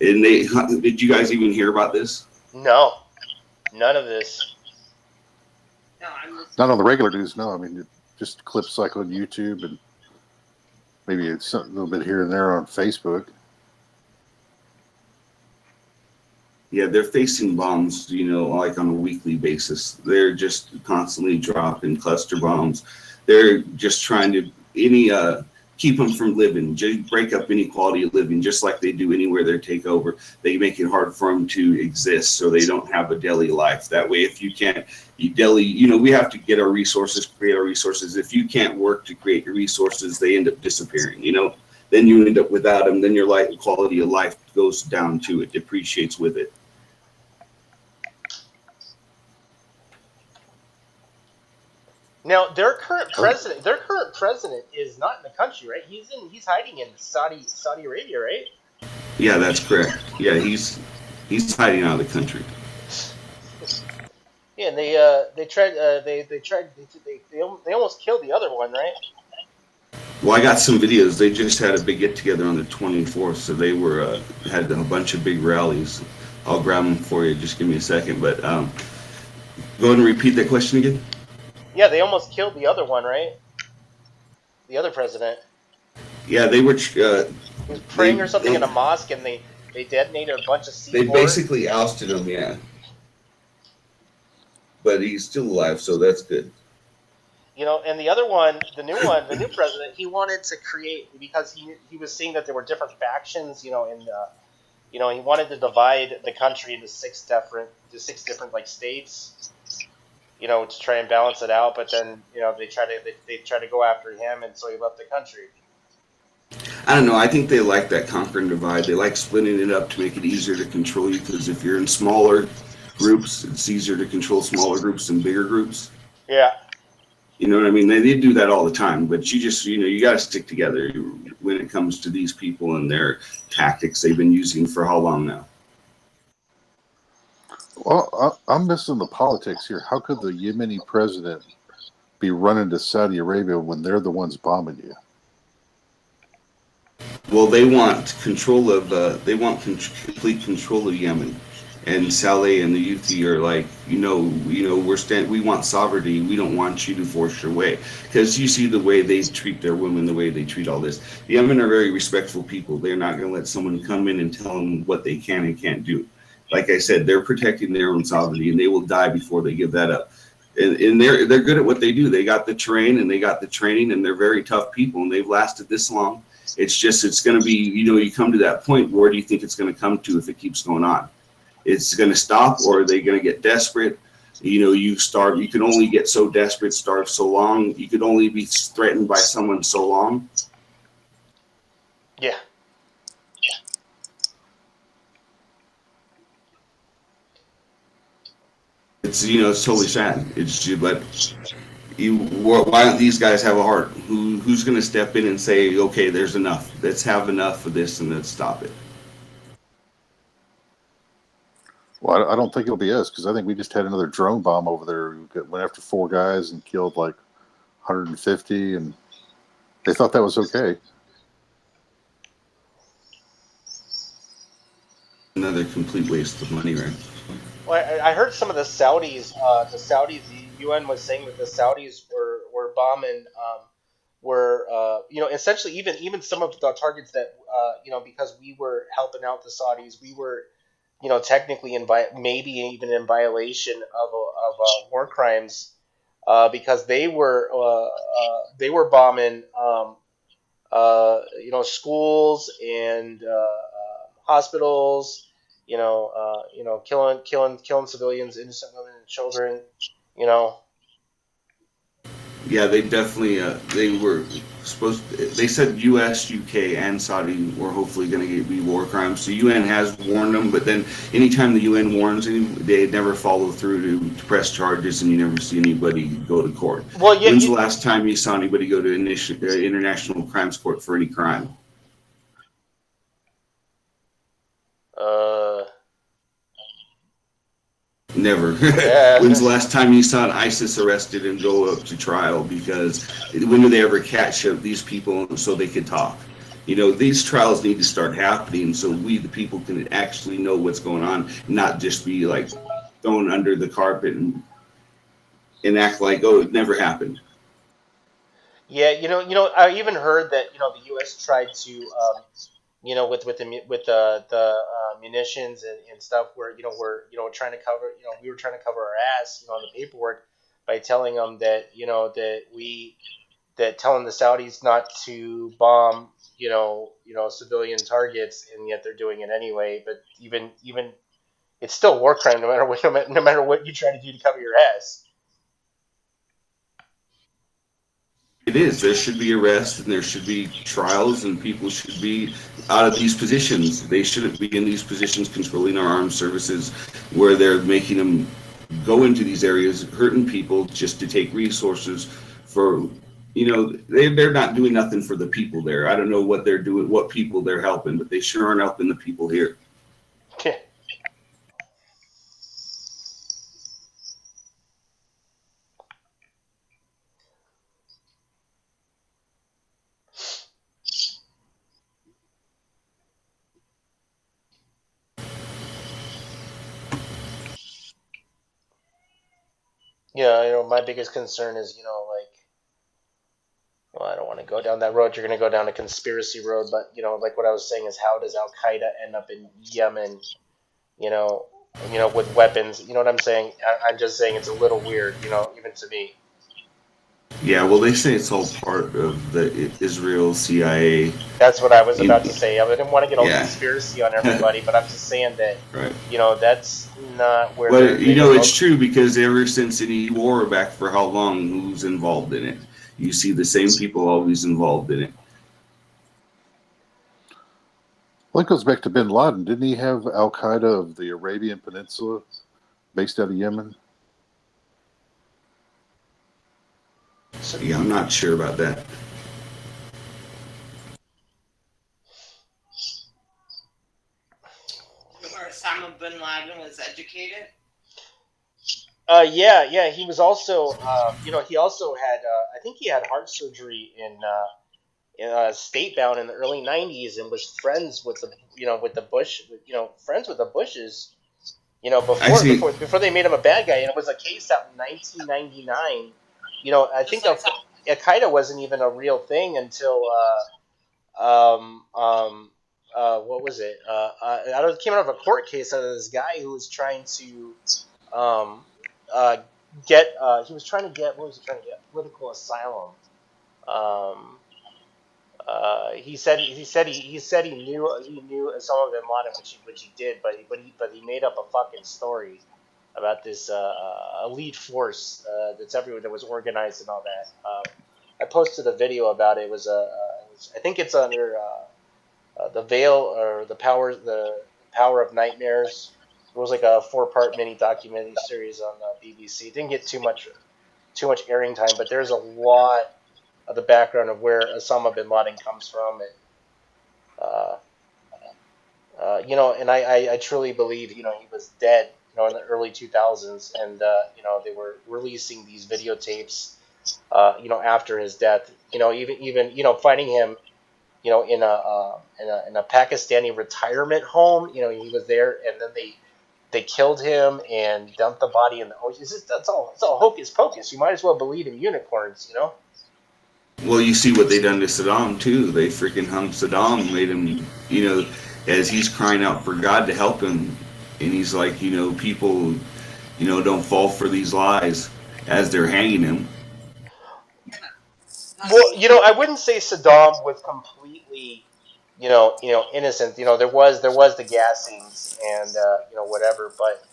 And did you guys even hear about this?
No, none of this.
No, I'm listening.
Not on the regular news. No, I mean just clips like on YouTube and Maybe it's a little bit here and there on Facebook.
Yeah, they're facing bombs, like on a weekly basis. They're just constantly dropping cluster bombs. They're just trying to keep them from living, just break up any quality of living, just like they do anywhere they take over. They make it hard for them to exist, so they don't have a daily life. That way, if you can't, we have to get our resources, create our resources. If you can't work to create your resources, they end up disappearing. Then you end up without them. Then your quality of life goes down too. It depreciates with it.
Now, their current president is not in the country, right? He's hiding in Saudi Arabia, right?
Yeah, that's correct. Yeah, he's hiding out of the country.
Yeah, and they almost killed the other one, right?
Well, I got some videos. They just had a big get together on the 24th, so they had a bunch of big rallies. I'll grab them for you. Just give me a second. But go ahead and repeat that question again.
Yeah, they almost killed the other one, right? The other president.
Yeah, they were.
He was praying or something in a mosque, and they detonated a bunch of C4.
They basically ousted him, yeah. But he's still alive, so that's good.
And the other one, the new president, he wanted to create, because he was seeing that there were different factions, he wanted to divide the country into six different like states, to try and balance it out. But then, they try to go after him, and so he left the country.
I don't know. I think they like that conquer and divide. They like splitting it up to make it easier to control you, because if you're in smaller groups, it's easier to control smaller groups than bigger groups.
Yeah.
You know what I mean? They do that all the time, but you just, you got to stick together when it comes to these people and their tactics they've been using for how long now?
Well, I'm missing the politics here. How could the Yemeni president be running to Saudi Arabia when they're the ones bombing you?
Well, they want complete control of Yemen. And Saleh and the Houthi are like, we want sovereignty. We don't want you to force your way. Because you see the way they treat their women, the way they treat all this. The Yemen are very respectful people. They're not going to let someone come in and tell them what they can and can't do. Like I said, they're protecting their own sovereignty, and they will die before they give that up. And they're good at what they do. They got the terrain and they got the training, and they're very tough people, and they've lasted this long. It's going to be, you come to that point. Where do you think it's going to come to if it keeps going on? It's going to stop, or are they going to get desperate? You can only get so desperate, starve so long. You could only be threatened by someone so long.
Yeah.
It's, it's totally sad. Why don't these guys have a heart? Who's going to step in and say, okay, there's enough. Let's have enough of this and let's stop it.
Well, I don't think it'll be us, because I think we just had another drone bomb over there. Went after 4 guys and killed like 150, and they thought that was okay.
Another complete waste of money, right?
Well, I heard some of the Saudis, the UN was saying that the Saudis were bombing, essentially even some of the targets that, because we were helping out the Saudis, we were, technically maybe even in violation of war crimes, because they were bombing, schools and hospitals, killing civilians, innocent women and children,
Yeah, they definitely, they said U.S., U.K., and Saudi were hopefully going to be war crimes. The UN has warned them, but then anytime the UN warns them, they never follow through to press charges, and you never see anybody go to court.
Well, yeah,
when's the last time you saw anybody go to International Crimes Court for any crime? Never.
Yeah.
When's the last time you saw an ISIS arrested and go up to trial? Because when do they ever catch these people so they could talk? These trials need to start happening so we, the people, can actually know what's going on, not just be like thrown under the carpet and act like, oh, it never happened.
Yeah, I even heard that the U.S. tried to, with the munitions and stuff, where we're trying to cover, we were trying to cover our ass, on the paperwork by telling them that telling the Saudis not to bomb, civilian targets, and yet they're doing it anyway. But even it's still war crime, no matter what, no matter what you try to do to cover your ass.
It is. There should be arrests and there should be trials, and people should be out of these positions. They shouldn't be in these positions controlling our armed services, where they're making them go into these areas, hurting people just to take resources for. They're not doing nothing for the people there. I don't know what they're doing, what people they're helping, but they sure aren't helping the people here.
Yeah, my biggest concern is, like, well, I don't want to go down that road. You're going to go down a conspiracy road, but like what I was saying is, how does Al Qaeda end up in Yemen? You know, with weapons. You know what I'm saying? I'm just saying it's a little weird. Even to me.
Yeah, well, they say it's all part of the Israel CIA.
That's what I was
In,
about to say. I didn't want to get all
yeah,
conspiracy on everybody, but I'm just saying that
right.
That's not where
But
they
it's true, because ever since any war, back for how long, who's involved in it? You see the same people always involved in it.
Well, it goes back to Bin Laden. Didn't he have Al Qaeda of the Arabian Peninsula based out of Yemen?
So,
Yeah, I'm not sure about that.
Where Osama bin Laden was educated.
yeah. He was also, he also had, I think he had heart surgery statebound in the early '90s, and was friends with with the Bush, friends with the Bushes,
I see.
before they made him a bad guy. And it was a case out in 1999. I
Just
think
like
Al Qaeda wasn't even a real thing until what was it? It came out of a court case out of this guy who was trying to um, uh, he was trying to get, what was he trying to get? Political asylum. Um, he said he knew Osama bin Laden, which he did, but he made up a fucking story about this elite force that's everywhere, that was organized and all that. I posted a video about it. It was I think it's under the Veil, or the Power of Nightmares. It was like a 4-part mini documentary series on BBC. It didn't get too much airing time, but there's a lot of the background of where Osama bin Laden comes from, and uh, and I truly believe, he was dead, in the early 2000s, and they were releasing these videotapes, after his death, even finding him, in a Pakistani retirement home. He was there, and then they killed him and dumped the body in the ocean. It's all hocus pocus. You might as well believe in unicorns.
Well, you see what they done to Saddam too. They freaking hung Saddam, made him, as he's crying out for God to help him, and he's like, people, don't fall for these lies as they're hanging him.
Well, I wouldn't say Saddam was completely, innocent. There was the gassings and whatever, but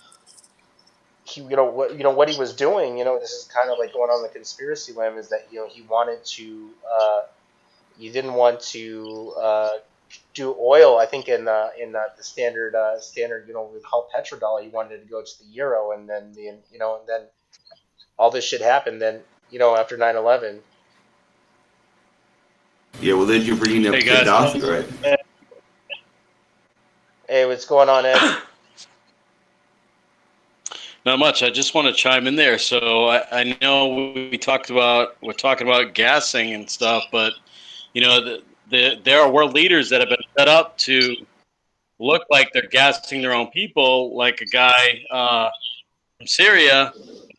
he, what he was doing. This is kind of like going on the conspiracy limb, is that he wanted to, he didn't want to do oil. I think the standard, we call petrodollar. He wanted to go to the euro, and then and then all this shit happened. Then after 9/11.
Yeah, well, then you're bringing up
Hey guys,
Gaddafi, right?
Hey, what's going on, Ed?
not much. I just want to chime in there. So I know we're talking about gassing and stuff, but there are world leaders that have been set up to look like they're gassing their own people, like a guy from Syria,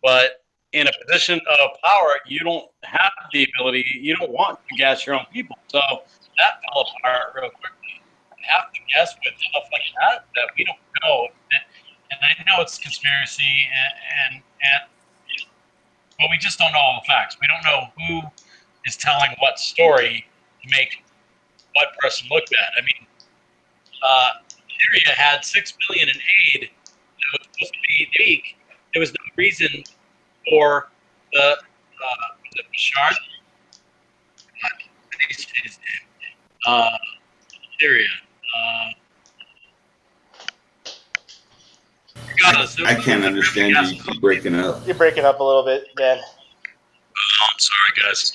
but in a position of power, you don't have the ability, you don't want to gas your own people. So that fell apart real quickly. You have to guess with stuff like that we don't know. And I know it's conspiracy, and but we just don't know all the facts. We don't know who is telling what story to make what person look bad. I mean, Syria had $6 million in aid that was supposed to be weak. There was no reason for the Bashar, his name, Syria. Regardless,
I can't understand you. You keep breaking up.
You're breaking up a little bit, Ben.
I'm sorry, guys.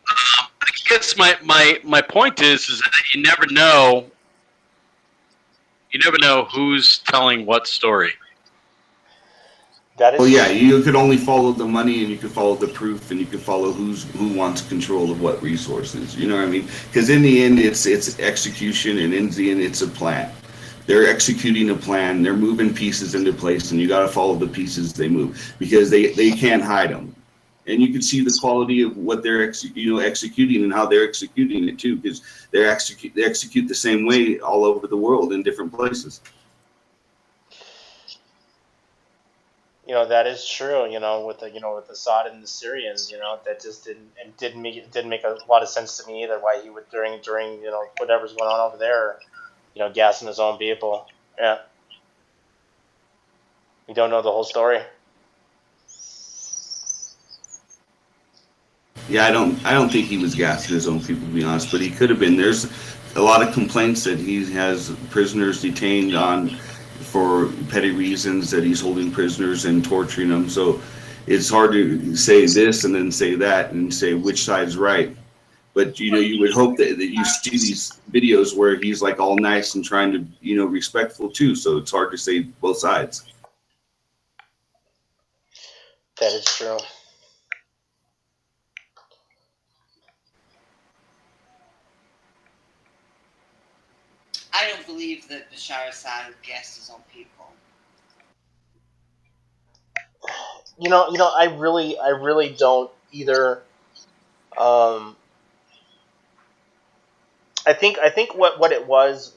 I guess my point is that you never know. You never know who's telling what story.
That is.
Well, yeah, you could only follow the money, and you could follow the proof, and you could follow who wants control of what resources. You know what I mean? Because in the end, it's execution, and in the end, it's a plan. They're executing a plan. They're moving pieces into place, and you got to follow the pieces they move because they can't hide them. And you can see the quality of what they're executing and how they're executing it too, because they execute the same way all over the world in different places.
That is true. With with Assad and the Syrians, that just didn't make a lot of sense to me either. Why he would during whatever's going on over there, gassing his own people. Yeah, we don't know the whole story.
Yeah, I don't think he was gassing his own people, to be honest, but he could have been. There's a lot of complaints that he has prisoners detained on for petty reasons, that he's holding prisoners and torturing them. So it's hard to say this and then say that and say which side's right. But you would hope that you see these videos where he's like all nice and trying to respectful too. So it's hard to say both sides.
That is true.
I don't believe that Bashar Assad gassed his own people.
I really don't either. I think what it was,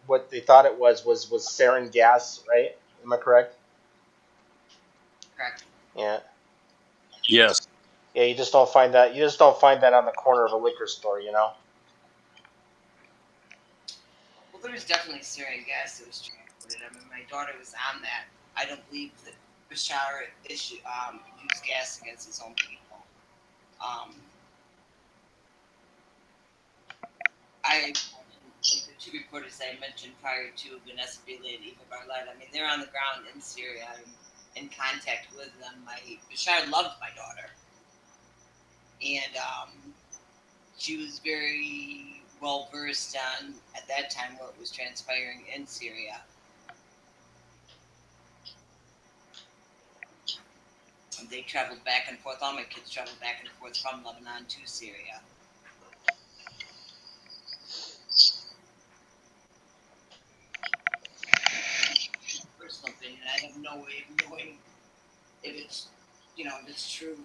what they thought it was sarin gas, right? Am I correct?
Correct.
Yeah.
Yes.
Yeah, you just don't find that. You just don't find that on the corner of a liquor store.
Well, there was definitely sarin gas that was transported. I mean, my daughter was on that. I don't believe that Bashar used gas against his own people. Like the two reporters I mentioned prior to, Vanessa Bela and Eva Barlett, I mean, they're on the ground in Syria and in contact with them. Bashar loved my daughter, and she was very well versed on, at that time, what was transpiring in Syria. They traveled back and forth. All my kids traveled back and forth from Lebanon to Syria. Personal opinion, I have no way of knowing if it's true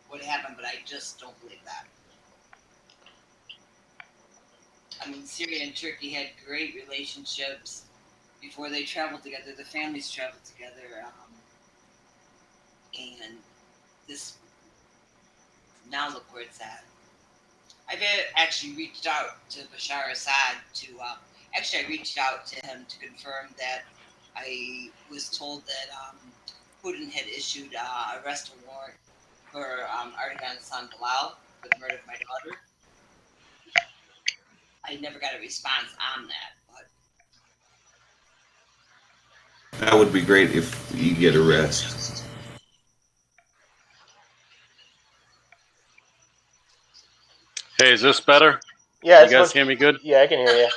what happened, but I just don't believe that. I mean, Syria and Turkey had great relationships before they traveled together. The families traveled together, and this now look where it's at. I've actually reached out to Bashar Assad I reached out to him to confirm that I was told that Putin had issued a arrest warrant for Erdogan's son Bilal for the murder of my daughter. I never got a response on that, but
That would be great if you get arrested.
Hey, is this better?
Yeah,
You guys hear me good?
Yeah, I can hear you.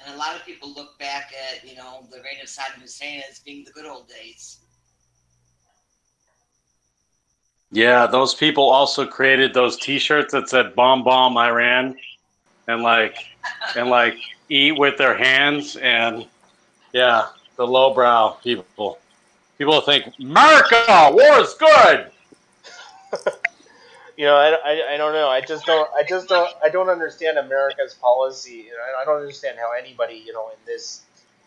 and a lot of people look back at the reign of Saddam Hussein as being the good old days.
Yeah, those people also created those T-shirts that said "Bomb Bomb Iran" and like eat with their hands, and Yeah, the lowbrow people. People think America, war is good.
I don't know. I don't understand America's policy. I don't understand how anybody, in this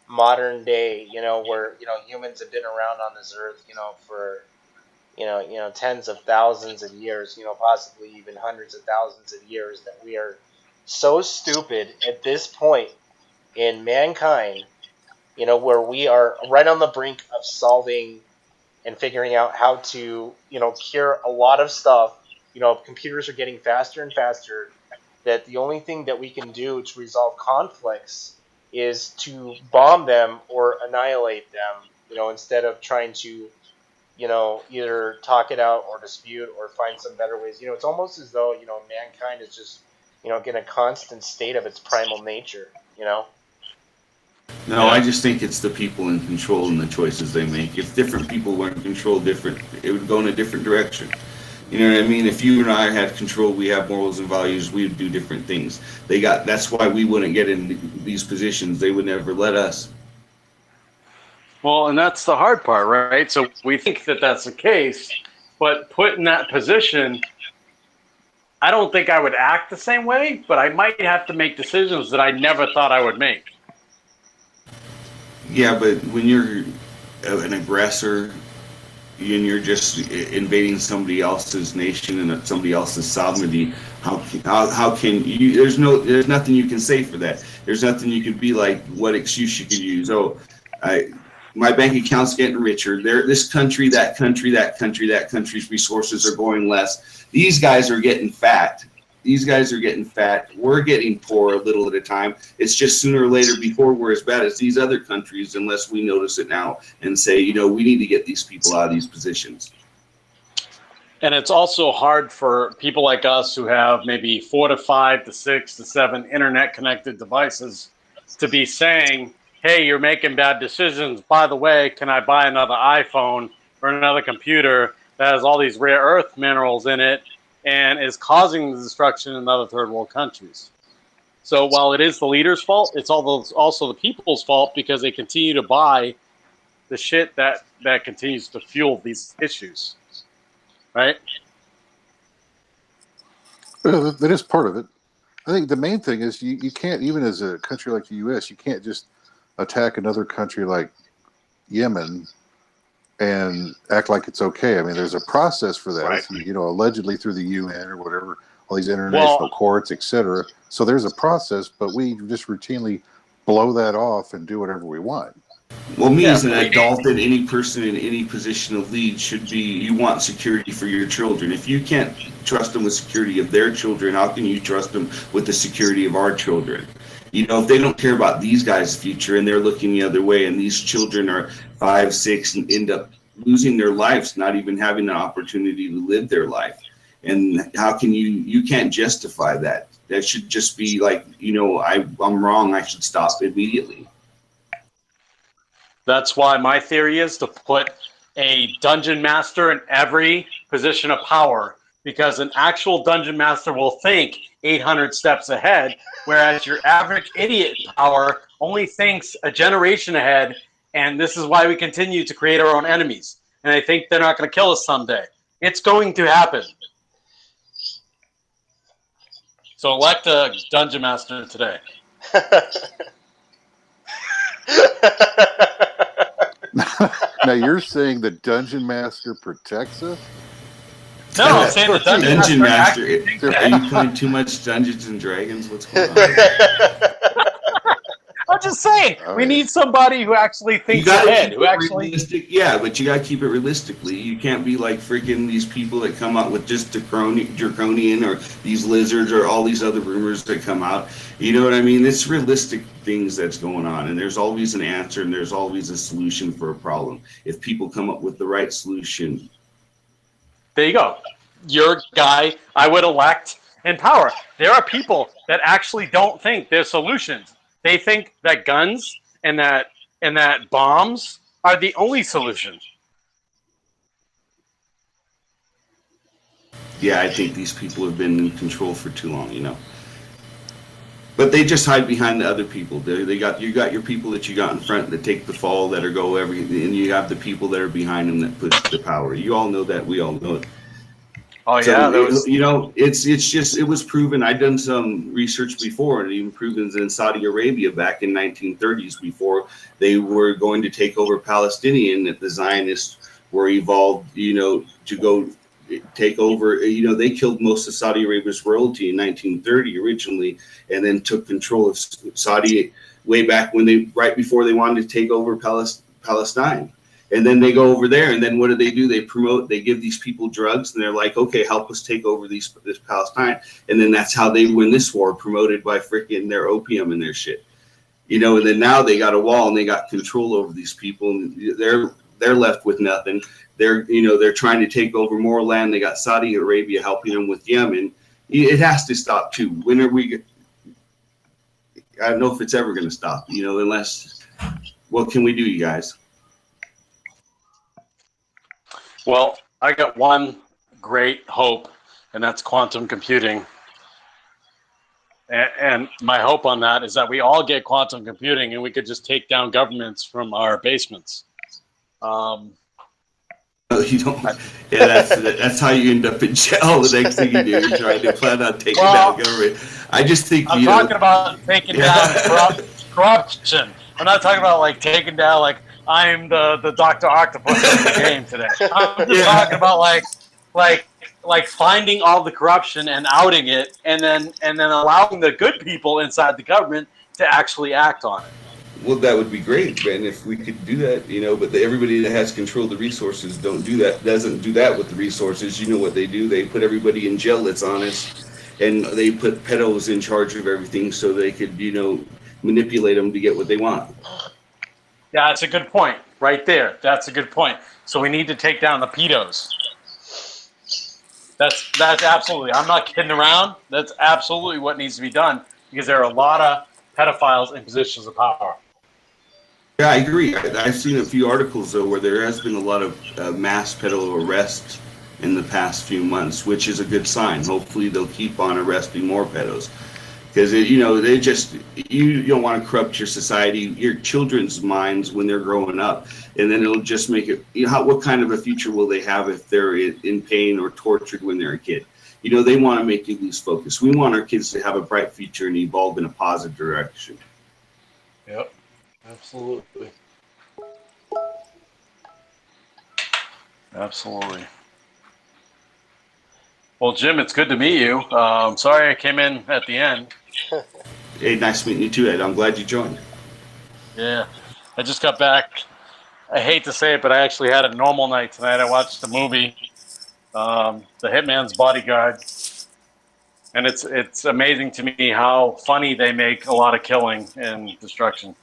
modern day, where humans have been around on this earth, for tens of thousands of years, possibly even hundreds of thousands of years, that we are so stupid at this point in mankind, where we are right on the brink of solving and figuring out how to, cure a lot of stuff. Computers are getting faster and faster. That the only thing that we can do to resolve conflicts is to bomb them or annihilate them, instead of trying to, either talk it out or dispute or find some better ways. It's almost as though, mankind is just, in a constant state of its primal nature.
No, I just think it's the people in control and the choices they make. If different people were in control, it would go in a different direction. You know what I mean? If you and I had control, we have morals and values, we would do different things. That's why we wouldn't get in these positions. They would never let us.
Well, and that's the hard part, right? So we think that that's the case, but put in that position, I don't think I would act the same way, but I might have to make decisions that I never thought I would make.
Yeah, but when you're an aggressor and you're just invading somebody else's nation and somebody else's sovereignty, how can you? There's nothing you can say for that. There's nothing you can be like. What excuse you could use? Oh, my bank account's getting richer. This country, that country, that country, that country's resources are going less. These guys are getting fat. These guys are getting fat. We're getting poor a little at a time. It's just sooner or later before we're as bad as these other countries, unless we notice it now and say, we need to get these people out of these positions.
And it's also hard for people like us who have maybe 4 to 5 to 6 to 7 internet connected devices to be saying, hey, you're making bad decisions. By the way, can I buy another iPhone or another computer that has all these rare earth minerals in it and is causing the destruction in other third world countries? So while it is the leader's fault, it's also the people's fault because they continue to buy the shit that continues to fuel these issues, right?
That is part of it. I think the main thing is you can't, even as a country like the U.S., you can't just attack another country like Yemen and act like it's okay. I mean, there's a process for that.
Right.
Allegedly through the UN or whatever, all these international courts, etc. So there's a process, but we just routinely blow that off and do whatever we want.
Well, me as an adult, and any person in any position of lead should be, you want security for your children. If you can't trust them with security of their children, how can you trust them with the security of our children? If they don't care about these guys' future and they're looking the other way, and these children are 5, 6 and end up losing their lives, not even having an opportunity to live their life. And how can you can't justify that. That should just be like, I'm wrong, I should stop immediately.
That's why my theory is to put a dungeon master in every position of power, because an actual dungeon master will think 800 steps ahead, whereas your average idiot power only thinks a generation ahead, and this is why we continue to create our own enemies. And they think they're not going to kill us someday. It's going to happen. So elect a dungeon master today.
Now you're saying the dungeon master protects us?
No, I'm saying the dungeon master.
Are you playing too much Dungeons and Dragons? What's going on?
I'm just saying, we need somebody who actually thinks ahead. Who actually
realistic, yeah, but you got to keep it realistically. You can't be like freaking these people that come out with just draconian or these lizards or all these other rumors that come out. You know what I mean? It's realistic things that's going on, and there's always an answer and there's always a solution for a problem if people come up with the right solution.
There you go. Your guy, I would elect in power. There are people that actually don't think there's solutions. They think that guns and that bombs are the only solution.
Yeah, I think these people have been in control for too long, But they just hide behind the other people. They got you got your people that you got in front that take the fall, that are go everything, and you have the people that are behind them that push the power. You all know that. We all know it.
Oh
So
yeah, there was.
it's just it was proven. I'd done some research before, and even proven in Saudi Arabia back in 1930s before they were going to take over Palestinian, that the Zionists were evolved, to go take over. They killed most of Saudi Arabia's royalty in 1930 originally, and then took control of Saudi way back when right before they wanted to take over Palestine. And then they go over there, and then what do? They give these people drugs, and they're like, okay, help us take over this Palestine. And then that's how they win this war, promoted by freaking their opium and their shit. And then now they got a wall and they got control over these people, and they're left with nothing. They're trying to take over more land. They got Saudi Arabia helping them with Yemen. It has to stop too. When are we? I don't know if it's ever going to stop. Unless, what can we do, you guys?
Well, I got one great hope, and that's quantum computing. And my hope on that is that we all get quantum computing, and we could just take down governments from our basements.
You don't. Yeah, that's how you end up in jail. The next thing you do, you're trying to plan on taking down government. I just think
I'm talking about taking down corruption. I'm not talking about like taking down like I'm the Dr. Octopus of the game today. I'm just talking about like finding all the corruption and outing it, and then allowing the good people inside the government to actually act on it.
Well, that would be great, Ben, if we could do that, but everybody that has control of the resources doesn't do that with the resources. You know what they do? They put everybody in jail that's honest, and they put pedos in charge of everything so they could, manipulate them to get what they want.
Yeah, that's a good point right there. That's a good point. So we need to take down the pedos. That's absolutely. I'm not kidding around. That's absolutely what needs to be done, because there are a lot of pedophiles in positions of power.
Yeah, I agree. I've seen a few articles, though, where there has been a lot of mass pedo arrests in the past few months, which is a good sign. Hopefully they'll keep on arresting more pedos. Because, you don't want to corrupt your society, your children's minds when they're growing up. And then it'll just make it, what kind of a future will they have if they're in pain or tortured when they're a kid? They want to make you lose focus. We want our kids to have a bright future and evolve in a positive direction.
Yep. Absolutely. Absolutely. Well, Jim, it's good to meet you. Sorry I came in at the end.
Hey, nice meeting you too, Ed. I'm glad you joined.
Yeah. I just got back. I hate to say it, but I actually had a normal night tonight. I watched the movie, The Hitman's Bodyguard. And it's amazing to me how funny they make a lot of killing and destruction.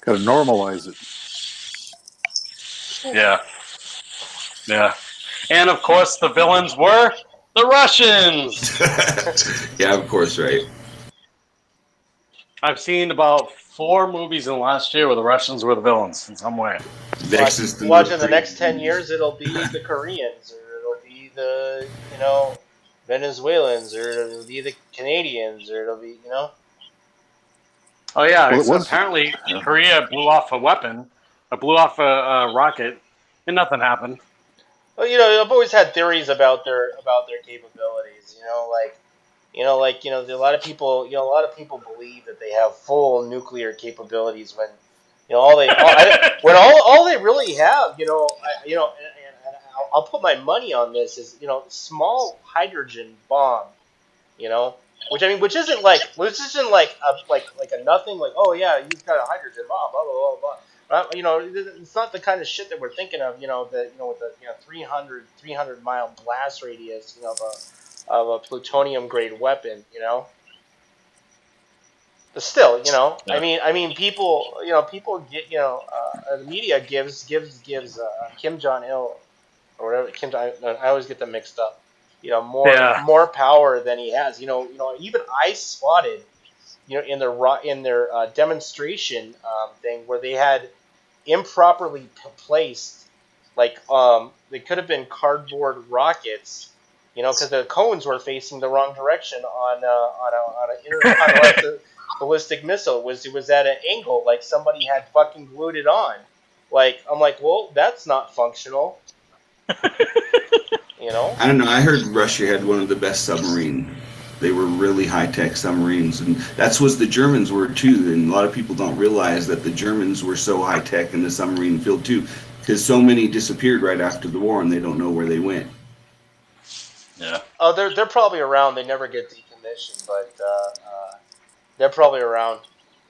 Got to normalize it.
Yeah. Yeah. And of course, the villains were the Russians.
Yeah, of course, right.
I've seen about 4 movies in the last year where the Russians were the villains in some way.
Watch in the next 10 years, it'll be the Koreans, or it'll be the, Venezuelans, or it'll be the Canadians, or it'll be,
Oh yeah,
Well,
apparently Korea blew off a weapon, blew off a rocket, and nothing happened.
Well, I've always had theories about their capabilities. A lot of people, believe that they have full nuclear capabilities when, all they really have, and I'll put my money on this is, small hydrogen bomb, which isn't like a nothing, like, oh yeah, you've got a hydrogen bomb, blah blah blah blah. It's not the kind of shit that we're thinking of. With the 300 mile blast radius, of a plutonium grade weapon. But still,
Yeah.
people, people get, the media gives Kim Jong Il or whatever I always get them mixed up. More power than he has. Even I spotted, in their demonstration thing where they had improperly placed, like, they could have been cardboard rockets You know, because the cones were facing the wrong direction on a ballistic missile. It was at an angle, like somebody had fucking glued it on. Like I'm like, well, that's not functional. You know.
I don't know. I heard Russia had one of the best submarine. They were really high tech submarines, and that's what the Germans were too. And a lot of people don't realize that the Germans were so high tech in the submarine field too, because so many disappeared right after the war, and they don't know where they went.
Yeah.
Oh, they're probably around. They never get decommissioned, but they're probably around.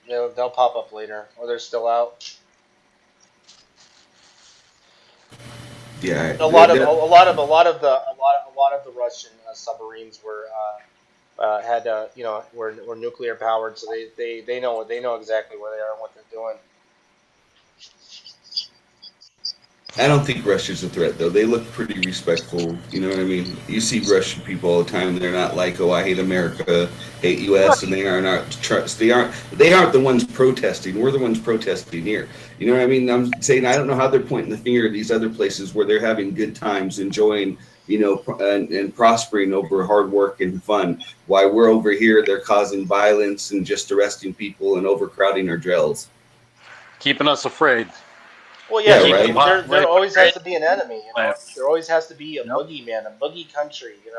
They'll pop up later, or they're still out.
Yeah,
A lot of the Russian submarines had were nuclear powered, so they know exactly where they are and what they're doing.
I don't think Russia's a threat though. They look pretty respectful. You know what I mean? You see Russian people all the time, and they're not like, "Oh, I hate America, hate U.S." and they are not trust. They aren't the ones protesting. We're the ones protesting here. You know what I mean? I'm saying I don't know how they're pointing the finger at these other places where they're having good times, enjoying, and prospering over hard work and fun. Why we're over here, they're causing violence and just arresting people and overcrowding our jails.
Keeping us afraid.
Well, yeah,
Yeah, right.
there always has to be an enemy.
Right.
There always has to be a
Yep.
boogeyman, a boogie country. They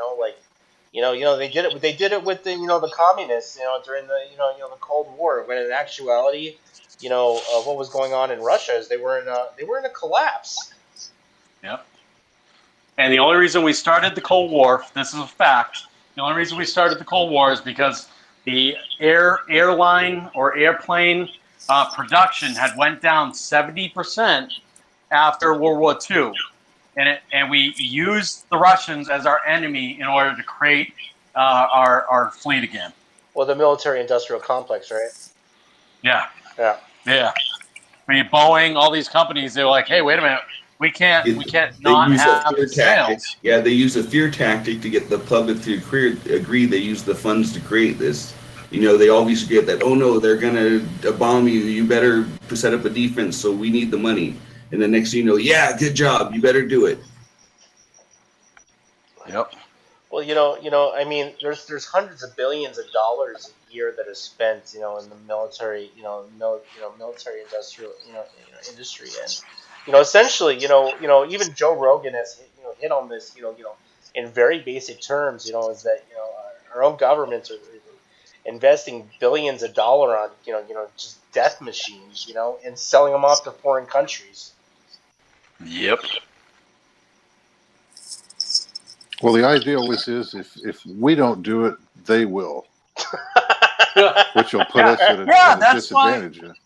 did it. They did it with the communists. During the Cold War. When in actuality, what was going on in Russia is they were in a collapse.
Yep. And the only reason we started the Cold War, this is a fact, the only reason we started the Cold War is because the airline or airplane production had went down 70% after World War II. And we used the Russians as our enemy in order to create our fleet again.
Well, the military-industrial complex, right?
Yeah.
Yeah.
Yeah. I mean, Boeing, all these companies, they were like, hey, wait a minute. We can't not
use a
have
fear tactic.
sales.
Yeah, they use a fear tactic to get the public to agree. They use the funds to create this. They always get that, oh no, they're going to bomb you. You better set up a defense, so we need the money. And the next thing you know, yeah, good job. You better do it.
Yep.
Well, I mean, there's hundreds of billions of dollars a year that is spent, in the military, military industrial, industry, and essentially, even Joe Rogan has hit on this, in very basic terms, is that our own governments are investing billions of dollars on just death machines, and selling them off to foreign countries.
Yep.
Well, the idea always is if we don't do it, they will, which will put us at a
that's why-
disadvantage.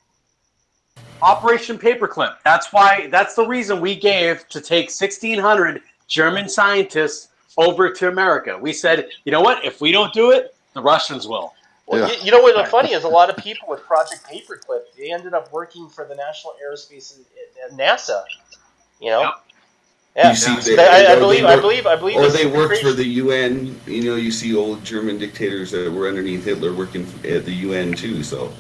Operation Paperclip. That's the reason we gave to take 1,600 German scientists over to America. We said, you know what? If we don't do it, the Russians will.
Well,
Yeah.
you know what's funny is a lot of people with Project Paperclip, they ended up working for the National Aerospace and NASA.
Yep.
Yeah.
You see,
I believe.
Or they worked for the UN. You see old German dictators that were underneath Hitler working at the UN too. So.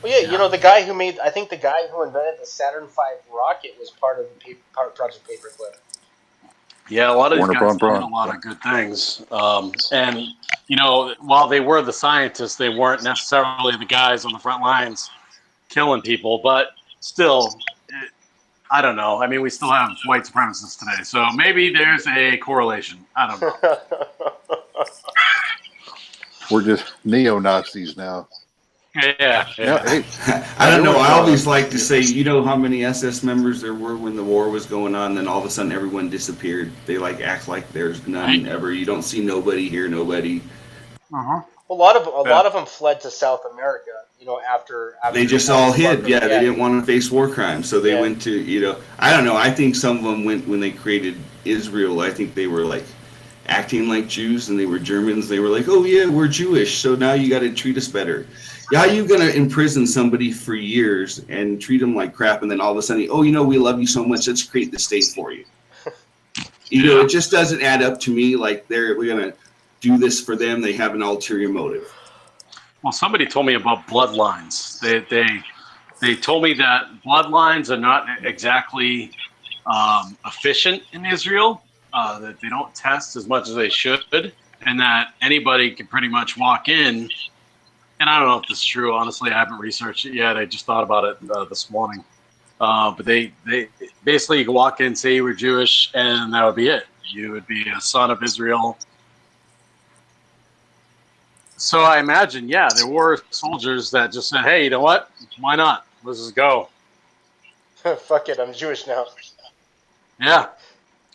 Well, yeah, the guy who invented the Saturn V rocket was part of Project Paperclip.
Yeah, a lot of these
Warner
guys
Braun.
did a lot of good things. And while they were the scientists, they weren't necessarily the guys on the front lines killing people. But still, I don't know. I mean, we still have white supremacists today, so maybe there's a correlation. I don't know.
We're just neo-Nazis now.
Yeah.
Hey,
I don't know. I always like to say, how many SS members there were when the war was going on, then all of a sudden everyone disappeared. They act like there's none ever. You don't see nobody, hear nobody.
Uh-huh.
A lot of them fled to South America. After
They just all hid. Yeah, they didn't want to face war crimes, so they went to. I don't know. I think some of them went when they created Israel. I think they were acting like Jews, and they were Germans. They were like, "Oh yeah, we're Jewish, so now you got to treat us better." Yeah, how are you gonna imprison somebody for years and treat them like crap, and then all of a sudden, we love you so much, let's create the state for you. It just doesn't add up to me. We're gonna do this for them. They have an ulterior motive.
Well, somebody told me about bloodlines. They told me that bloodlines are not exactly efficient in Israel. that they don't test as much as they should, and that anybody can pretty much walk in. And I don't know if this is true. Honestly, I haven't researched it yet. I just thought about it this morning. But they basically, you can walk in, say you were Jewish, and that would be it. You would be a son of Israel. So I imagine, yeah, there were soldiers that just said, "Hey, you know what? Why not? Let's just go."
Fuck it, I'm Jewish now.
Yeah,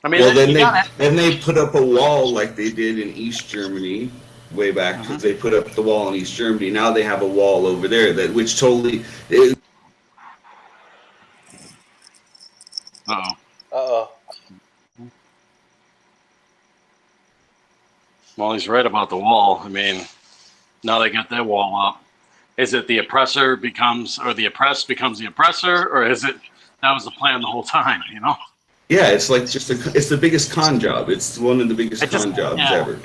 I mean,
Well,
you gotta.
then they put up a wall like they did in East Germany way back because they put up the wall in East Germany. Now they have a wall over there that which totally.
Uh-oh.
Uh-oh.
Well, he's right about the wall. I mean, now they got that wall up. Is it the oppressor becomes, or the oppressed becomes the oppressor, or is it that was the plan the whole time? You know?
Yeah, it's like it's the biggest con job. It's one of the biggest con jobs ever.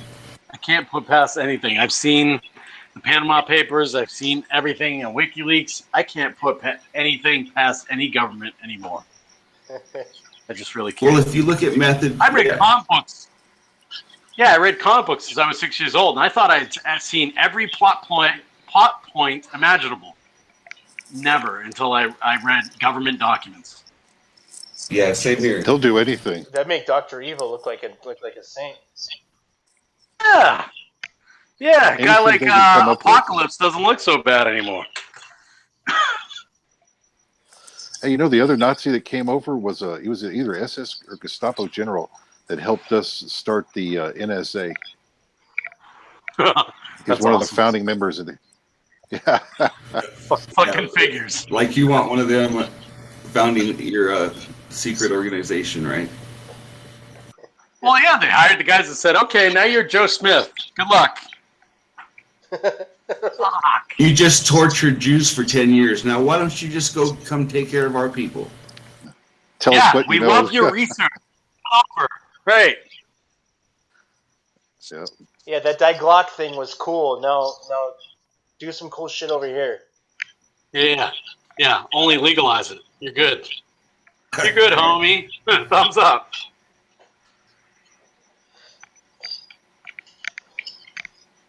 I can't put past anything. I've seen the Panama Papers. I've seen everything in WikiLeaks. I can't put anything past any government anymore. I just really can't.
Well, if you look at method,
I read comic books. Yeah, I read comic books since I was 6 years old, and I thought I'd seen every plot point imaginable. Never until I read government documents.
Yeah, same here.
They'll do anything.
That make Dr. Evil look like a saint.
Yeah, a guy
Anything
like
they can come up with.
Apocalypse doesn't look so bad anymore.
Hey, you know, the other Nazi that came over was he was either SS or Gestapo general that helped us start the NSA. He's
That's
one of the
awesome.
founding members of the. Yeah.
Fucking figures.
Like you want one of them founding your secret organization, right?
Well, yeah, they hired the guys that said, "Okay, now you're Joe Smith. Good luck." Fuck.
You just tortured Jews for 10 years. Now, why don't you just come take care of our people?
Tell us what
we
you know.
love your research. Over. Right.
So,
Yeah, that Die Glock thing was cool. No, do some cool shit over here.
Yeah. Only legalize it. You're good. You're good, homie. Thumbs up.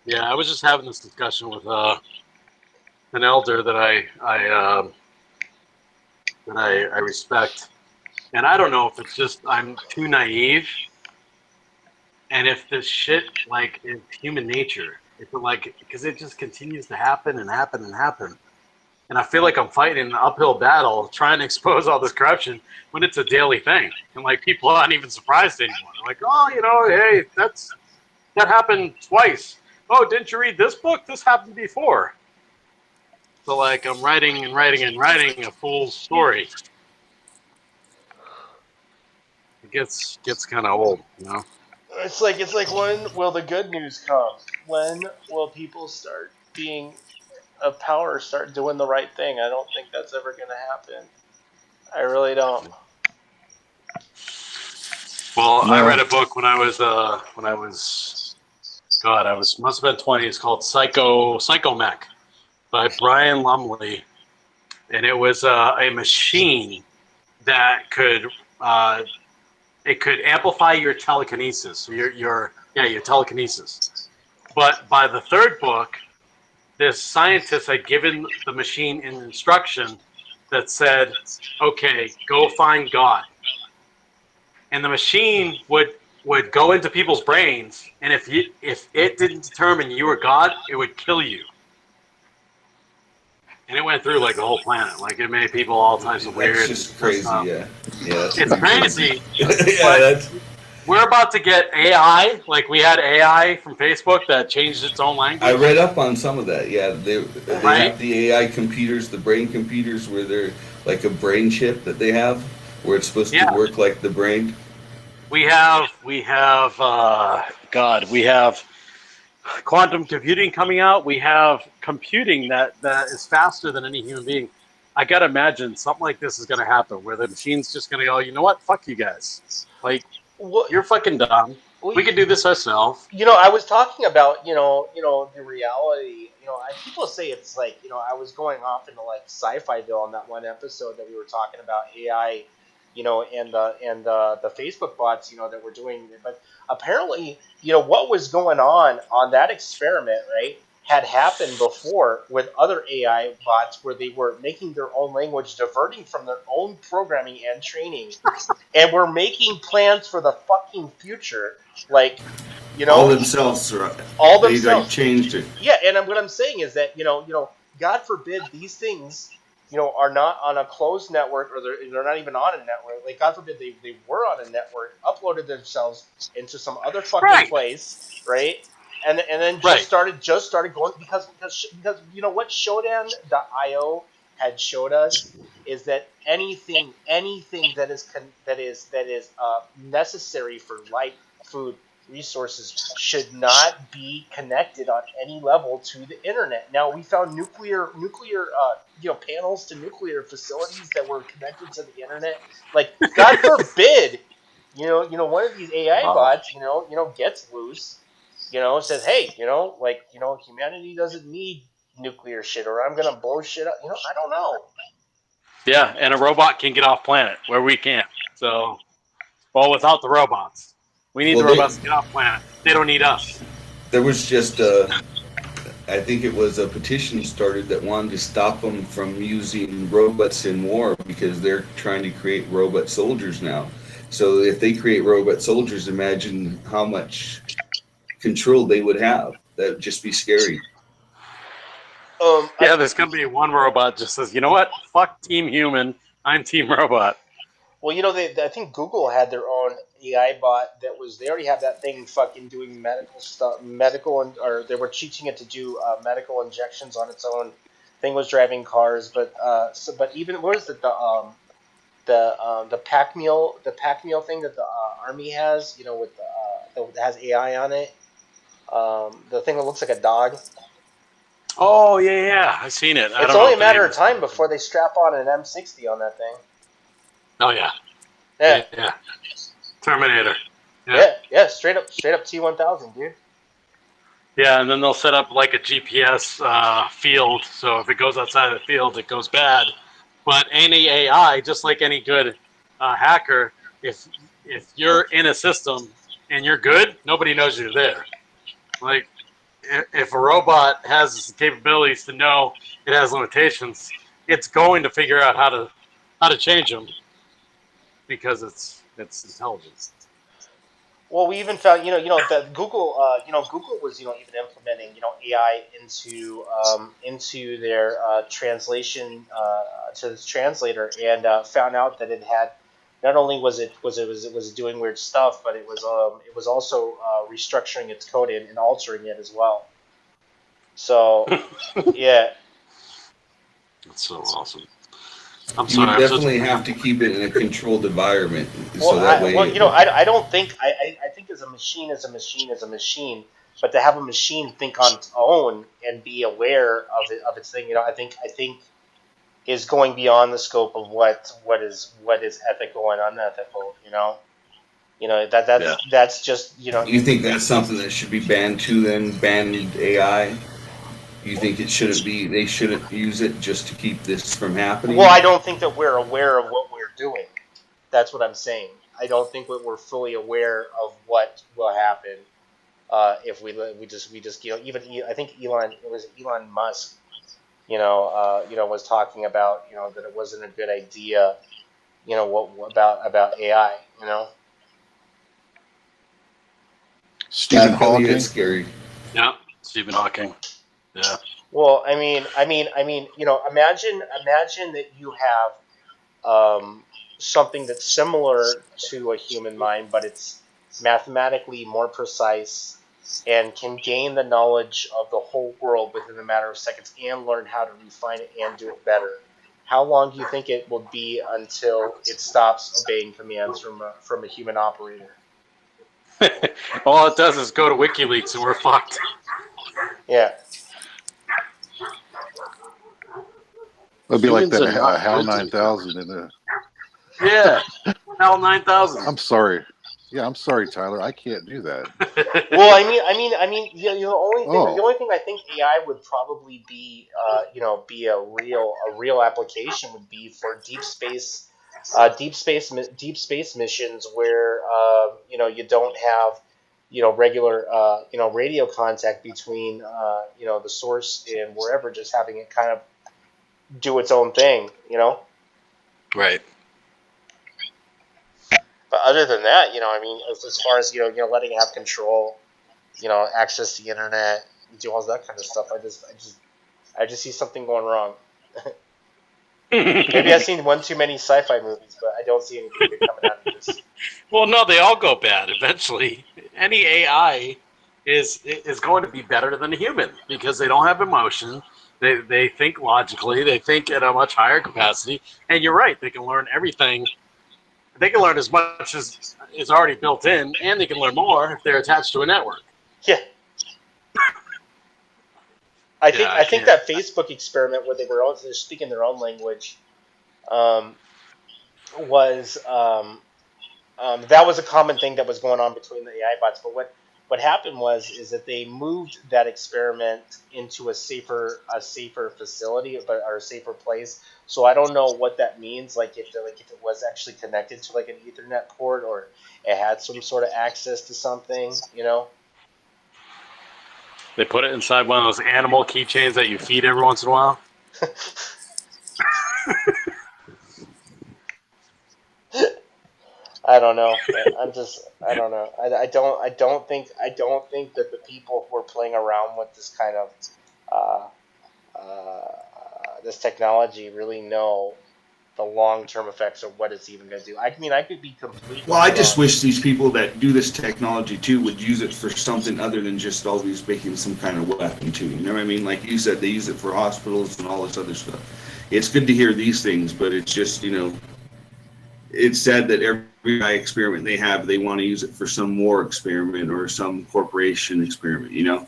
Yeah, I was just having this discussion with an elder that I respect, and I don't know if it's just I'm too naive, and if this shit like is human nature, if it like because it just continues to happen and happen and happen, and I feel like I'm fighting an uphill battle trying to expose all this corruption when it's a daily thing, and like people aren't even surprised anymore. They're like, oh, hey, that happened twice. Oh, didn't you read this book? This happened before. So like I'm writing a full story. It gets kind of old, you know.
It's like when will the good news come? When will people start being of power, start doing the right thing? I don't think that's ever going to happen. I really don't.
Well,
No.
I read a book when I was God, must have been 20. It's called Psychomech by Brian Lumley, and it was a machine that could it could amplify your telekinesis, your telekinesis. But by the third book, this scientist had given the machine an instruction that said, "Okay, go find God," and the machine would go into people's brains, and if it didn't determine you were God, it would kill you. And it went through like the whole planet. Like it made people all types of weird.
That's just crazy, yeah. That's
It's crazy.
yeah, that's
We're about to get AI. Like we had AI from Facebook that changed its own language.
I read up on some of that. Yeah, they
Right?
have the AI computers, the brain computers, where they're like a brain chip that they have, where it's supposed to work like the brain.
We have quantum computing coming out. We have computing that is faster than any human being. I gotta imagine something like this is gonna happen, where the machine's just gonna go, you know what? Fuck you guys. Like you're fucking dumb. We can do this ourselves.
I was talking about the reality. People say it's like I was going off into like sci-fi ville on that one episode that we were talking about AI and the Facebook bots, that were doing it. But apparently, what was going on that experiment, right, had happened before with other AI bots where they were making their own language, diverting from their own programming and training, and were making plans for the fucking future, like, you
All
know,
themselves,
all
they like
themselves.
changed it.
Yeah, and what I'm saying is that God forbid these things are not on a closed network, or they're not even on a network. Like, God forbid they were on a network, uploaded themselves into some other fucking
Right.
place, right? And then
Right.
just started going, because what Shodan.io had showed us is that anything that is necessary for life, food, resources should not be connected on any level to the internet. Now, we found nuclear panels to nuclear facilities that were connected to the internet. Like, God forbid, one of these AI
Wow.
bots, gets loose, says, hey, humanity doesn't need nuclear shit, or I'm gonna blow shit up. I don't know.
Yeah, and a robot can get off planet where we can't. So, well, without the robots, we need
Well,
the robots to get off planet. They don't need us.
there was just I think it was a petition started that wanted to stop them from using robots in war because they're trying to create robot soldiers now. So if they create robot soldiers, imagine how much control they would have. That would just be scary.
Yeah, there's gonna be one robot just says, you know what? Fuck Team Human. I'm Team Robot.
Well, I think Google had their own AI bot that was. They already have that thing fucking doing medical stuff, or they were teaching it to do medical injections on its own. Thing was driving cars, but even what is it, the pack meal thing that the army has, with that has AI on it. The thing that looks like a dog.
Oh yeah, I've seen it. I
It's
don't know
only
what
a
the name
matter
of
of
this
time
thing.
before they strap on an M60 on that thing.
Oh yeah,
Yeah,
yeah. Terminator. Yeah,
yeah. Straight up T1000, dude.
yeah, and then they'll set up like a GPS field, so if it goes outside of the field, it goes bad. But any AI, just like any good hacker, if you're in a system and you're good, nobody knows you're there. Like if a robot has the capabilities to know it has limitations, it's going to figure out how to change them because it's intelligence.
Well, we even found, that Google was, even implementing, AI into their translation to this translator, and found out that it had not only was it doing weird stuff, but it was also restructuring its code and altering it as well. So, yeah.
That's so awesome. I'm
You would
sorry, I'm such a
definitely have to keep it in a controlled environment,
Well,
so that way.
I don't think I think as a machine is a machine, but to have a machine think on its own and be aware of its thing, I think is going beyond the scope of what is ethical and unethical.
yeah.
That's just
You think that's something that should be banned too? Then banned AI. You think it shouldn't be? They shouldn't use it just to keep this from
well,
happening.
I don't think that we're aware of what we're doing. That's what I'm saying. I don't think that we're fully aware of what will happen if we just even I think Elon Musk was talking about that it wasn't a good idea what about AI
Stephen
That really is
Hawking.
scary.
Yeah. Stephen Hawking. Yeah.
well I mean imagine that you have something that's similar to a human mind, but it's mathematically more precise and can gain the knowledge of the whole world within a matter of seconds and learn how to refine it and do it better. How long do you think it will be until it stops obeying commands from a human operator?
All it does is go to WikiLeaks and we're fucked.
Yeah.
It'd be like
Humans
that
are not
HAL
good to the government.
9000 in the.
Yeah. HAL 9000.
I'm sorry. Yeah, I'm sorry, Tyler. I can't do that.
Well, I mean, the only thing I think AI would probably be a real application would be for deep space deep space missions where you don't have regular radio contact between the source and wherever, just having it kind of do its own thing.
Right.
But other than that, I mean, as far as letting it have control, access to the internet, do all that kind of stuff, I just see something going wrong. Maybe I've seen one too many sci-fi movies, but I don't see anything good coming out of this.
Well, no, they all go bad eventually. Any AI is going to be better than a human because they don't have emotion. They think logically. They think at a much higher capacity. And you're right. They can learn everything. They can learn as much as is already built in, and they can learn more if they're attached to a network.
Yeah. I think that Facebook experiment where they're speaking their own language was that was a common thing that was going on between the AI bots. But what happened is that they moved that experiment into a safer facility, or a safer place. So I don't know what that means. Like if it was actually connected to like an Ethernet port, or it had some sort of access to something.
They put it inside one of those animal keychains that you feed every once in a while.
I don't know. I don't know. I don't think that the people who are playing around with this kind of this technology really know the long-term effects of what it's even going to do. I mean, I could be completely
Well, I just
wrong.
wish these people that do this technology too would use it for something other than just always making some kind of weapon too. You know what I mean? Like you said, they use it for hospitals and all this other stuff. It's good to hear these things, but it's just, it's sad that every experiment they have, they want to use it for some war experiment or some corporation experiment,
Yeah.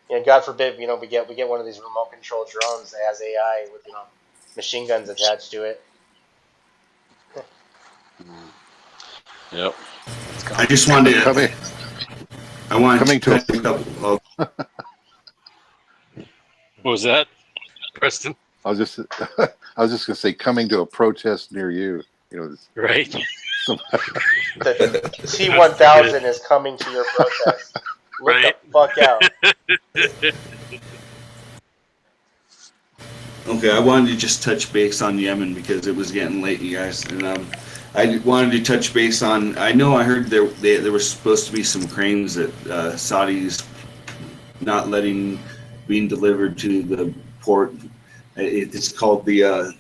Yeah, God forbid, we get one of these remote control drones that has AI with machine guns attached to it.
Yep.
I just wanted to.
Coming,
I wanted
coming to
touch a couple.
What was that, Preston?
I was just going to say, coming to a protest near you.
Right.
The T-1000 is coming to your protest. Look
Right.
the fuck out.
Okay, I wanted to just touch base on Yemen because it was getting late, you guys, and I wanted to touch base on. I know I heard there was supposed to be some cranes that Saudis not letting being delivered to the port. It's called the.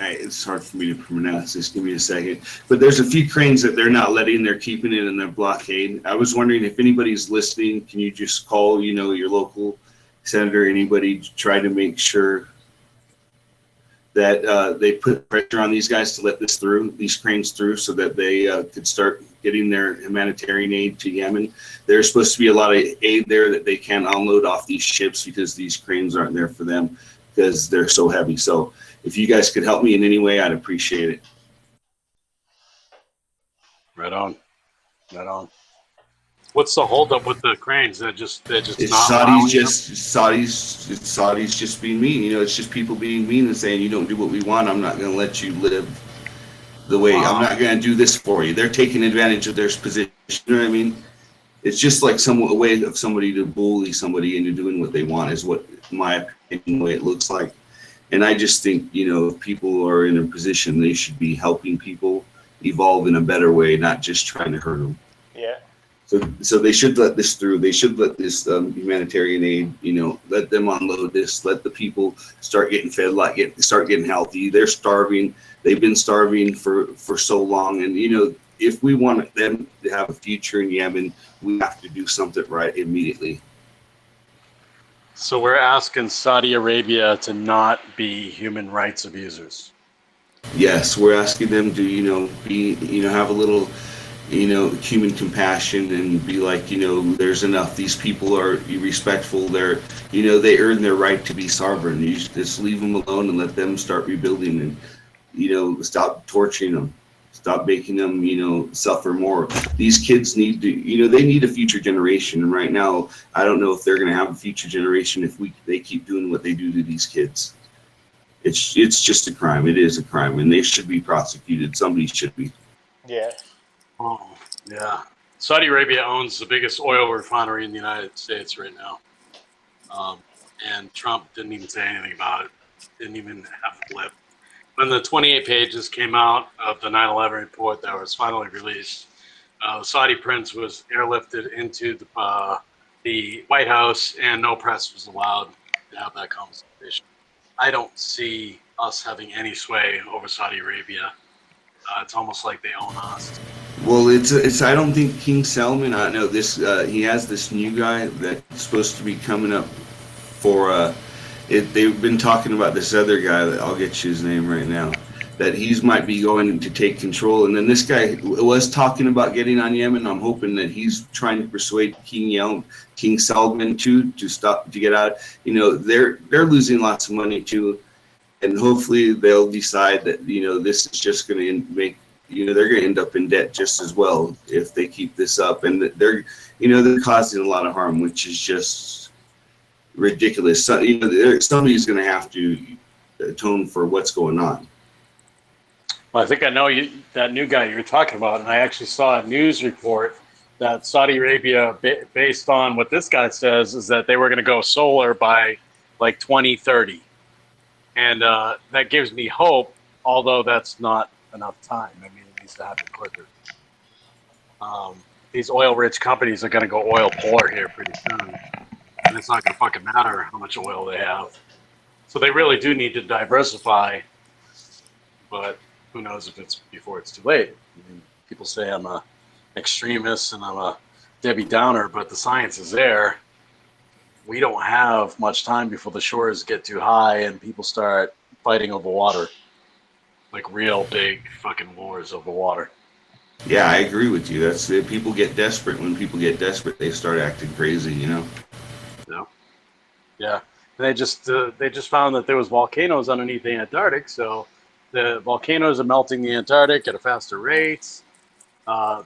It's hard for me to pronounce this. Give me a second. But there's a few cranes that they're not letting. They're keeping it in their blockade. I was wondering if anybody's listening. Can you just call, your local senator, anybody, to try to make sure that they put pressure on these guys to let these cranes through, so that they could start getting their humanitarian aid to Yemen. There's supposed to be a lot of aid there that they can't unload off these ships because these cranes aren't there for them because they're so heavy. So if you guys could help me in any way, I'd appreciate it.
Right on. Right on.
What's the holdup with the cranes? They're just
It's
not allowing them?
Saudis just being mean. It's just people being mean and saying, you don't do what we want, I'm not going to let you live the way.
Wow.
I'm not going to do this for you. They're taking advantage of their position. You know what I mean? It's just like a way of somebody to bully somebody into doing what they want is what, in my opinion, the way it looks like. And I just think, if people are in a position, they should be helping people evolve in a better way, not just trying to hurt them.
Yeah.
So they should let this through. They should let this humanitarian aid, let them unload this. Let the people start getting fed, start getting healthy. They're starving. They've been starving for so long. And, if we want them to have a future in Yemen, we have to do something right immediately.
So we're asking Saudi Arabia to not be human rights abusers.
Yes, we're asking them to, have a little, human compassion and be like, there's enough. These people are respectful. They're, they earn their right to be sovereign. You just leave them alone and let them start rebuilding and, stop torturing them. Stop making them, suffer more. These kids need to, they need a future generation. And right now, I don't know if they're going to have a future generation if they keep doing what they do to these kids. It's just a crime. It is a crime, and they should be prosecuted. Somebody should be.
Yeah.
Oh, yeah. Saudi Arabia owns the biggest oil refinery in the United States right now. And Trump didn't even say anything about it. Didn't even have a blip. When the 28 pages came out of the 9/11 report that was finally released, the Saudi prince was airlifted into the White House, and no press was allowed to have that conversation. I don't see us having any sway over Saudi Arabia. It's almost like they own us.
Well, it's. I don't think King Salman. I know this. He has this new guy that's supposed to be coming up for. They've been talking about this other guy that I'll get you his name right now. That he's might be going to take control, and then this guy was talking about getting on Yemen. I'm hoping that he's trying to persuade King Salman to get out. They're losing lots of money too, and hopefully they'll decide that this is just going to make. They're going to end up in debt just as well if they keep this up, and they're causing a lot of harm, which is just ridiculous. So, somebody's going to have to atone for what's going on.
Well, I think I know that new guy you're talking about, and I actually saw a news report that Saudi Arabia, based on what this guy says, is that they were going to go solar by like 2030, and that gives me hope. Although that's not enough time. I mean, it needs to happen quicker. These oil-rich companies are going to go oil poor here pretty soon. And it's not going to fucking matter how much oil they have. So they really do need to diversify, but who knows if it's before it's too late. I mean, people say I'm a extremist and I'm a Debbie Downer, but the science is there. We don't have much time before the shores get too high and people start fighting over water. Like real big fucking wars over water.
Yeah, I agree with you. That's it. People get desperate. When people get desperate, they start acting crazy.
Yeah, and they just found that there was volcanoes underneath the Antarctic, so the volcanoes are melting the Antarctic at a faster rate.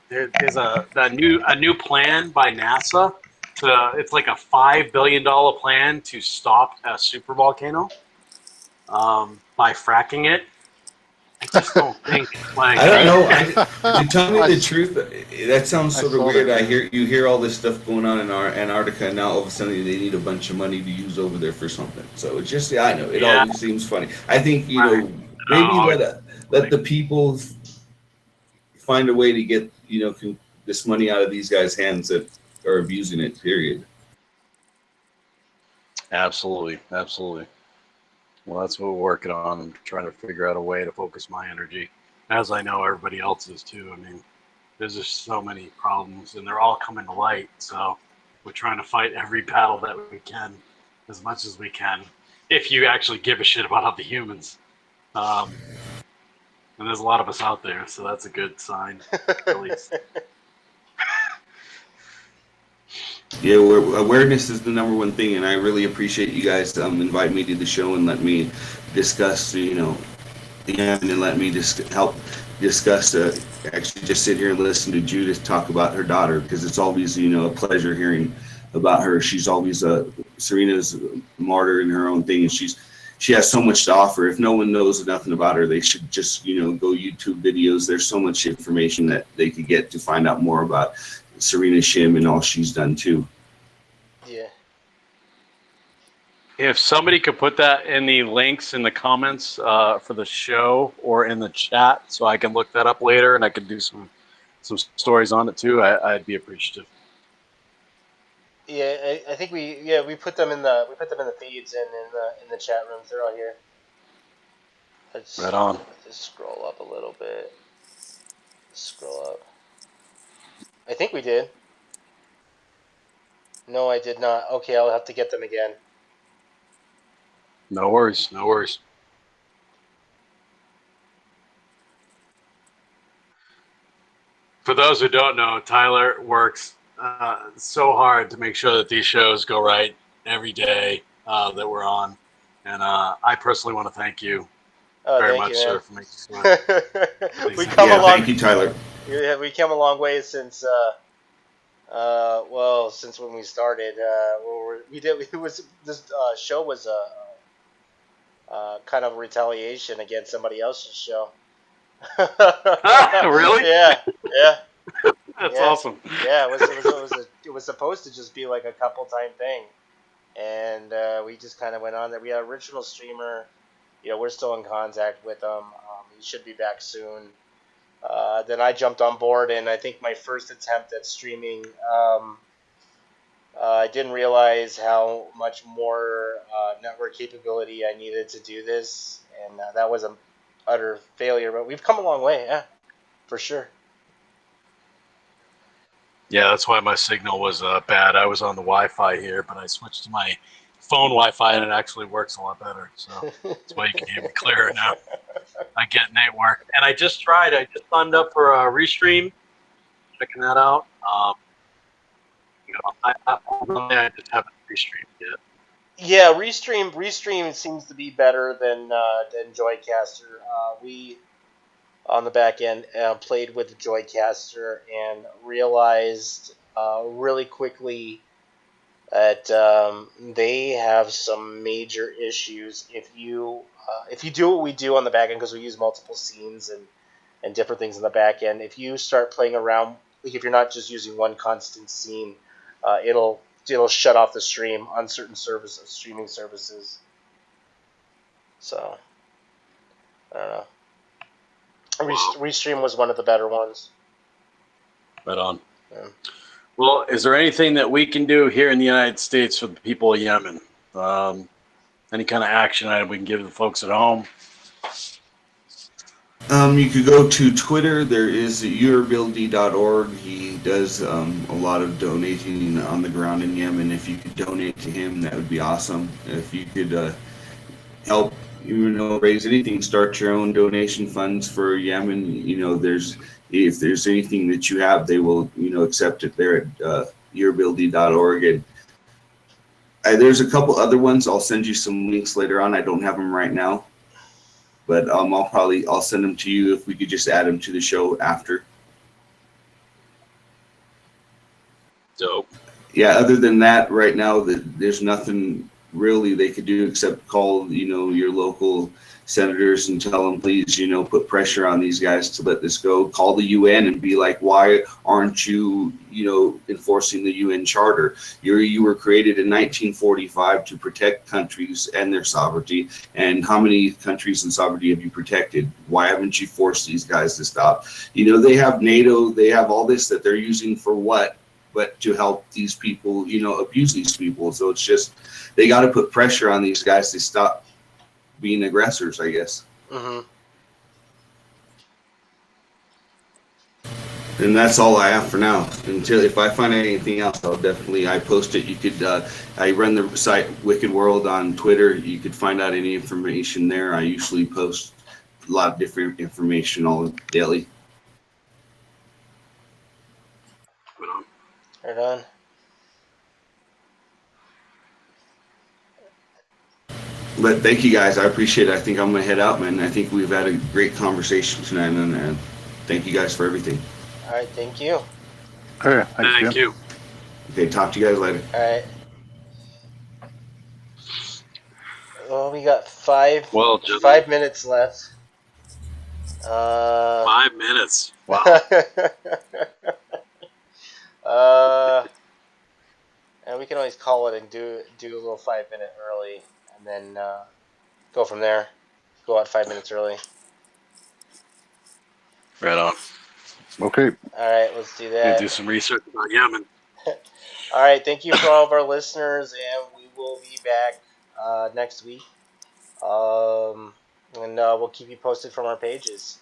There's a new plan by NASA it's like a $5 billion plan to stop a supervolcano by fracking it. I just don't think like
I don't know. To tell me the truth, that sounds sort of
saw
weird.
that.
You hear all this stuff going on in our Antarctica, and now all of a sudden they need a bunch of money to use over there for something. So it's just, I know it always seems funny. I think maybe let the people find a way to get this money out of these guys' hands that are abusing it. Period.
Absolutely. Well, that's what we're working on. I'm trying to figure out a way to focus my energy, as I know everybody else is too. I mean, there's just so many problems, and they're all coming to light. So we're trying to fight every battle that we can, as much as we can, if you actually give a shit about other humans. And there's a lot of us out there, so that's a good sign, at least.
Yeah, awareness is the number one thing, and I really appreciate you guys inviting me to the show and let me discuss, and let me just help discuss. Actually, just sit here and listen to Judith talk about her daughter, because it's always, a pleasure hearing about her. She's always Serena's a martyr in her own thing, and she has so much to offer. If no one knows nothing about her, they should just, go YouTube videos. There's so much information that they could get to find out more about Serena Shim and all she's done too.
Yeah.
If somebody could put that in the links in the comments for the show or in the chat, so I can look that up later and I can do some stories on it too, I'd be appreciative.
Yeah, I think we put them in the feeds and in the chat rooms. They're all here.
Right on.
Just scroll up a little bit. Scroll up. I think we did. No, I did not. Okay, I'll have to get them again.
No worries. For those who don't know, Tyler works so hard to make sure that these shows go right every day that we're on. And I personally want to thank you
Oh,
very
thank
much,
you,
sir,
man.
for making sure.
we come
Yeah,
along.
thank you, Tyler.
Yeah, we came a long way since. Well, since when we started, we did. It was this show was kind of a retaliation against somebody else's show.
Really?
Yeah, yeah,
That's
yeah,
awesome.
yeah. It was supposed to just be like a couple time thing, and we just kind of went on there. We had an original streamer. We're still in contact with him. He should be back soon. Then I jumped on board, and I think my first attempt at streaming, I didn't realize how much more network capability I needed to do this, and that was an utter failure. But we've come a long way, yeah, for sure.
Yeah, that's why my signal was bad. I was on the Wi-Fi here, but I switched to my phone Wi-Fi, and it actually works a lot better. So that's why you can hear me clearer now. I get network, and I just signed up for a Restream, checking that out. I just haven't Restreamed yet.
Yeah, Restream seems to be better than Joycaster. We on the back end played with Joycaster and realized really quickly that they have some major issues if you do what we do on the back end, because we use multiple scenes and different things in the back end. If you start playing around, like if you're not just using one constant scene, it'll shut off the stream on certain streaming services. So I don't know. Restream was one of the better ones.
Right on.
Yeah.
Well, is there anything that we can do here in the United States for the people of Yemen? Any kind of action item we can give the folks at home?
You could go to Twitter. There is yourability.org. He does a lot of donating on the ground in Yemen. If you could donate to him, that would be awesome. If you could help, raise anything, start your own donation funds for Yemen. If there's anything that you have, they will, accept it there at yourability.org. And there's a couple other ones. I'll send you some links later on. I don't have them right now. But I'll send them to you if we could just add them to the show after.
Dope.
Yeah, other than that, right now there's nothing really they could do except call, your local senators and tell them, please, put pressure on these guys to let this go. Call the UN and be like, why aren't you, enforcing the UN Charter? You were created in 1945 to protect countries and their sovereignty. And how many countries and sovereignty have you protected? Why haven't you forced these guys to stop? They have NATO, they have all this that they're using for what? But to help these people, abuse these people. So it's just, they got to put pressure on these guys to stop being aggressors, I guess.
Mm-hmm.
And that's all I have for now. If I find anything else, I post it. You could, I run the site Wicked World on Twitter. You could find out any information there. I usually post a lot of different information all daily.
Right on.
But thank you guys. I appreciate it. I think I'm going to head out, man. I think we've had a great conversation tonight, and thank you guys for everything.
All right, thank you.
All right,
Thank you.
Okay, talk to you guys later.
All right. Well, we got 5 minutes left.
5 minutes. Wow.
And we can always call it and do a little 5 minute early, and then go from there. Go out 5 minutes early.
Right on.
Okay.
All right, let's do
Gonna
that.
do some research about Yemen.
All right, thank you for all of our listeners, and we will be back next week. And we'll keep you posted from our pages.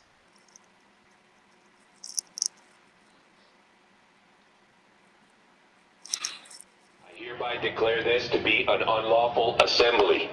I hereby declare this to be an unlawful assembly.